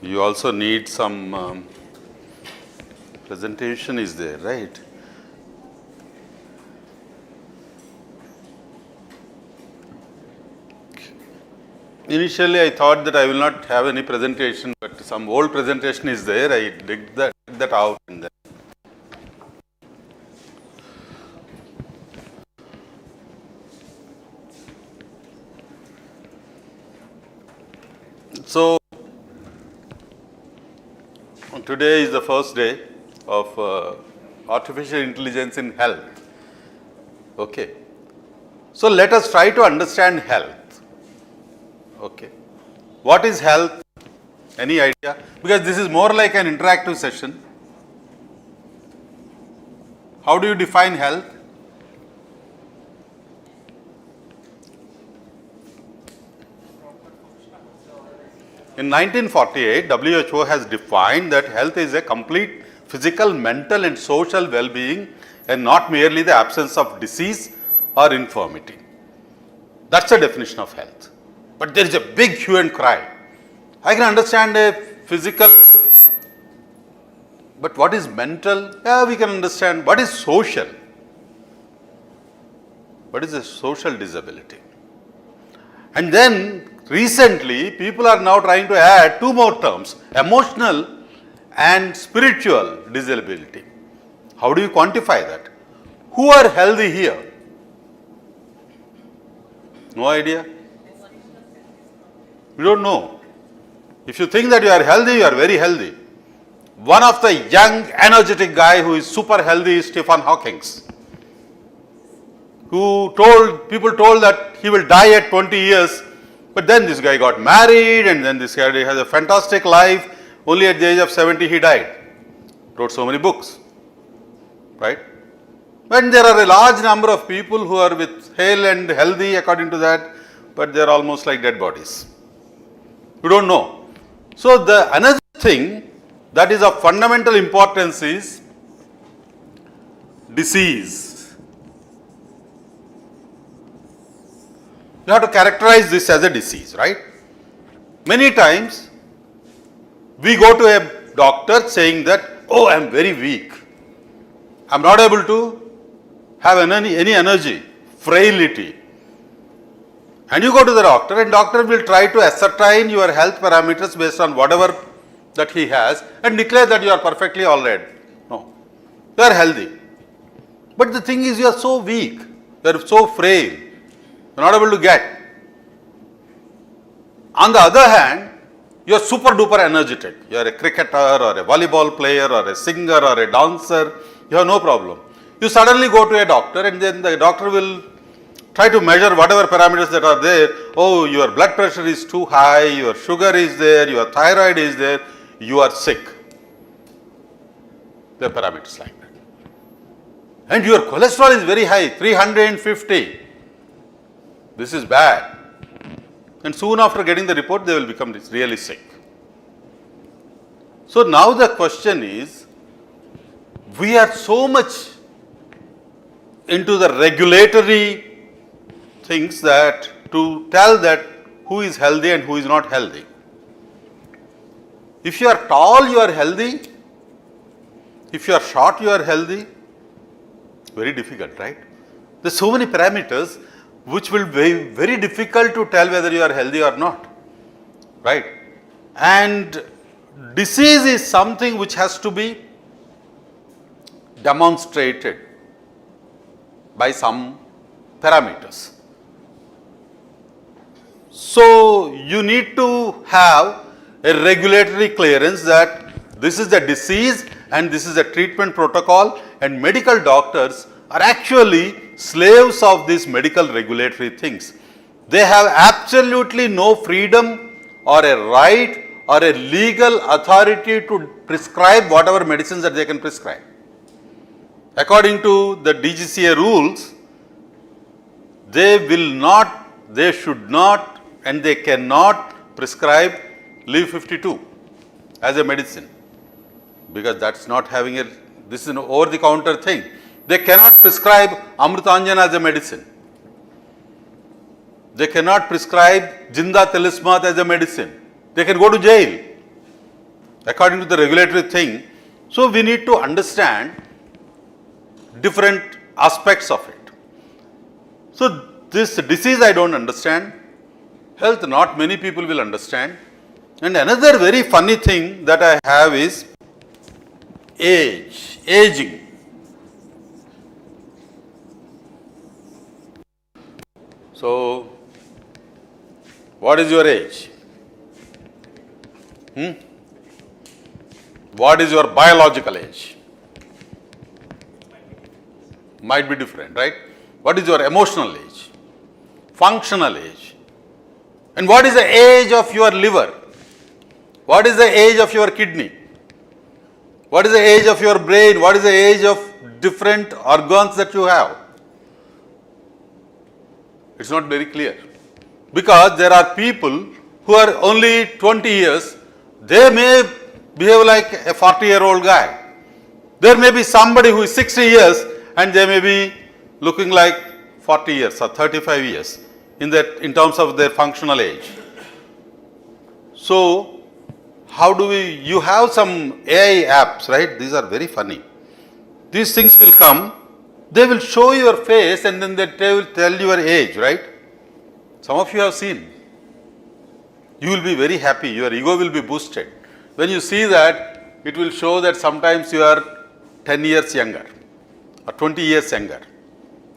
You also need some presentation is there, right? Initially, I thought that I will not have any presentation, but some old presentation is there. I dig that out and then. So, today is the first day of artificial intelligence in health. Okay. So, let us try to understand health. Okay. What is health? Any idea? Because this is more like an interactive session. How do you define health? In 1948, WHO has defined that health is a complete physical, mental and social well-being and not merely the absence of disease or infirmity. That's the definition of health. But there is a big hue and cry. I can understand a physical, but what is mental? Yeah, we can understand. What is social? What is a social disability? And then recently, people are now trying to add two more terms, emotional and spiritual disability. How do you quantify that? Who are healthy here? No idea? You don't know. If you think that you are healthy, you are very healthy. One of the young, energetic guy who is super healthy is Stephen Hawking, who people told that he will die at 20 years, but then this guy got married and then this guy has a fantastic life. Only at the age of 70 he died. Wrote so many books, right? And there are a large number of people who are with hale and healthy according to that, but they are almost like dead bodies. You don't know. So the another thing that is of fundamental importance is disease. You have to characterize this as a disease, right? Many times we go to a doctor saying that, oh, I am very weak. I am not able to have any energy, frailty. And you go to the doctor and doctor will try to ascertain your health parameters based on whatever that he has and declare that you are perfectly all right. No, you are healthy. But the thing is you are so weak, you are so frail, you are not able to get. On the other hand, you are super duper energetic. You are a cricketer or a volleyball player or a singer or a dancer, you have no problem. You suddenly go to a doctor and then the doctor will try to measure whatever parameters that are there. Oh, your blood pressure is too high, your sugar is there, your thyroid is there, you are sick. The parameters like that. And your cholesterol is very high, 350. This is bad. And soon after getting the report, they will become really sick. So now the question is, we are so much into the regulatory things that to tell that who is healthy and who is not healthy. If you are tall, you are healthy. If you are short, you are healthy. Very difficult, right? There are so many parameters which will be very difficult to tell whether you are healthy or not, right? And disease is something which has to be demonstrated by some parameters. So you need to have a regulatory clearance that this is the disease and this is a treatment protocol, and medical doctors are actually slaves of these medical regulatory things. They have absolutely no freedom or a right or a legal authority to prescribe whatever medicines that they can prescribe. According to the DGCA rules, they will not, they should not, and they cannot prescribe Leave 52 as a medicine, because that's not having a, this is an over-the-counter thing. They cannot prescribe Amrutanjan as a medicine. They cannot prescribe Jinda Talismat as a medicine. They can go to jail. according to the regulatory thing. So we need to understand different aspects of it. So this disease I don't understand, health not many people will understand. And another very funny thing that I have is aging. So what is your age? What is your biological age? Might be different, right? What is your emotional age? Functional age? And what is the age of your liver? What is the age of your kidney? What is the age of your brain? What is the age of different organs that you have? It's not very clear. Because there are people who are only 20 years, they may behave like a 40-year-old guy. There may be somebody who is 60 years and they may be looking like 40 years or 35 years in terms of their functional age. So, how do you have some AI apps, right? These are very funny. These things will come, they will show your face and then they will tell your age, right? Some of you have seen. You will be very happy, your ego will be boosted. When you see that, it will show that sometimes you are 10 years younger or 20 years younger.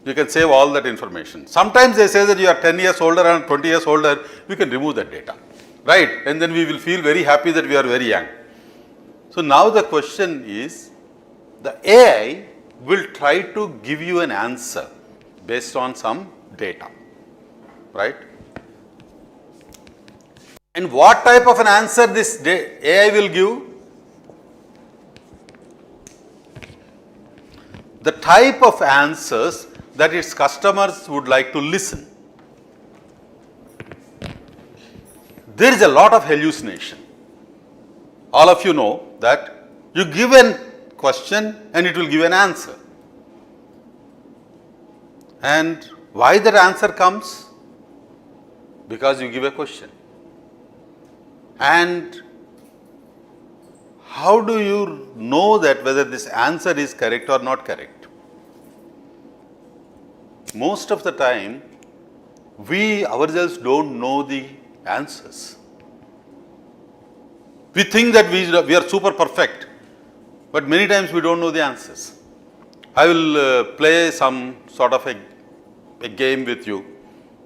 You can save all that information. Sometimes they say that you are 10 years older and 20 years older, we can remove that data, right? And then we will feel very happy that we are very young. So now the question is, the AI will try to give you an answer based on some data, right? And what type of an answer this AI will give? The type of answers that its customers would like to listen. There is a lot of hallucination. All of you know that you give a question and it will give an answer. And why that answer comes? Because you give a question. And how do you know that whether this answer is correct or not correct? Most of the time, we ourselves don't know the answers. We think that we are super perfect, but many times we don't know the answers. I will play some sort of a game with you,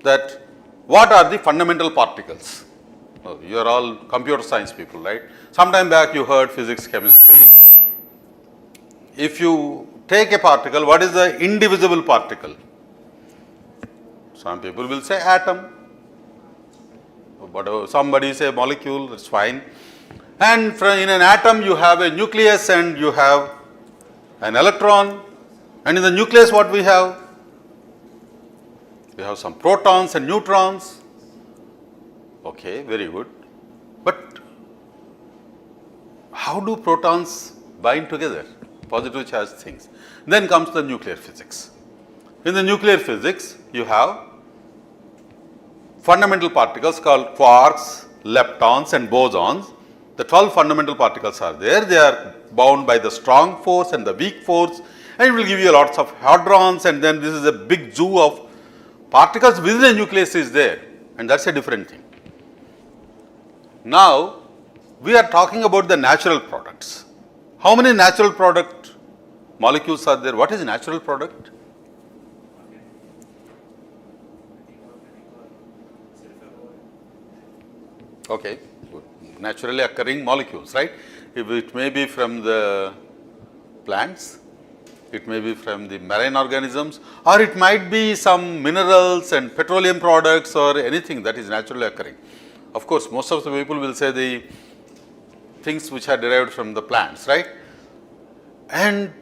that what are the fundamental particles? Oh, you are all computer science people, right? Sometime back you heard physics, chemistry. If you take a particle, what is the indivisible particle? Some people will say atom, but somebody say molecule, that's fine. And in an atom you have a nucleus and you have an electron, and in the nucleus what we have? We have some protons and neutrons. Okay, very good. But how do protons bind together? Positive charged things. Then comes the nuclear physics. In the nuclear physics, you have fundamental particles called quarks, leptons and bosons. The 12 fundamental particles are there. They are bound by the strong force and the weak force, and it will give you lots of hadrons, and then this is a big zoo of particles within the nucleus is there, and that's a different thing. Now, we are talking about the natural products. How many natural product molecules are there? What is natural product? Okay, good. Naturally occurring molecules, right? If it may be from the plants, it may be from the marine organisms, or it might be some minerals and petroleum products or anything that is naturally occurring. Of course, most of the people will say the things which are derived from the plants, right? And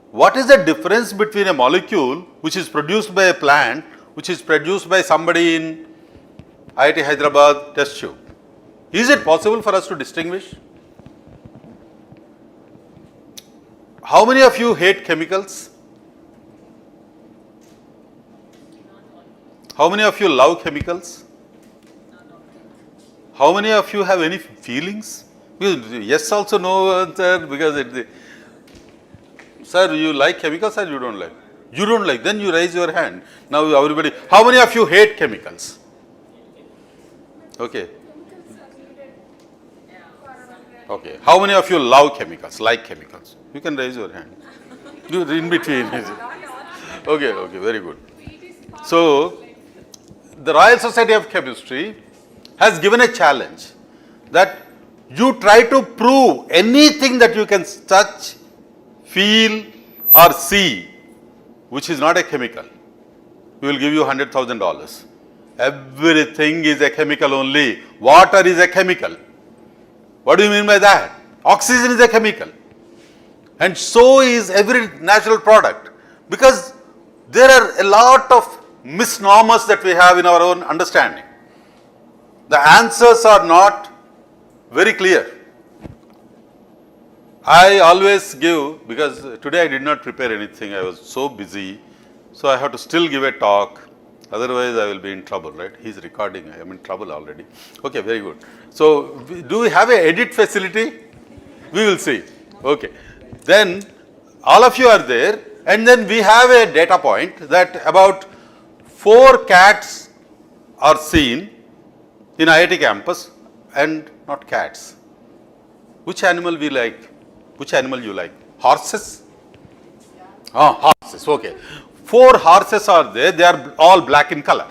what is the difference between a molecule which is produced by a plant, which is produced by somebody in IIT Hyderabad test tube? Is it possible for us to distinguish? How many of you hate chemicals? How many of you love chemicals? How many of you have any feelings Yes also no answer because it. Sir, you like chemicals or you don't like? You don't like, then you raise your hand. Now everybody, how many of you hate chemicals? Okay. Okay. How many of you love chemicals, like chemicals? You can raise your hand. You in between. Okay, okay, very good. So, the Royal Society of Chemistry has given a challenge that you try to prove anything that you can touch, feel or see which is not a chemical. We will give you $100,000. Everything is a chemical only. Water is a chemical. What do you mean by that? Oxygen is a chemical. And so is every natural product. Because there are a lot of misnomers that we have in our own understanding. The answers are not very clear. I always give, because today I did not prepare anything, I was so busy, so I have to still give a talk, otherwise I will be in trouble, right? He is recording, I am in trouble already. Okay, very good. So, do we have a edit facility? We will see. Okay. Then, all of you are there, and then we have a data point that about 4 cats are seen in IIT campus and not cats. Which animal we like? Which animal you like? Horses? Ah, horses, okay. 4 horses are there, they are all black in color,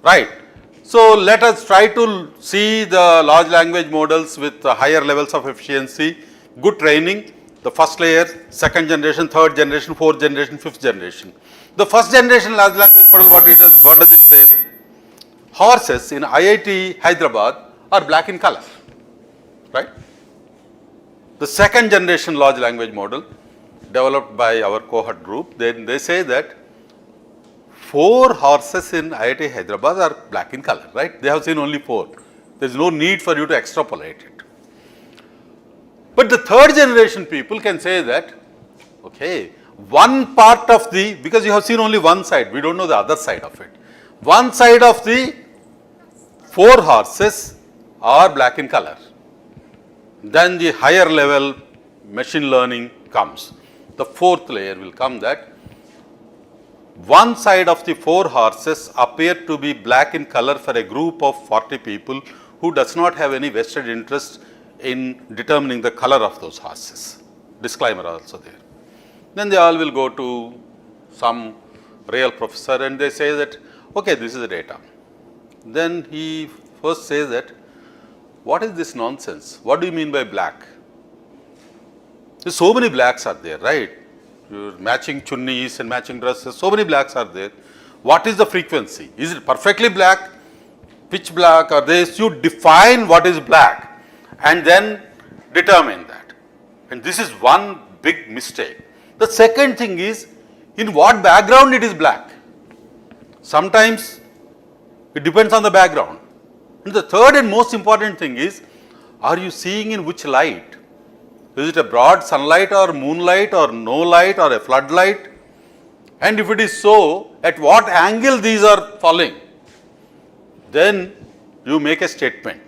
right? So, let us try to see the large language models with higher levels of efficiency, good training, the first layer, second generation, third generation, fourth generation, fifth generation. The first generation large language model, what does it say? Horses in IIT Hyderabad are black in color, right? The second generation large language model developed by our cohort group, then they say that 4 horses in IIT Hyderabad are black in color, right? They have seen only 4. There is no need for you to extrapolate it. But the third generation people can say that, okay, one part of the, because you have seen only one side, we don't know the other side of it. One side of the 4 horses are black in color. Then the higher level machine learning comes. The 4th layer will come that one side of the 4 horses appear to be black in color for a group of 40 people who does not have any vested interest in determining the color of those horses. Disclaimer also there. Then they all will go to some real professor and they say that, okay, this is the data. Then he first says that, what is this nonsense? What do you mean by black? There's so many blacks are there, right? You're matching chunnis and matching dresses, so many blacks are there. What is the frequency? Is it perfectly black, pitch black, or this? You define what is black and then determine that. And this is one big mistake. The second thing is, in what background it is black. Sometimes it depends on the background. And the third and most important thing is, are you seeing in which light? Is it a broad sunlight or moonlight or no light or a floodlight? And if it is so, at what angle these are falling? Then you make a statement.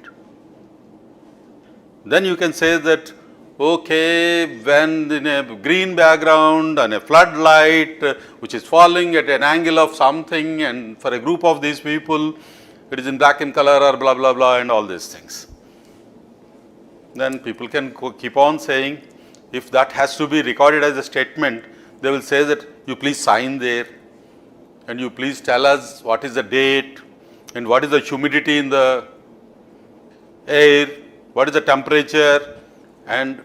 Then you can say that, okay, when in a green background and a floodlight which is falling at an angle of something, and for a group of these people, it is in black in color or blah blah blah and all these things. Then people can keep on saying, if that has to be recorded as a statement, they will say that you please sign there and you please tell us what is the date and what is the humidity in the air, what is the temperature, and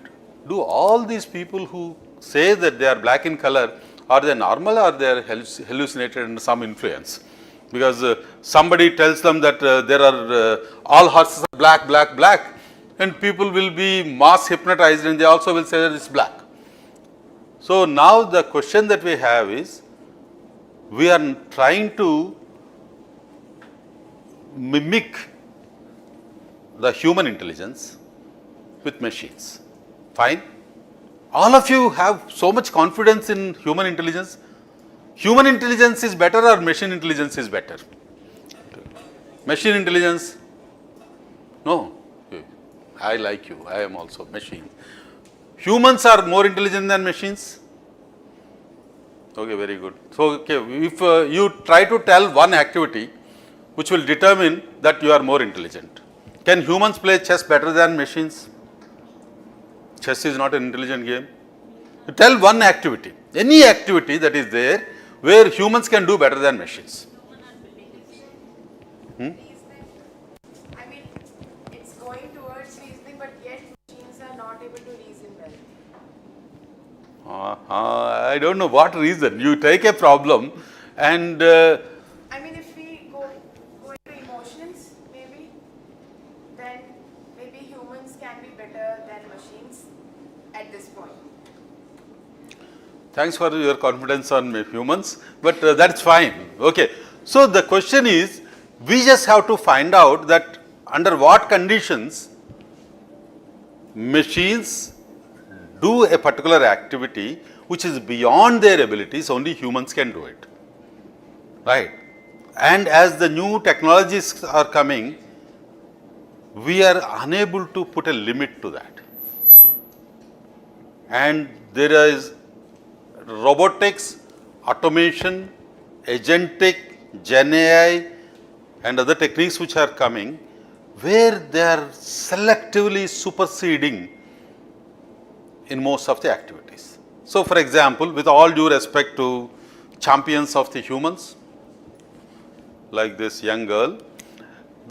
do all these people who say that they are black in color, are they normal or they are hallucinated under some influence? Because somebody tells them that there are all horses are black, black, black, and people will be mass hypnotized and they also will say that it's black. So now the question that we have is, we are trying to mimic the human intelligence with machines. Fine. All of you have so much confidence in human intelligence. Human intelligence is better or machine intelligence is better? Machine intelligence? No. I like you, I am also machine. Humans are more intelligent than machines? Okay, very good. So, okay, if you try to tell one activity which will determine that you are more intelligent. Can humans play chess better than machines? Chess is not an intelligent game. You tell one activity, any activity that is there where humans can do better than machines. Reasoning. I mean, it's going towards reasoning, but yet machines are not able to reason well. I don't know what reason. You take a problem and I mean, if we go into emotions, maybe, then maybe humans can be better than machines at this point. thanks for your confidence on humans, but that's fine. Okay. So, the question is, we just have to find out that under what conditions machines do a particular activity which is beyond their abilities, only humans can do it, right. And as the new technologies are coming, we are unable to put a limit to that. And there is robotics, automation, agentic, Gen AI and other techniques which are coming, where they are selectively superseding in most of the activities. So, for example, with all due respect to champions of the humans, like this young girl,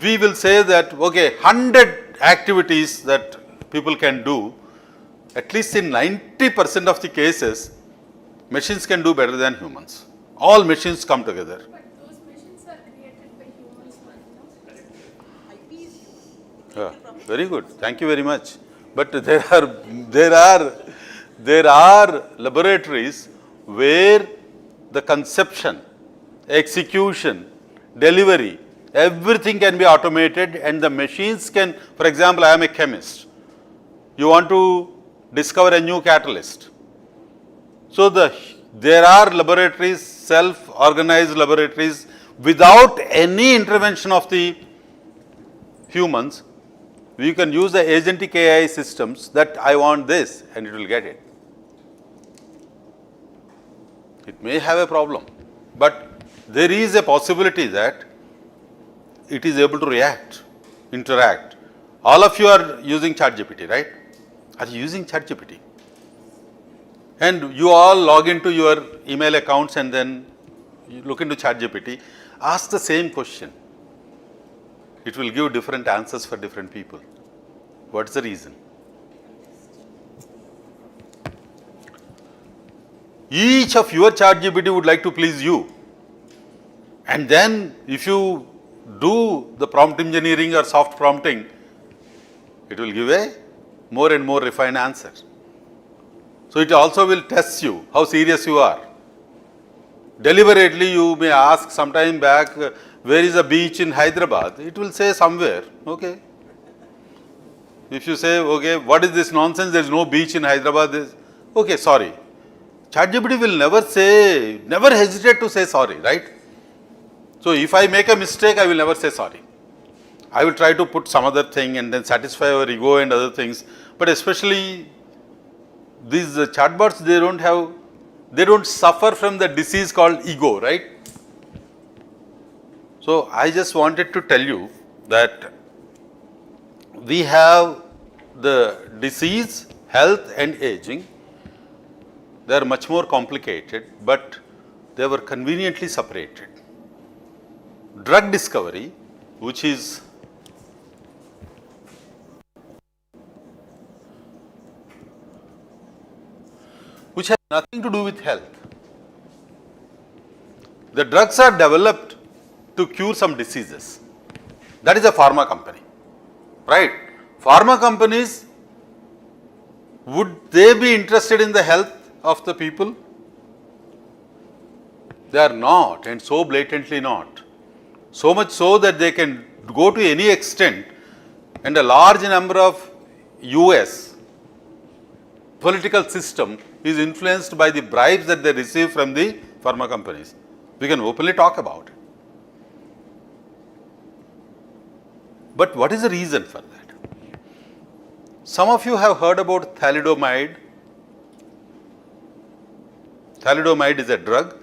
we will say that, okay, 100 activities that people can do, at least in 90% of the cases, machines can do better than humans. All machines come together. But those machines are created by humans, IP is human. Yeah, very good. Thank you very much. But there are laboratories where the conception, execution, delivery, everything can be automated and the machines can, for example, I am a chemist. You want to discover a new catalyst. So, there are laboratories, self-organized laboratories without any intervention of the humans. We can use the agentic AI systems that I want this and it will get it. It may have a problem, but there is a possibility that it is able to react, interact. All of you are using ChatGPT, right? Are you using ChatGPT? And you all log into your email accounts and then you look into ChatGPT, ask the same question. It will give different answers for different people. What's the reason? Each of your ChatGPT would like to please you. And then if you do the prompt engineering or soft prompting, it will give a more and more refined answer. So, it also will test you, how serious you are. Deliberately you may ask sometime back, where is a beach in Hyderabad? It will say somewhere, okay. If you say, okay, what is this nonsense, there is no beach in Hyderabad, okay, sorry. ChatGPT will never hesitate to say sorry, right. So, if I make a mistake, I will never say sorry. I will try to put some other thing and then satisfy our ego and other things, but especially these chatbots, they don't suffer from the disease called ego, right. So, I just wanted to tell you that we have the disease, health and aging. They are much more complicated, but they were conveniently separated. Drug discovery, which has nothing to do with health. The drugs are developed to cure some diseases. That is a pharma company, right? Pharma companies, would they be interested in the health of the people? They are not, and so blatantly not. So much so that they can go to any extent, and a large number of US political system is influenced by the bribes that they receive from the pharma companies. We can openly talk about it. But what is the reason for that? Some of you have heard about thalidomide. Thalidomide is a drug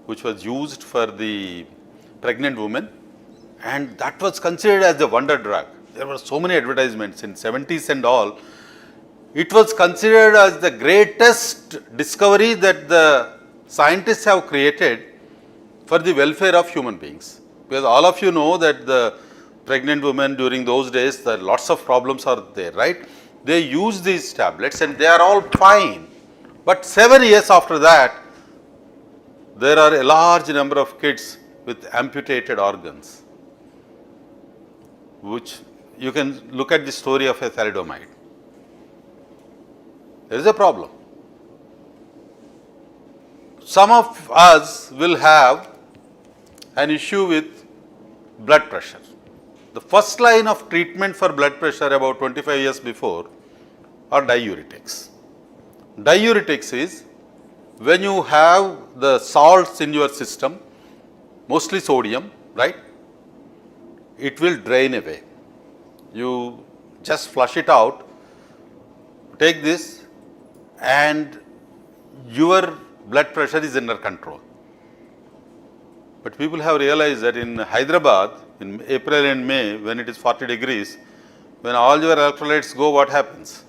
which was used for the pregnant women, and that was considered as a wonder drug. There were so many advertisements in 70s and all. It was considered as the greatest discovery that the scientists have created for the welfare of human beings. Because all of you know that the pregnant women during those days, lots of problems are there, right? They use these tablets and they are all fine. But 7 years after that, there are a large number of kids with amputated organs, which you can look at the story of a thalidomide. There is a problem. Some of us will have an issue with blood pressure. The first line of treatment for blood pressure about 25 years before are diuretics. Diuretics is when you have the salts in your system, mostly sodium, right? It will drain away. You just flush it out, take this, and your blood pressure is under control. But people have realized that in Hyderabad, in April and May, when it is 40 degrees, when all your electrolytes go, what happens?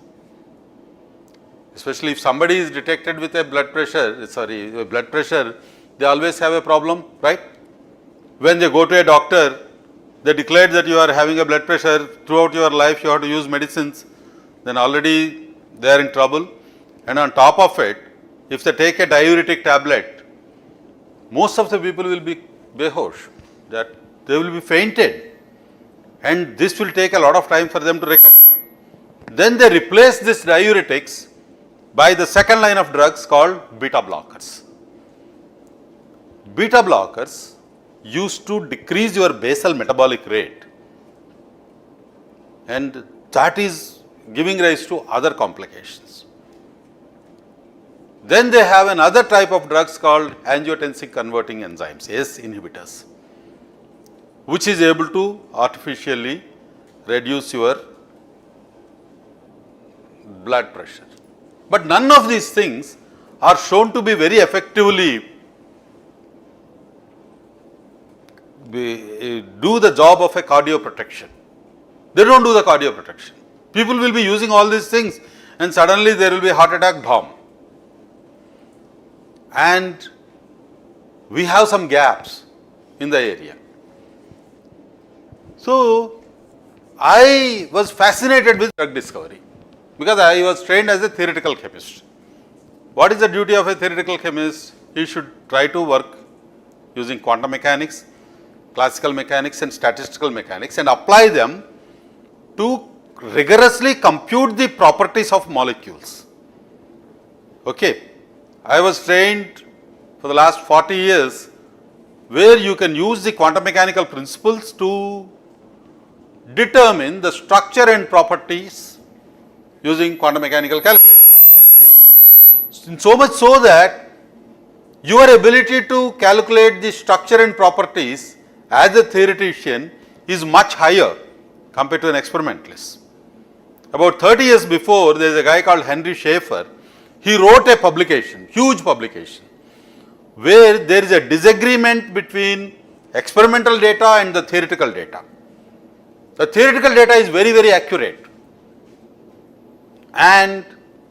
Especially if somebody is detected with a blood pressure, they always have a problem, right? When they go to a doctor, they declare that you are having a blood pressure throughout your life, you have to use medicines, then already they are in trouble. And on top of it, if they take a diuretic tablet, most of the people will be behosh, that they will be fainted, and this will take a lot of time for them to recover. Then they replace this diuretics by the second line of drugs called beta blockers. Beta blockers used to decrease your basal metabolic rate, and that is giving rise to other complications. Then they have another type of drugs called angiotensin converting enzymes, ACE inhibitors, which is able to artificially reduce your blood pressure. But none of these things are shown to be very effectively do the job of a cardioprotection. They don't do the cardioprotection. People will be using all these things and suddenly there will be a heart attack, bomb. And we have some gaps in the area. So, I was fascinated with drug discovery because I was trained as a theoretical chemist. What is the duty of a theoretical chemist? He should try to work using quantum mechanics, classical mechanics and statistical mechanics and apply them to rigorously compute the properties of molecules. Okay. I was trained for the last 40 years where you can use the quantum mechanical principles to determine the structure and properties using quantum mechanical calculus. So much so that your ability to calculate the structure and properties as a theoretician is much higher compared to an experimentalist. About 30 years before, there is a guy called Henry Schaefer. He wrote a publication, huge publication, where there is a disagreement between experimental data and the theoretical data. The theoretical data is very, very accurate, and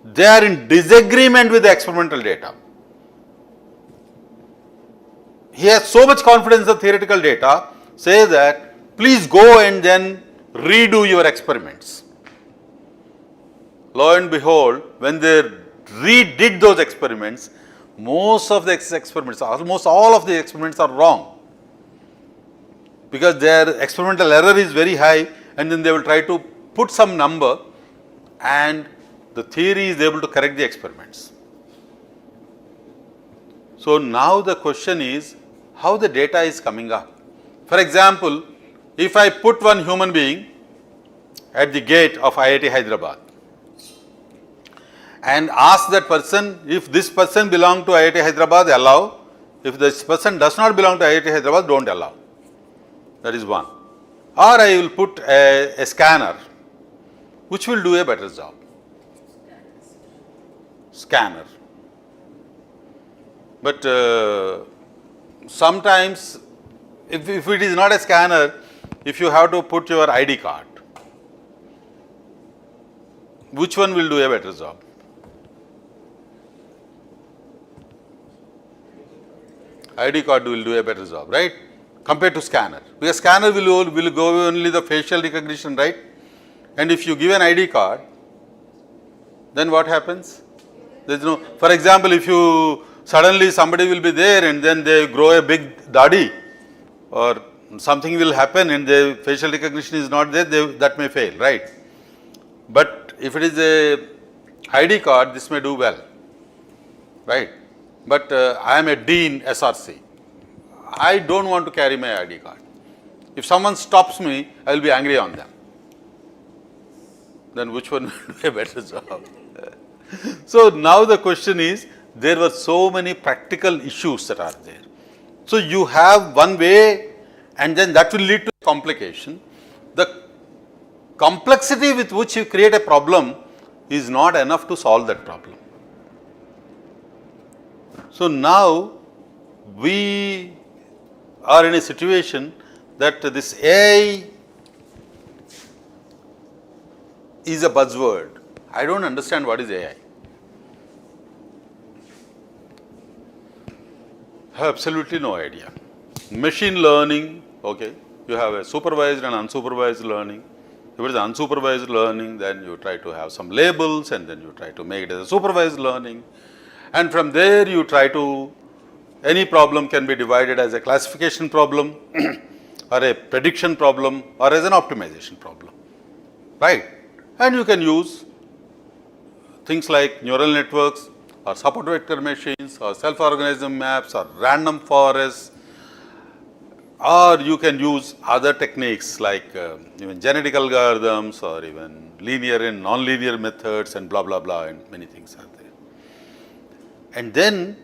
they are in disagreement with the experimental data. He has so much confidence in the theoretical data, says that please go and then redo your experiments. Lo and behold, when they redid those experiments, most of the experiments, almost all of the experiments are wrong because their experimental error is very high, and then they will try to put some number and the theory is able to correct the experiments. So now the question is how the data is coming up. For example, if I put one human being at the gate of IIT Hyderabad and ask that person, if this person belongs to IIT Hyderabad, allow. If this person does not belong to IIT Hyderabad, don't allow. That is one. Or I will put a scanner Which will do a better job? Scanner. But sometimes if it is not a scanner, if you have to put your ID card, which one will do a better job? ID card will do a better job, right? Compared to scanner. Because scanner will go only the facial recognition, right? And if you give an ID card, then what happens? There is no, for example, if you suddenly somebody will be there and then they grow a big dadi or something will happen and the facial recognition is not there, that may fail, right? But if it is a ID card, this may do well, right? But I am a dean SRC. I don't want to carry my ID card. If someone stops me, I will be angry on them. Then which one will do a better job? So now the question is, there were so many practical issues that are there. So you have one way and then that will lead to complication. The complexity with which you create a problem is not enough to solve that problem. So now we are in a situation that this AI is a buzzword. I don't understand what is AI. I have absolutely no idea. Machine learning, okay, you have a supervised and unsupervised learning. If it is unsupervised learning, then you try to have some labels and then you try to make it as a supervised learning. And from there you try to, any problem can be divided as a classification problem or a prediction problem or as an optimization problem, right? And you can use things like neural networks or support vector machines or self-organism maps or random forests, or you can use other techniques like even genetic algorithms or even linear and non-linear methods and blah blah blah, and many things are there. And then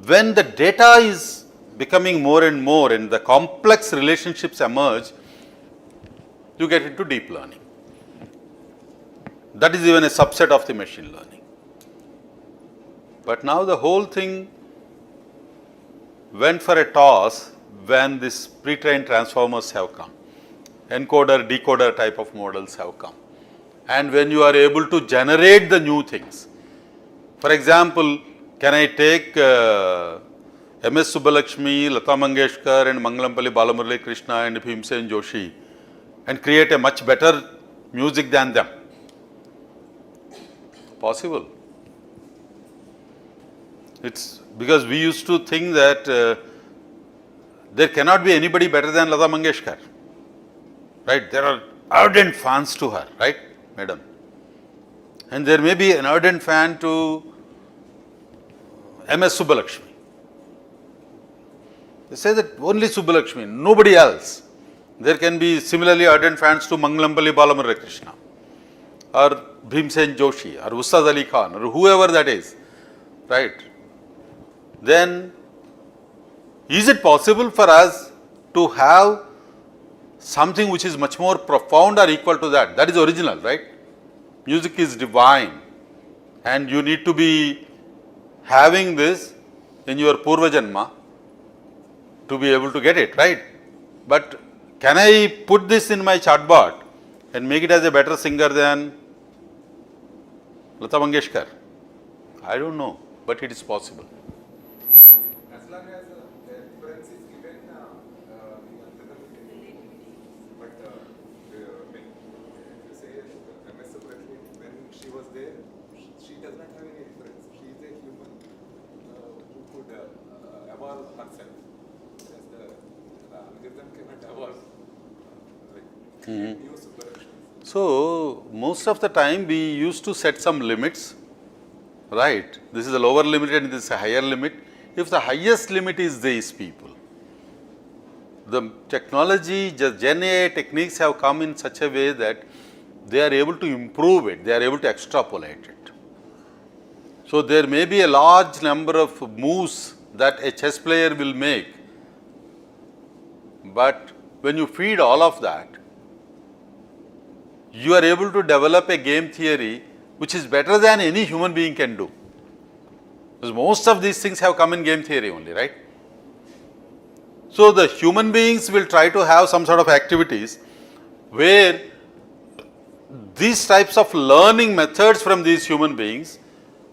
when the data is becoming more and more and the complex relationships emerge, you get into deep learning. That is even a subset of the machine learning. But now the whole thing went for a toss when these pre-trained transformers have come. Encoder, decoder type of models have come. And when you are able to generate the new things. For example, can I take MS Subbalakshmi, Lata Mangeshkar and Mangalampalli Balamurali Krishna and Bhimsen Joshi and create a much better music than them? Possible. It's because we used to think that there cannot be anybody better than Lata Mangeshkar, right? There are ardent fans to her, right, madam? And there may be an ardent fan to MS Subbalakshmi. They say that only Subbalakshmi, nobody else. There can be similarly ardent fans to Mangalampalli Balamurali Krishna or Bhimsen Joshi or Ustad Ali Khan or whoever that is, right? Then is it possible for us to have something which is much more profound or equal to that? That is original, right? Music is divine and you need to be having this in your Purva Janma to be able to get it, right? But can I put this in my chatbot and make it as a better singer than Lata Mangeshkar? I don't know, but it is possible. As long as the reference is given, but when you say MS Subramanian, when she was there, she does not have any reference. She is a human who could evolve herself. As the algorithm cannot evolve new Subramanians. So most of the time we used to set some limits, right? This is a lower limit and this is a higher limit. If the highest limit is these people, the technology, Gen AI techniques have come in such a way that they are able to improve it, they are able to extrapolate it. So there may be a large number of moves that a chess player will make, but when you feed all of that, you are able to develop a game theory which is better than any human being can do. Because most of these things have come in game theory only, right? So the human beings will try to have some sort of activities where these types of learning methods from these human beings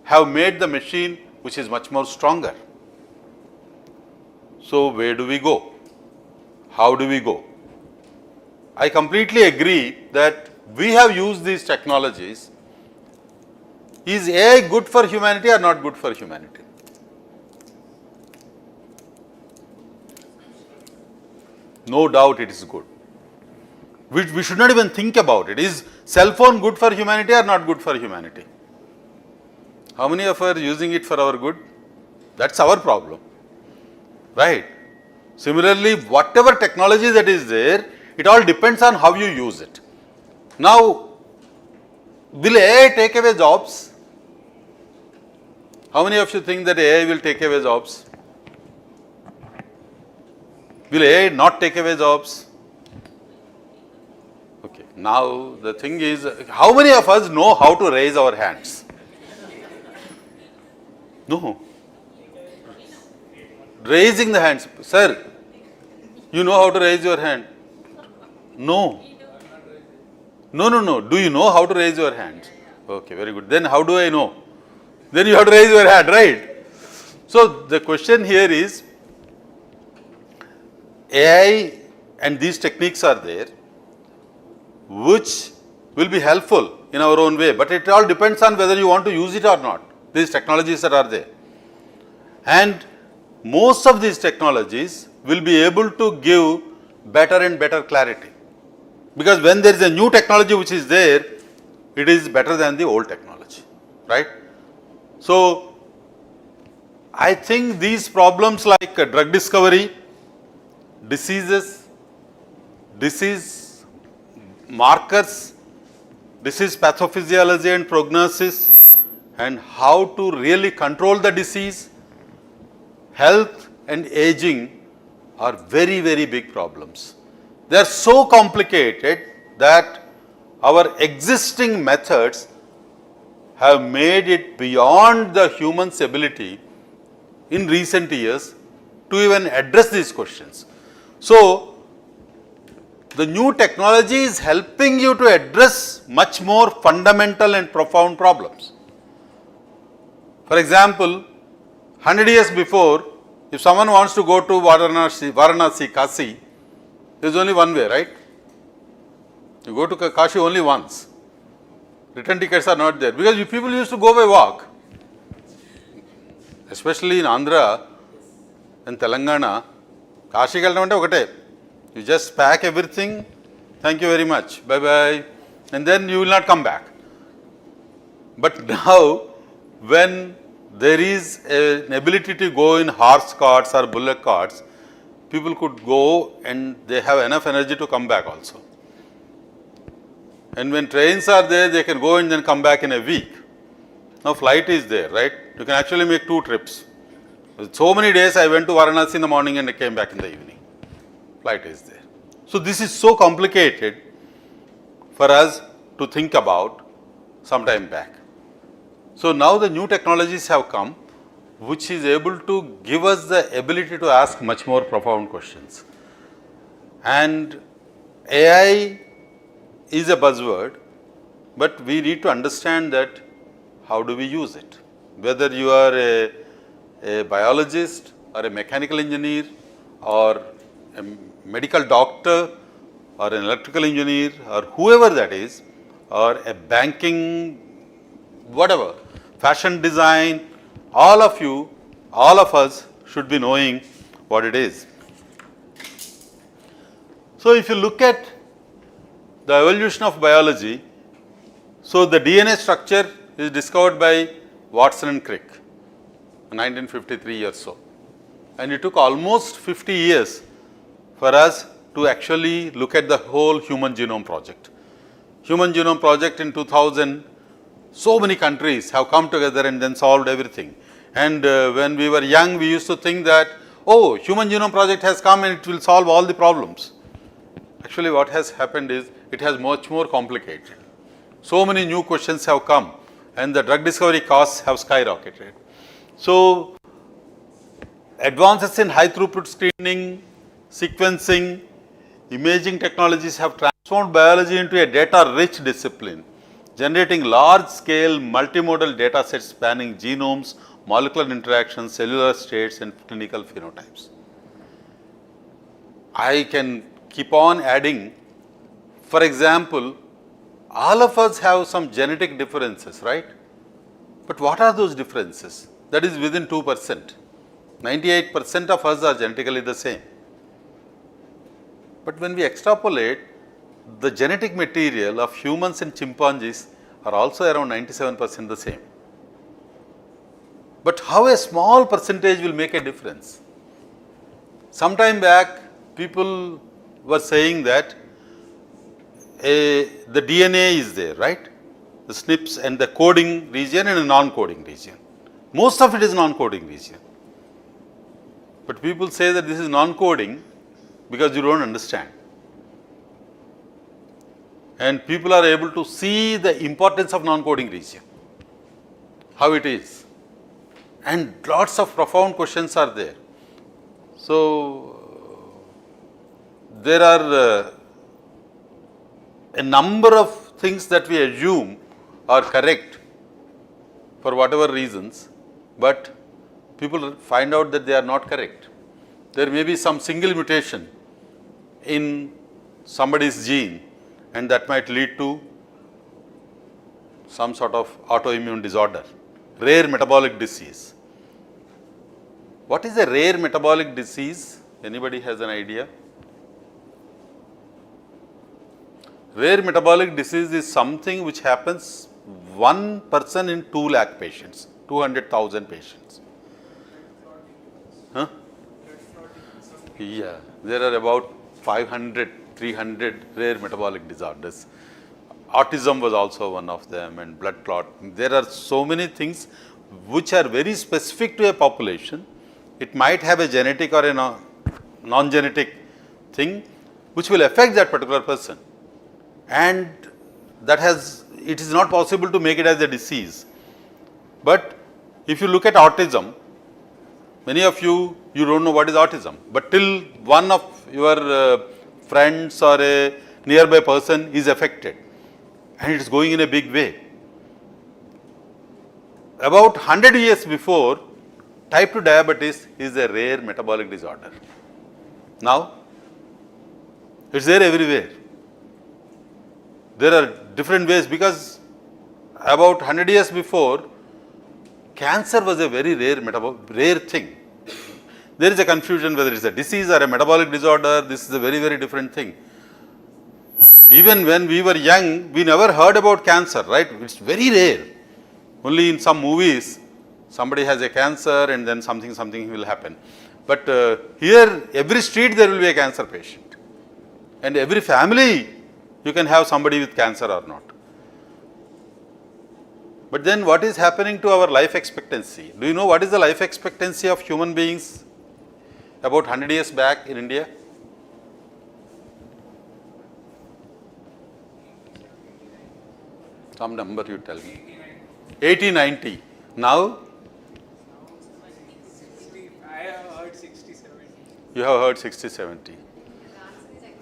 have made the machine which is much more stronger. So where do we go? How do we go? I completely agree that we have used these technologies. Is AI good for humanity or not good for humanity? No doubt it is good. We should not even think about it. Is cell phone good for humanity or not good for humanity? How many of us are using it for our good? That's our problem, right? Similarly, whatever technology that is there, it all depends on how you use it. Now, will AI take away jobs? How many of you think that AI will take away jobs? Will AI not take away jobs? Okay. Now, the thing is, how many of us know how to raise our hands? No. Raising the hands. Sir, you know how to raise your hand? No. No. Do you know how to raise your hand? Okay, very good. Then how do I know? Then you have to raise your hand, right? So the question here is, AI and these techniques are there, which will be helpful in our own way, but it all depends on whether you want to use it or not. These technologies that are there. And most of these technologies will be able to give better and better clarity. Because when there is a new technology which is there, it is better than the old technology, right? So, I think these problems like drug discovery, diseases, disease markers, disease pathophysiology and prognosis, and how to really control the disease, health and aging are very, very big problems. They are so complicated that our existing methods have made it beyond the human's ability in recent years to even address these questions. So, the new technology is helping you to address much more fundamental and profound problems. For example, 100 years before, if someone wants to go to Varanasi, Kashi, there is only one way, right? You go to Kashi only once. Return tickets are not there because people used to go by walk. Especially in Andhra and Telangana, Kashi kellam ante okate. You just pack everything, thank you very much, bye bye, and then you will not come back. But now, when there is an ability to go in horse carts or bullock carts, people could go and they have enough energy to come back also. And when trains are there, they can go and then come back in a week. Now flight is there, right? You can actually make 2 trips. So many days I went to Varanasi in the morning and I came back in the evening. Flight is there. So this is so complicated for us to think about some time back. So now the new technologies have come, which is able to give us the ability to ask much more profound questions. And AI is a buzzword, but we need to understand that how do we use it. Whether you are a biologist or a mechanical engineer or a medical doctor or an electrical engineer or whoever that is, or a banking, whatever, fashion design, all of you, all of us should be knowing what it is. So if you look at the evolution of biology, so the DNA structure is discovered by Watson and Crick in 1953 or so. And it took almost 50 years for us to actually look at the whole Human Genome Project. Human Genome Project in 2000, so many countries have come together and then solved everything. And when we were young, we used to think that, oh, Human Genome Project has come and it will solve all the problems. Actually what has happened is it has much more complicated. So many new questions have come and the drug discovery costs have skyrocketed. So advances in high throughput screening, sequencing, imaging technologies have transformed biology into a data rich discipline, generating large scale multimodal data sets spanning genomes, molecular interactions, cellular states and clinical phenotypes. I can keep on adding. For example, all of us have some genetic differences, right? But what are those differences? That is within 2%. 98% of us are genetically the same. But when we extrapolate, the genetic material of humans and chimpanzees are also around 97% the same. But how a small percentage will make a difference? Sometime back, people were saying that the DNA is there, right? The SNPs and the coding region and a non-coding region. Most of it is non-coding region. But people say that this is non-coding because you don't understand. And people are able to see the importance of non-coding region, how it is. And lots of profound questions are there. So, there are a number of things that we assume are correct for whatever reasons, but people find out that they are not correct. There may be some single mutation in somebody's gene and that might lead to some sort of autoimmune disorder, rare metabolic disease. What is a rare metabolic disease? Anybody has an idea? Rare metabolic disease is something which happens 1 person in 2 lakh patients, 200,000 patients. Huh? Yeah, there are about 500, 300 rare metabolic disorders. Autism was also one of them, and blood clot. There are so many things which are very specific to a population. It might have a genetic or a non-genetic thing which will affect that particular person. And it is not possible to make it as a disease. But if you look at autism, many of you don't know what is autism, but till one of your friends or a nearby person is affected and it is going in a big way. About 100 years before, type 2 diabetes is a rare metabolic disorder. Now, it is there everywhere. There are different ways, because about 100 years before, cancer was a very rare thing. There is a confusion whether it is a disease or a metabolic disorder. This is a very, very different thing. Even when we were young, we never heard about cancer, right? It's very rare. Only in some movies, somebody has a cancer and then something will happen. But here, every street there will be a cancer patient. And every family, you can have somebody with cancer or not. But then what is happening to our life expectancy? Do you know what is the life expectancy of human beings about 100 years back in India? Some number you tell me. 80, 90. Now? I have heard 60, 70. You have heard 60, 70.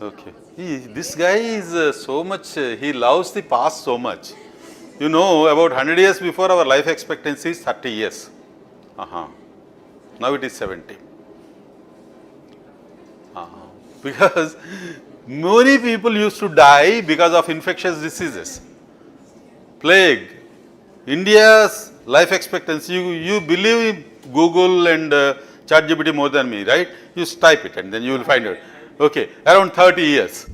Okay. This guy is so much, he loves the past so much. You know, about 100 years before, our life expectancy is 30 years. Now it is 70. Because many people used to die because of infectious diseases. Plague. India's life expectancy, you believe in Google and ChatGPT more than me, right? You type it and then you will find it. Okay, around 30 years.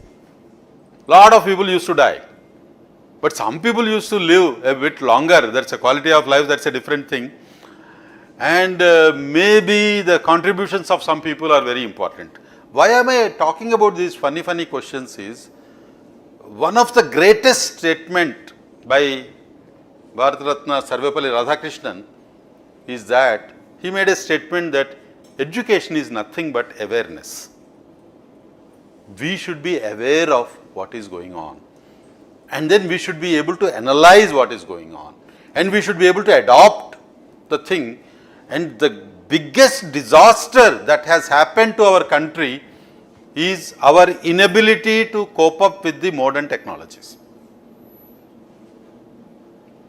Lot of people used to die. But some people used to live a bit longer. That's a quality of life, that's a different thing. And maybe the contributions of some people are very important. Why am I talking about these funny questions is, one of the greatest statement by Bharat Ratna Sarvepalli Radhakrishnan is that he made a statement that education is nothing but awareness. we should be aware of what is going on. And then we should be able to analyze what is going on. And we should be able to adopt the thing. And the biggest disaster that has happened to our country is our inability to cope up with the modern technologies.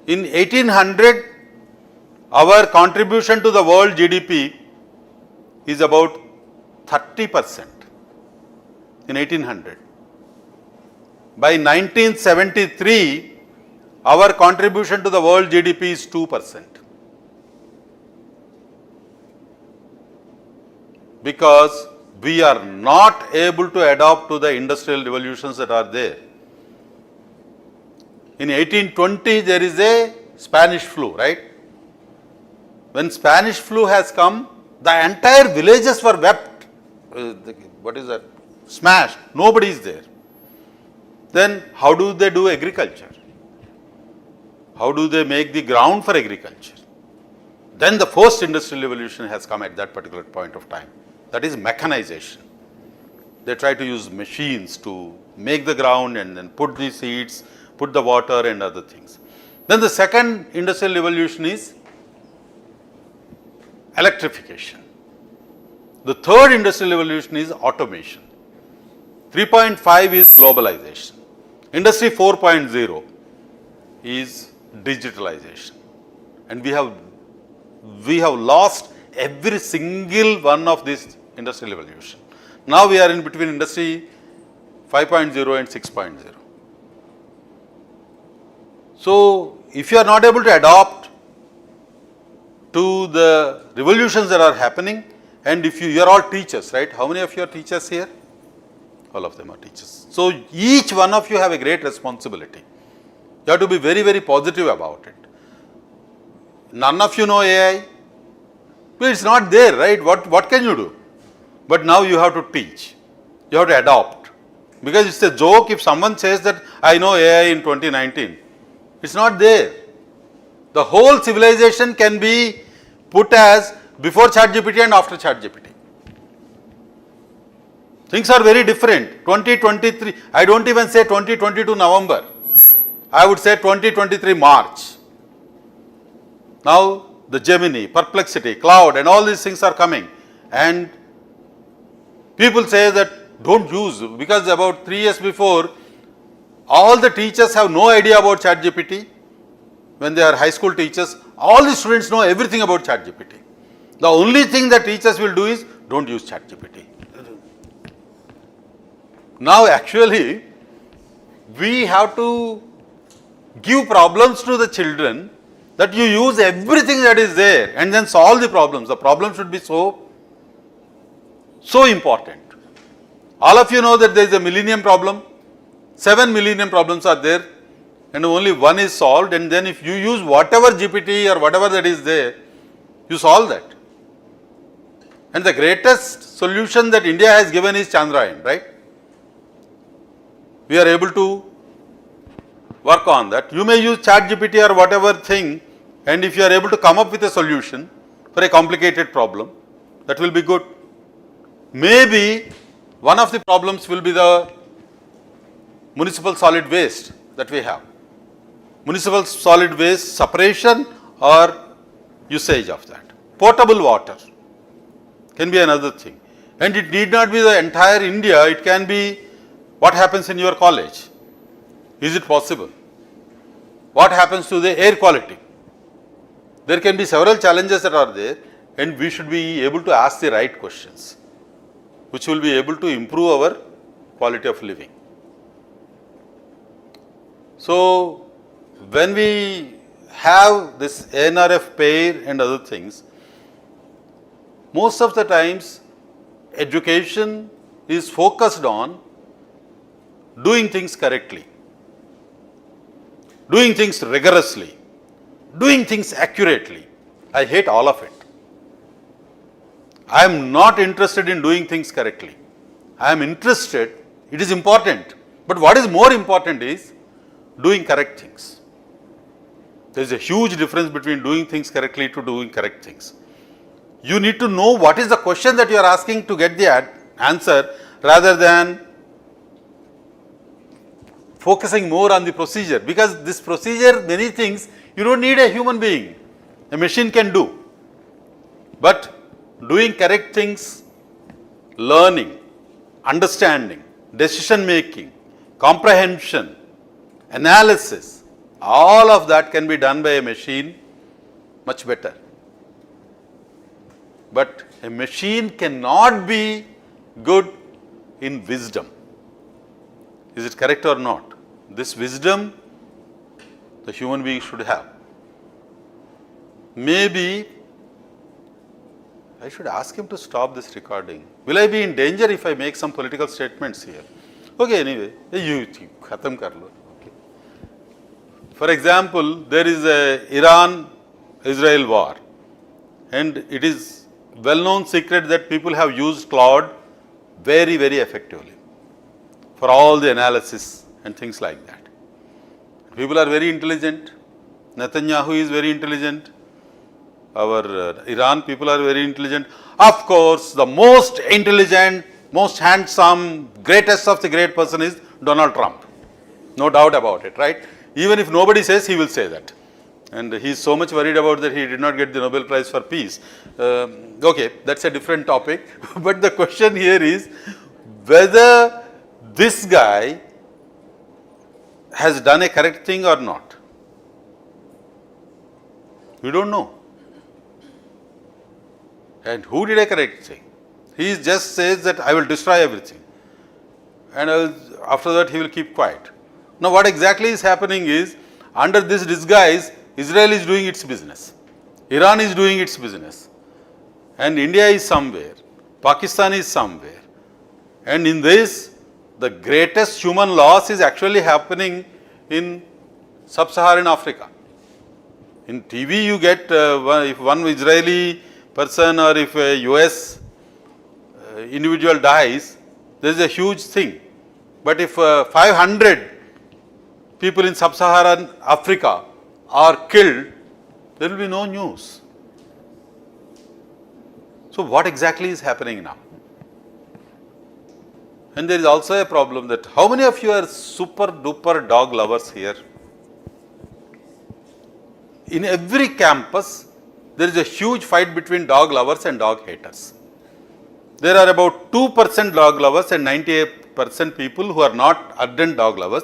In 1800, our contribution to the world GDP is about 30% in 1800. By 1973, our contribution to the world GDP is 2%. Because we are not able to adapt to the industrial revolutions that are there. In 1820, there is a Spanish flu, right? When Spanish flu has come, the entire villages were wept. What is that? Smashed. Nobody is there. Then how do they do agriculture? How do they make the ground for agriculture? Then the first industrial revolution has come at that particular point of time. That is mechanization. They try to use machines to make the ground and then put the seeds, put the water and other things. Then the second industrial revolution is electrification. The third industrial revolution is automation. 3.5 is globalization. Industry 4.0 is digitalization. And we have lost every single one of these industrial revolution. Now we are in between industry 5.0 and 6.0. So if you are not able to adopt to the revolutions that are happening, and if you are all teachers, right? How many of you are teachers here? All of them are teachers. So each one of you have a great responsibility. You have to be very, very positive about it. None of you know AI. It's not there, right? What can you do? But now you have to teach. You have to adopt. Because it's a joke if someone says that I know AI in 2019. It's not there. The whole civilization can be put as before ChatGPT and after ChatGPT. Things are very different. 2023, I don't even say 2022 November. I would say 2023 March. Now the Gemini, Perplexity, Cloud and all these things are coming. And people say that don't use, because about 3 years before, all the teachers have no idea about ChatGPT. When they are high school teachers, all the students know everything about ChatGPT. The only thing that teachers will do is don't use ChatGPT. Now actually, we have to give problems to the children that you use everything that is there and then solve the problems. The problem should be so important. All of you know that there is a millennium problem. 7 millennium problems are there and only one is solved, and then if you use whatever GPT or whatever that is there, you solve that. And the greatest solution that India has given is Chandrayaan, right? We are able to work on that. You may use ChatGPT or whatever thing, and if you are able to come up with a solution for a complicated problem, that will be good. Maybe one of the problems will be the municipal solid waste that we have. Municipal solid waste separation or usage of that. Potable water can be another thing. And it need not be the entire India, it can be what happens in your college. Is it possible? What happens to the air quality? There can be several challenges that are there, and we should be able to ask the right questions, which will be able to improve our quality of living. So when we have this ANRF pair and other things, most of the times education is focused on doing things correctly, doing things rigorously, doing things accurately. I hate all of it. I am not interested in doing things correctly. I am interested, it is important, but what is more important is doing correct things. There is a huge difference between doing things correctly to doing correct things. You need to know what is the question that you are asking to get the answer, rather than focusing more on the procedure, because this procedure, many things you don't need a human being, a machine can do. But doing correct things, learning, understanding, decision making, comprehension, analysis, all of that can be done by a machine much better. But a machine cannot be good in wisdom. Is it correct or not? This wisdom the human being should have. Maybe I should ask him to stop this recording. Will I be in danger if I make some political statements here? Okay, anyway, you khatam kar lo. Okay. For example, there is a Iran-Israel war, and it is well-known secret that people have used cloud very, very effectively for all the analysis and things like that. People are very intelligent. Netanyahu is very intelligent. Our Iran people are very intelligent. Of course, the most intelligent, most handsome, greatest of the great person is Donald Trump. No doubt about it, right? Even if nobody says, he will say that. And he is so much worried about that he did not get the Nobel Prize for Peace. Okay, that's a different topic. But the question here is whether this guy has done a correct thing or not. We don't know. And who did a correct thing? He just says that I will destroy everything. And after that he will keep quiet. Now what exactly is happening is, under this disguise, Israel is doing its business. Iran is doing its business. And India is somewhere. Pakistan is somewhere. And in this, the greatest human loss is actually happening in sub-Saharan Africa. In TV you get, if one Israeli person or if a US individual dies, there is a huge thing. But if 500 people in sub-Saharan Africa are killed, there will be no news. So what exactly is happening now? And there is also a problem that how many of you are super duper dog lovers here? In every campus, there is a huge fight between dog lovers and dog haters. There are about 2% dog lovers and 98% people who are not ardent dog lovers.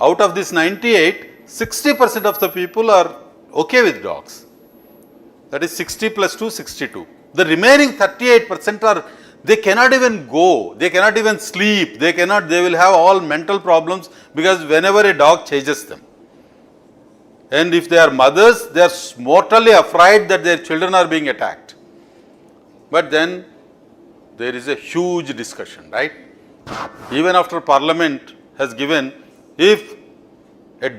Out of this 98, 60% of the people are okay with dogs. That is 60 plus 2, 62. The remaining 38% are, they cannot even go, they cannot even sleep, they will have all mental problems because whenever a dog chases them. And if they are mothers, they are mortally afraid that their children are being attacked. But then there is a huge discussion, right? Even after Parliament has given, if a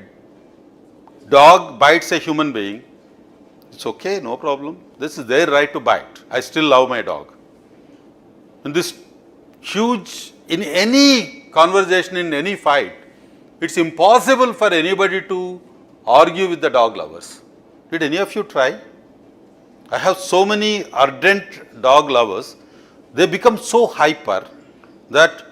dog bites a human being, it's okay, no problem. This is their right to bite. I still love my dog. And this huge, in any conversation, in any fight, it's impossible for anybody to argue with the dog lovers. Did any of you try? I have so many ardent dog lovers, they become so hyper that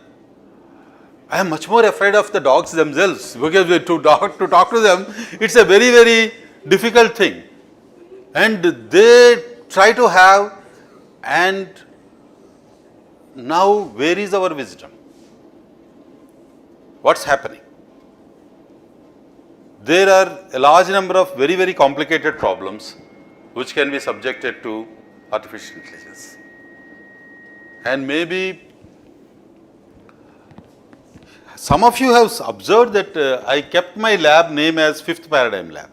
I am much more afraid of the dogs themselves, because to talk to them, it's a very, very difficult thing. And they try to have, and now where is our wisdom? What's happening? There are a large number of very, very complicated problems which can be subjected to artificial intelligence. And maybe some of you have observed that I kept my lab name as Fifth Paradigm Lab.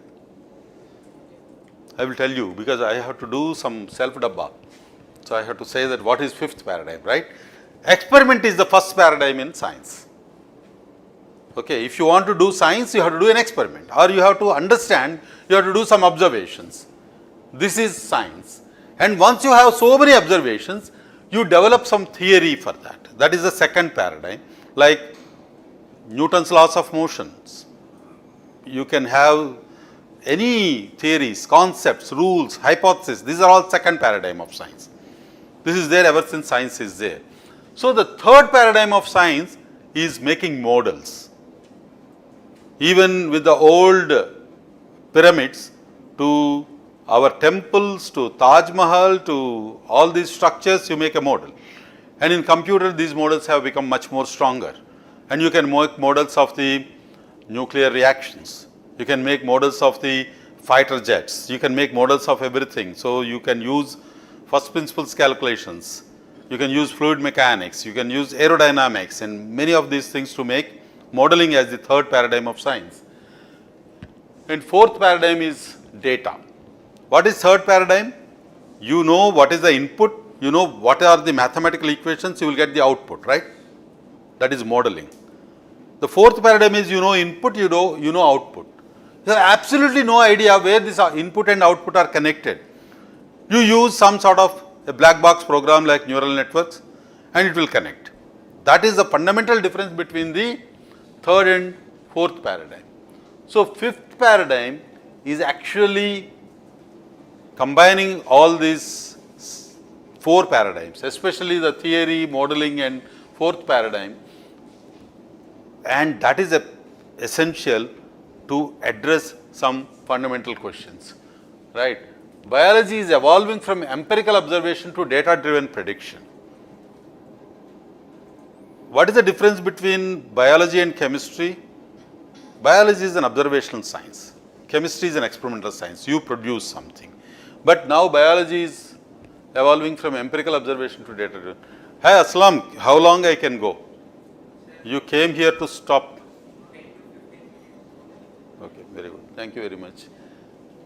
I will tell you because I have to do some self-dabba. So I have to say that what is fifth paradigm, right? Experiment is the first paradigm in science. Okay, if you want to do science, you have to do an experiment, or you have to understand, you have to do some observations. This is science. And once you have so many observations, you develop some theory for that. That is the second paradigm, like Newton's laws of motions. You can have any theories, concepts, rules, hypotheses. These are all second paradigm of science. This is there ever since science is there. So the third paradigm of science is making models. even with the old pyramids to our temples to Taj Mahal to all these structures, you make a model. And in computer, these models have become much more stronger. And you can make models of the nuclear reactions. You can make models of the fighter jets. You can make models of everything. So you can use first principles calculations. You can use fluid mechanics. You can use aerodynamics and many of these things to make modeling as the third paradigm of science. And fourth paradigm is data. What is third paradigm? You know what is the input. You know what are the mathematical equations. You will get the output, right? That is modeling. The fourth paradigm is you know input, you know output. You have absolutely no idea where this input and output are connected. You use some sort of a black box program like neural networks and it will connect. That is the fundamental difference between the third and fourth paradigm. So, fifth paradigm is actually combining all these four paradigms, especially the theory, modeling and fourth paradigm, and that is essential to address some fundamental questions, right. Biology is evolving from empirical observation to data driven prediction. What is the difference between biology and chemistry? Biology is an observational science, chemistry is an experimental science, you produce something. But now biology is evolving from empirical observation to data driven. Hi Aslam, how long I can go? You came here to stop. Okay, very good. Thank you very much.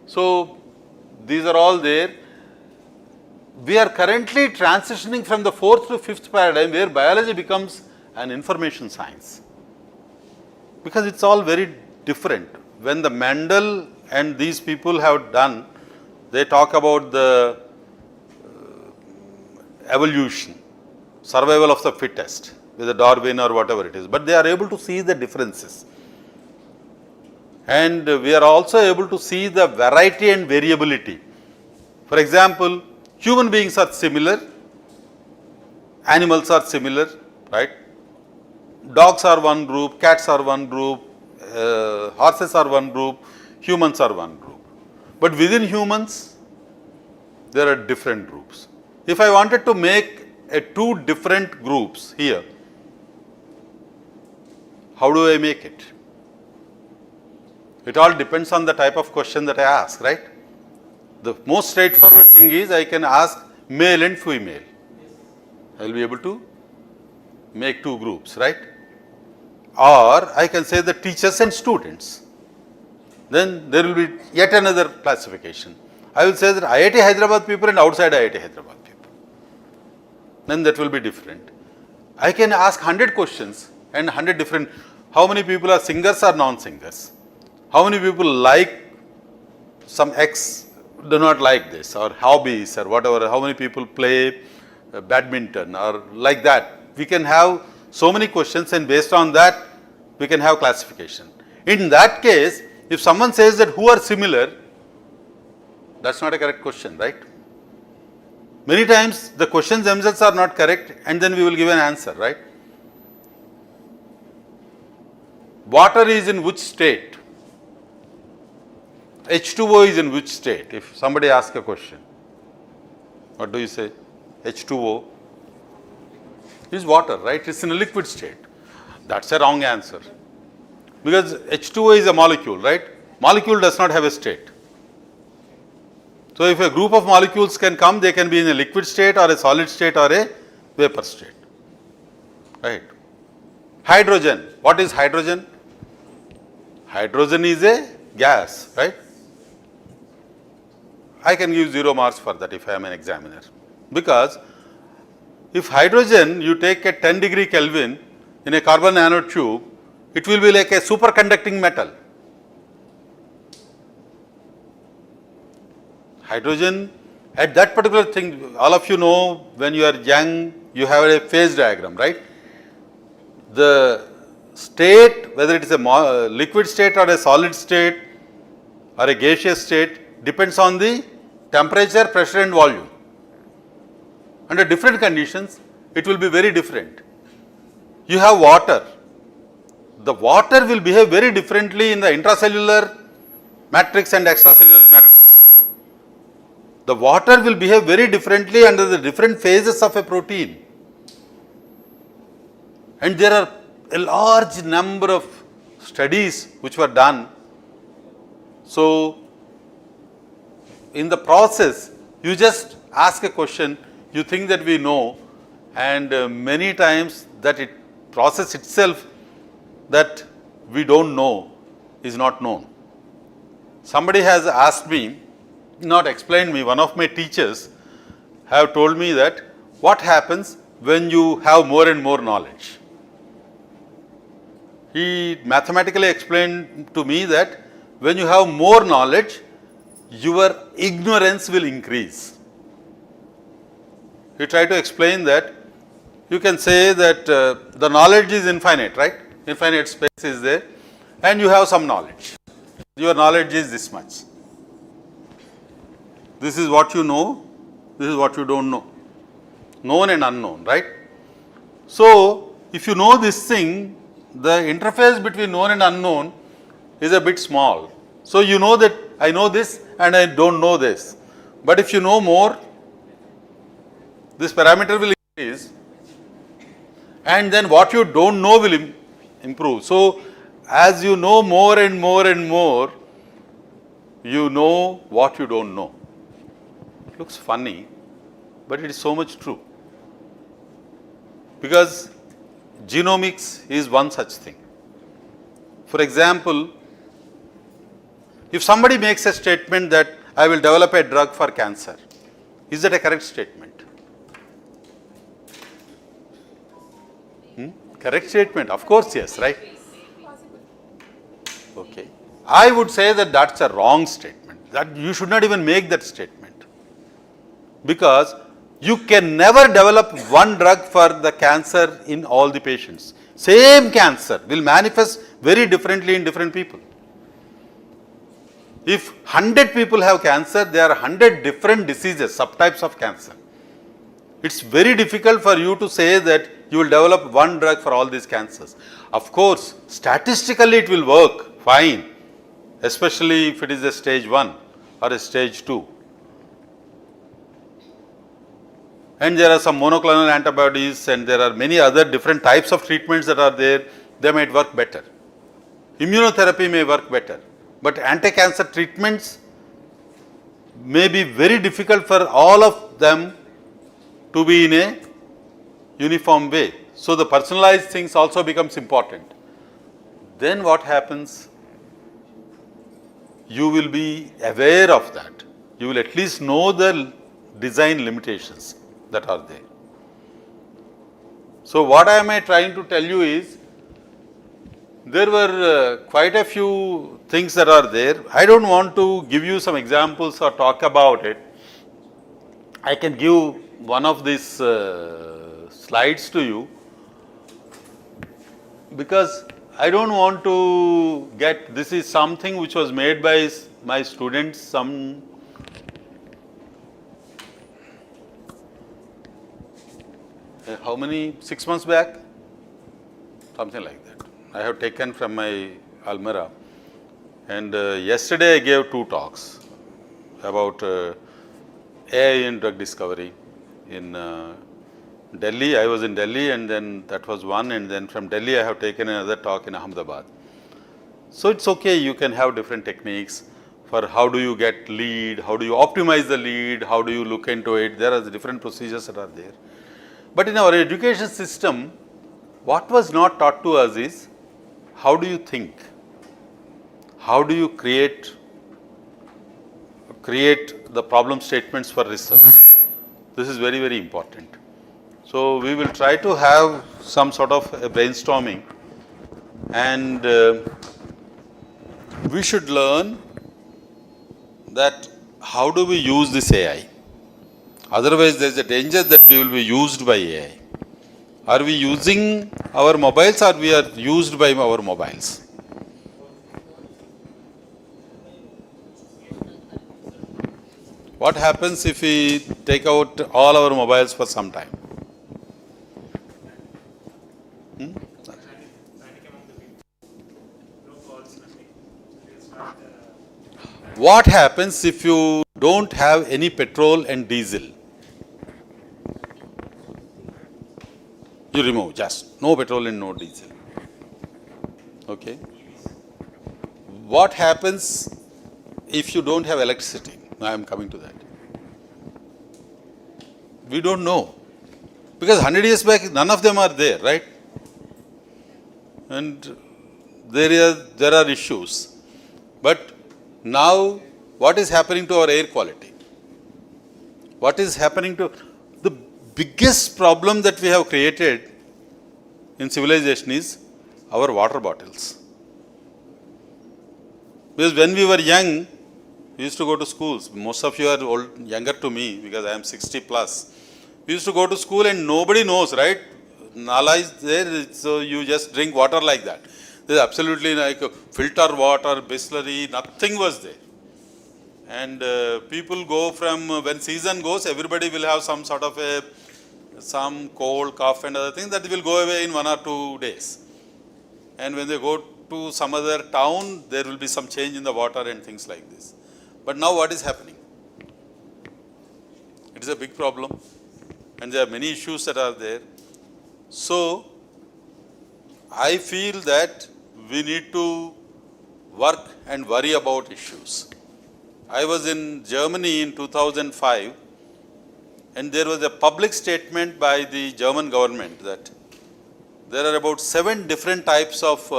So, these are all there. We are currently transitioning from the fourth to fifth paradigm where biology becomes an information science. Because it's all very different. When the Mendel and these people have done, they talk about the evolution, survival of the fittest with a Darwin or whatever it is, but they are able to see the differences. And we are also able to see the variety and variability. For example, human beings are similar, animals are similar, right? Dogs are one group, cats are one group, horses are one group, humans are one group. But within humans, there are different groups. If I wanted to make two different groups here, how do I make it? It all depends on the type of question that I ask, right? The most straightforward thing is I can ask male and female. I will be able to make two groups, right? Or I can say the teachers and students. Then there will be yet another classification. I will say that IIT Hyderabad people and outside IIT Hyderabad people. Then that will be different. I can ask 100 questions and 100 different. How many people are singers or non-singers? How many people like some X, do not like this, or hobbies or whatever? How many people play badminton or like that? We can have so many questions and based on that we can have classification. In that case, if someone says that who are similar, that's not a correct question, right? Many times the questions themselves are not correct and then we will give an answer, right? Water is in which state? H2O is in which state? If somebody asks a question, what do you say? H2O is water, right? It's in a liquid state. That's a wrong answer. Because H2O is a molecule, right? Molecule does not have a state. So if a group of molecules can come, they can be in a liquid state or a solid state or a vapor state, right? Hydrogen, what is hydrogen? Hydrogen is a gas, right? I can give 0 marks for that if I am an examiner. Because if hydrogen, you take a 10 ° Kelvin in a carbon nanotube, it will be like a superconducting metal. Hydrogen, at that particular thing, all of you know when you are young, you have a phase diagram, right? The state, whether it is a liquid state or a solid state or a gaseous state, depends on the temperature, pressure and volume. Under different conditions, it will be very different. You have water. the water will behave very differently in the intracellular matrix and extracellular matrix. The water will behave very differently under the different phases of a protein. And there are a large number of studies which were done. So, in the process, you just ask a question, you think that we know, and many times that process itself that we don't know is not known. Somebody has asked me, not explained me, one of my teachers have told me that what happens when you have more and more knowledge. He mathematically explained to me that when you have more knowledge, your ignorance will increase. He tried to explain that you can say that the knowledge is infinite, right? Infinite space is there, and you have some knowledge. Your knowledge is this much. This is what you know, this is what you don't know. Known and unknown, right? So, if you know this thing, the interface between known and unknown is a bit small. So, you know that I know this and I don't know this. But if you know more, this parameter will increase, and then what you don't know will improve. So, as you know more and more and more, you know what you don't know. It looks funny, but it is so much true. Because genomics is one such thing. For example, if somebody makes a statement that I will develop a drug for cancer, is that a correct statement? Correct statement? Of course, yes, right? Okay. I would say that that's a wrong statement. That you should not even make that statement. Because you can never develop one drug for the cancer in all the patients. Same cancer will manifest very differently in different people. If 100 people have cancer, there are 100 different diseases, subtypes of cancer. It's very difficult for you to say that you will develop one drug for all these cancers. Of course, statistically it will work fine, especially if it is a stage 1 or a stage 2. And there are some monoclonal antibodies and there are many other different types of treatments that are there, they might work better. Immunotherapy may work better, but anti-cancer treatments may be very difficult for all of them to be in a uniform way. So, the personalized things also becomes important. Then what happens? You will be aware of that. You will at least know the design limitations that are there. So, what am I trying to tell you is, there were quite a few things that are there. I don't want to give you some examples or talk about it. I can give one of these slides to you, because I don't want to get, this is something which was made by my students how many, 6 months back? Something like that. I have taken from my Almira, and yesterday I gave 2 talks about AI in drug discovery in Delhi. I was in Delhi, and then that was one, and then from Delhi I have taken another talk in Ahmedabad. So, it's okay, you can have different techniques for how do you get lead, how do you optimize the lead, how do you look into it, there are different procedures that are there. But in our education system, what was not taught to us is, how do you think? How do you create the problem statements for research? This is very, very important. So, we will try to have some sort of a brainstorming, and we should learn that how do we use this AI. Otherwise, there is a danger that we will be used by AI. Are we using our mobiles, or we are used by our mobiles? What happens if we take out all our mobiles for some time? What happens if you don't have any petrol and diesel? You remove just no petrol and no diesel. Okay. What happens if you don't have electricity? Now I am coming to that. We don't know. Because 100 years back, none of them are there, right? And there are issues. But now, what is happening to our air quality? What is happening to the biggest problem that we have created in civilization is our water bottles. Because when we were young, we used to go to schools. Most of you are younger to me because I am 60 plus. We used to go to school and nobody knows, right? Nala is there, so you just drink water like that. There's absolutely like filter water, Bisleri, nothing was there. And people go from, when season goes, everybody will have some sort of some cold, cough and other things that will go away in 1 or 2 days. And when they go to some other town, there will be some change in the water and things like this. But now what is happening? It is a big problem. And there are many issues that are there. So, I feel that we need to work and worry about issues. I was in Germany in 2005 and there was a public statement by the German government that there are about 7 different types of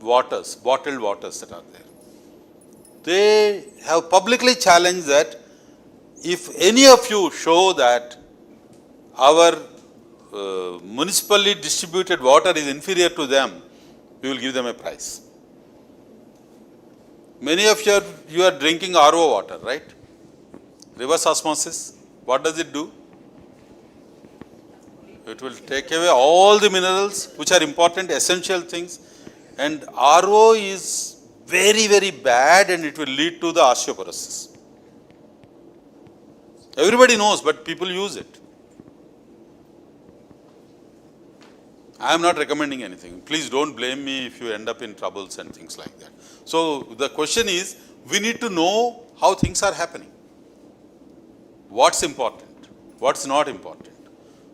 waters, bottled waters that are there. They have publicly challenged that if any of you show that our municipally distributed water is inferior to them, we will give them a prize. Many of you are drinking RO water, right? Reverse osmosis. What does it do? It will take away all the minerals which are important, essential things. And RO is very, very bad and it will lead to the osteoporosis. Everybody knows, but people use it. I am not recommending anything. Please don't blame me if you end up in troubles and things like that. So the question is, we need to know how things are happening. What's important? What's not important?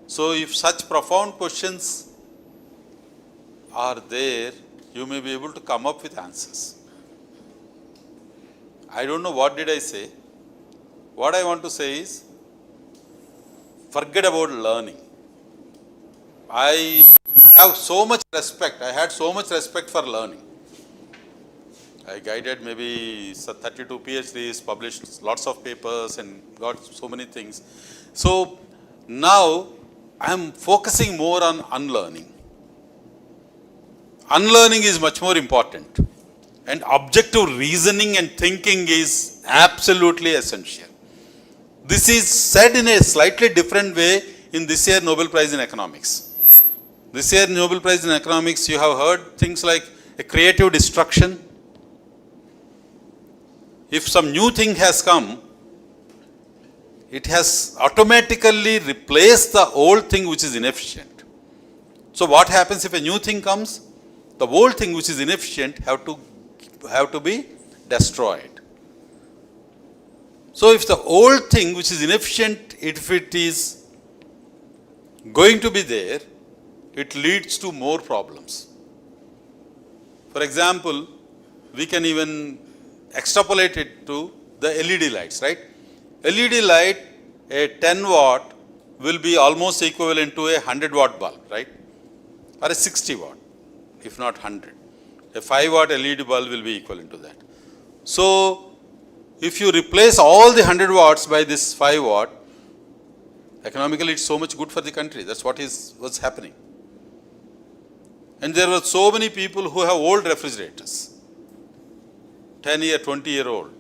So if such profound questions are there, you may be able to come up with answers. I don't know what did I say. What I want to say is, forget about learning. I have so much respect, I had so much respect for learning. I guided maybe 32 PhDs, published lots of papers and got so many things. So now I am focusing more on unlearning. Unlearning is much more important. And objective reasoning and thinking is absolutely essential. This is said in a slightly different way in this year Nobel Prize in Economics. This year Nobel Prize in Economics, you have heard things like a creative destruction. If some new thing has come, it has automatically replaced the old thing which is inefficient. So what happens if a new thing comes? The old thing which is inefficient have to be destroyed. So if the old thing which is inefficient, if it is going to be there, it leads to more problems. For example, we can even extrapolate it to the LED lights, right? LED light, a 10 watt will be almost equivalent to a 100 watt bulb, right? Or a 60 watt, if not 100. A 5 watt LED bulb will be equivalent to that. So, if you replace all the 100 watts by this 5 watt, economically it's so much good for the country. That's what's happening. And there were so many people who have old refrigerators, 10-year, 20-year-old.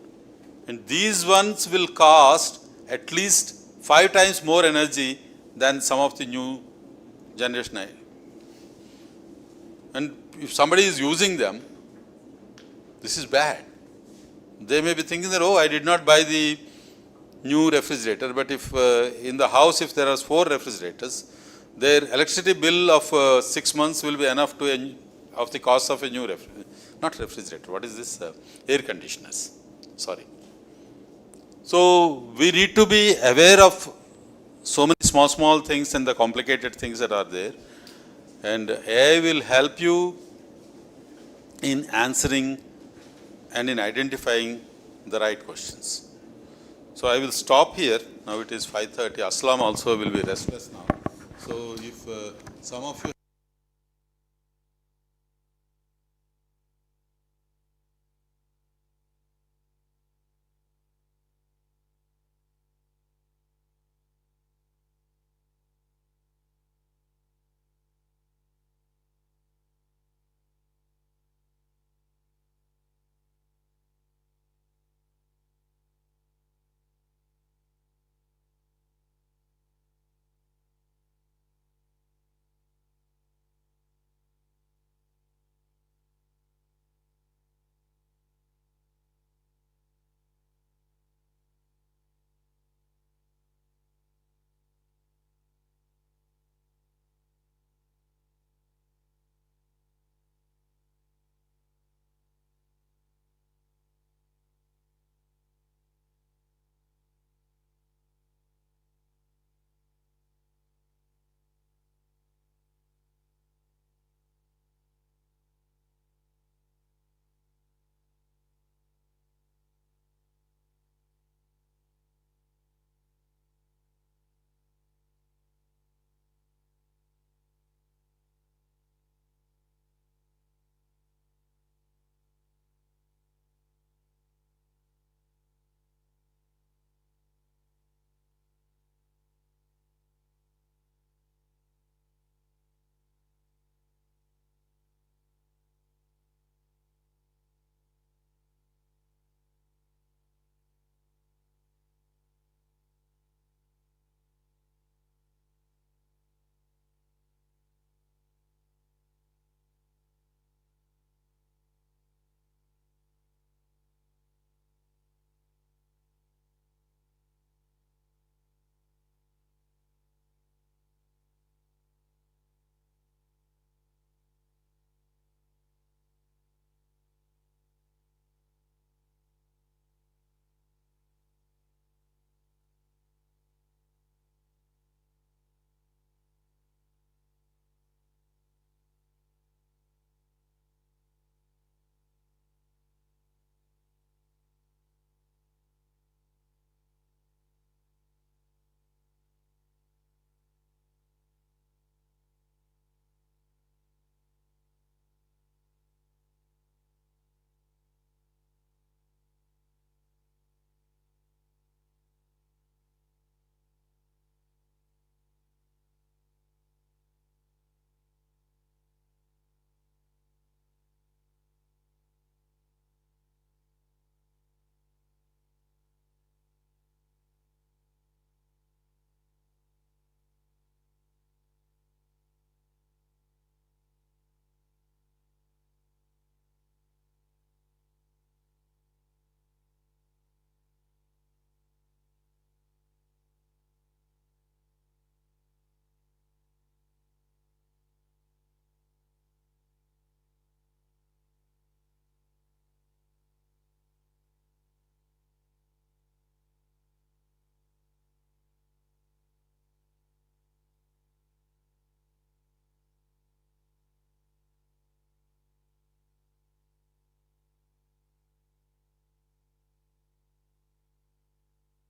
And these ones will cost at least 5 times more energy than some of the new generation. And if somebody is using them, this is bad. They may be thinking that, oh, I did not buy the new refrigerator, but if in the house, if there are 4 refrigerators, their electricity bill of 6 months will be enough of the cost of a new not refrigerator, what is this? Air conditioners. Sorry. So we need to be aware of so many small things and the complicated things that are there. And AI will help you in answering and in identifying the right questions. So I will stop here. Now it is 5:30. Aslam also will be restless now. So if some of you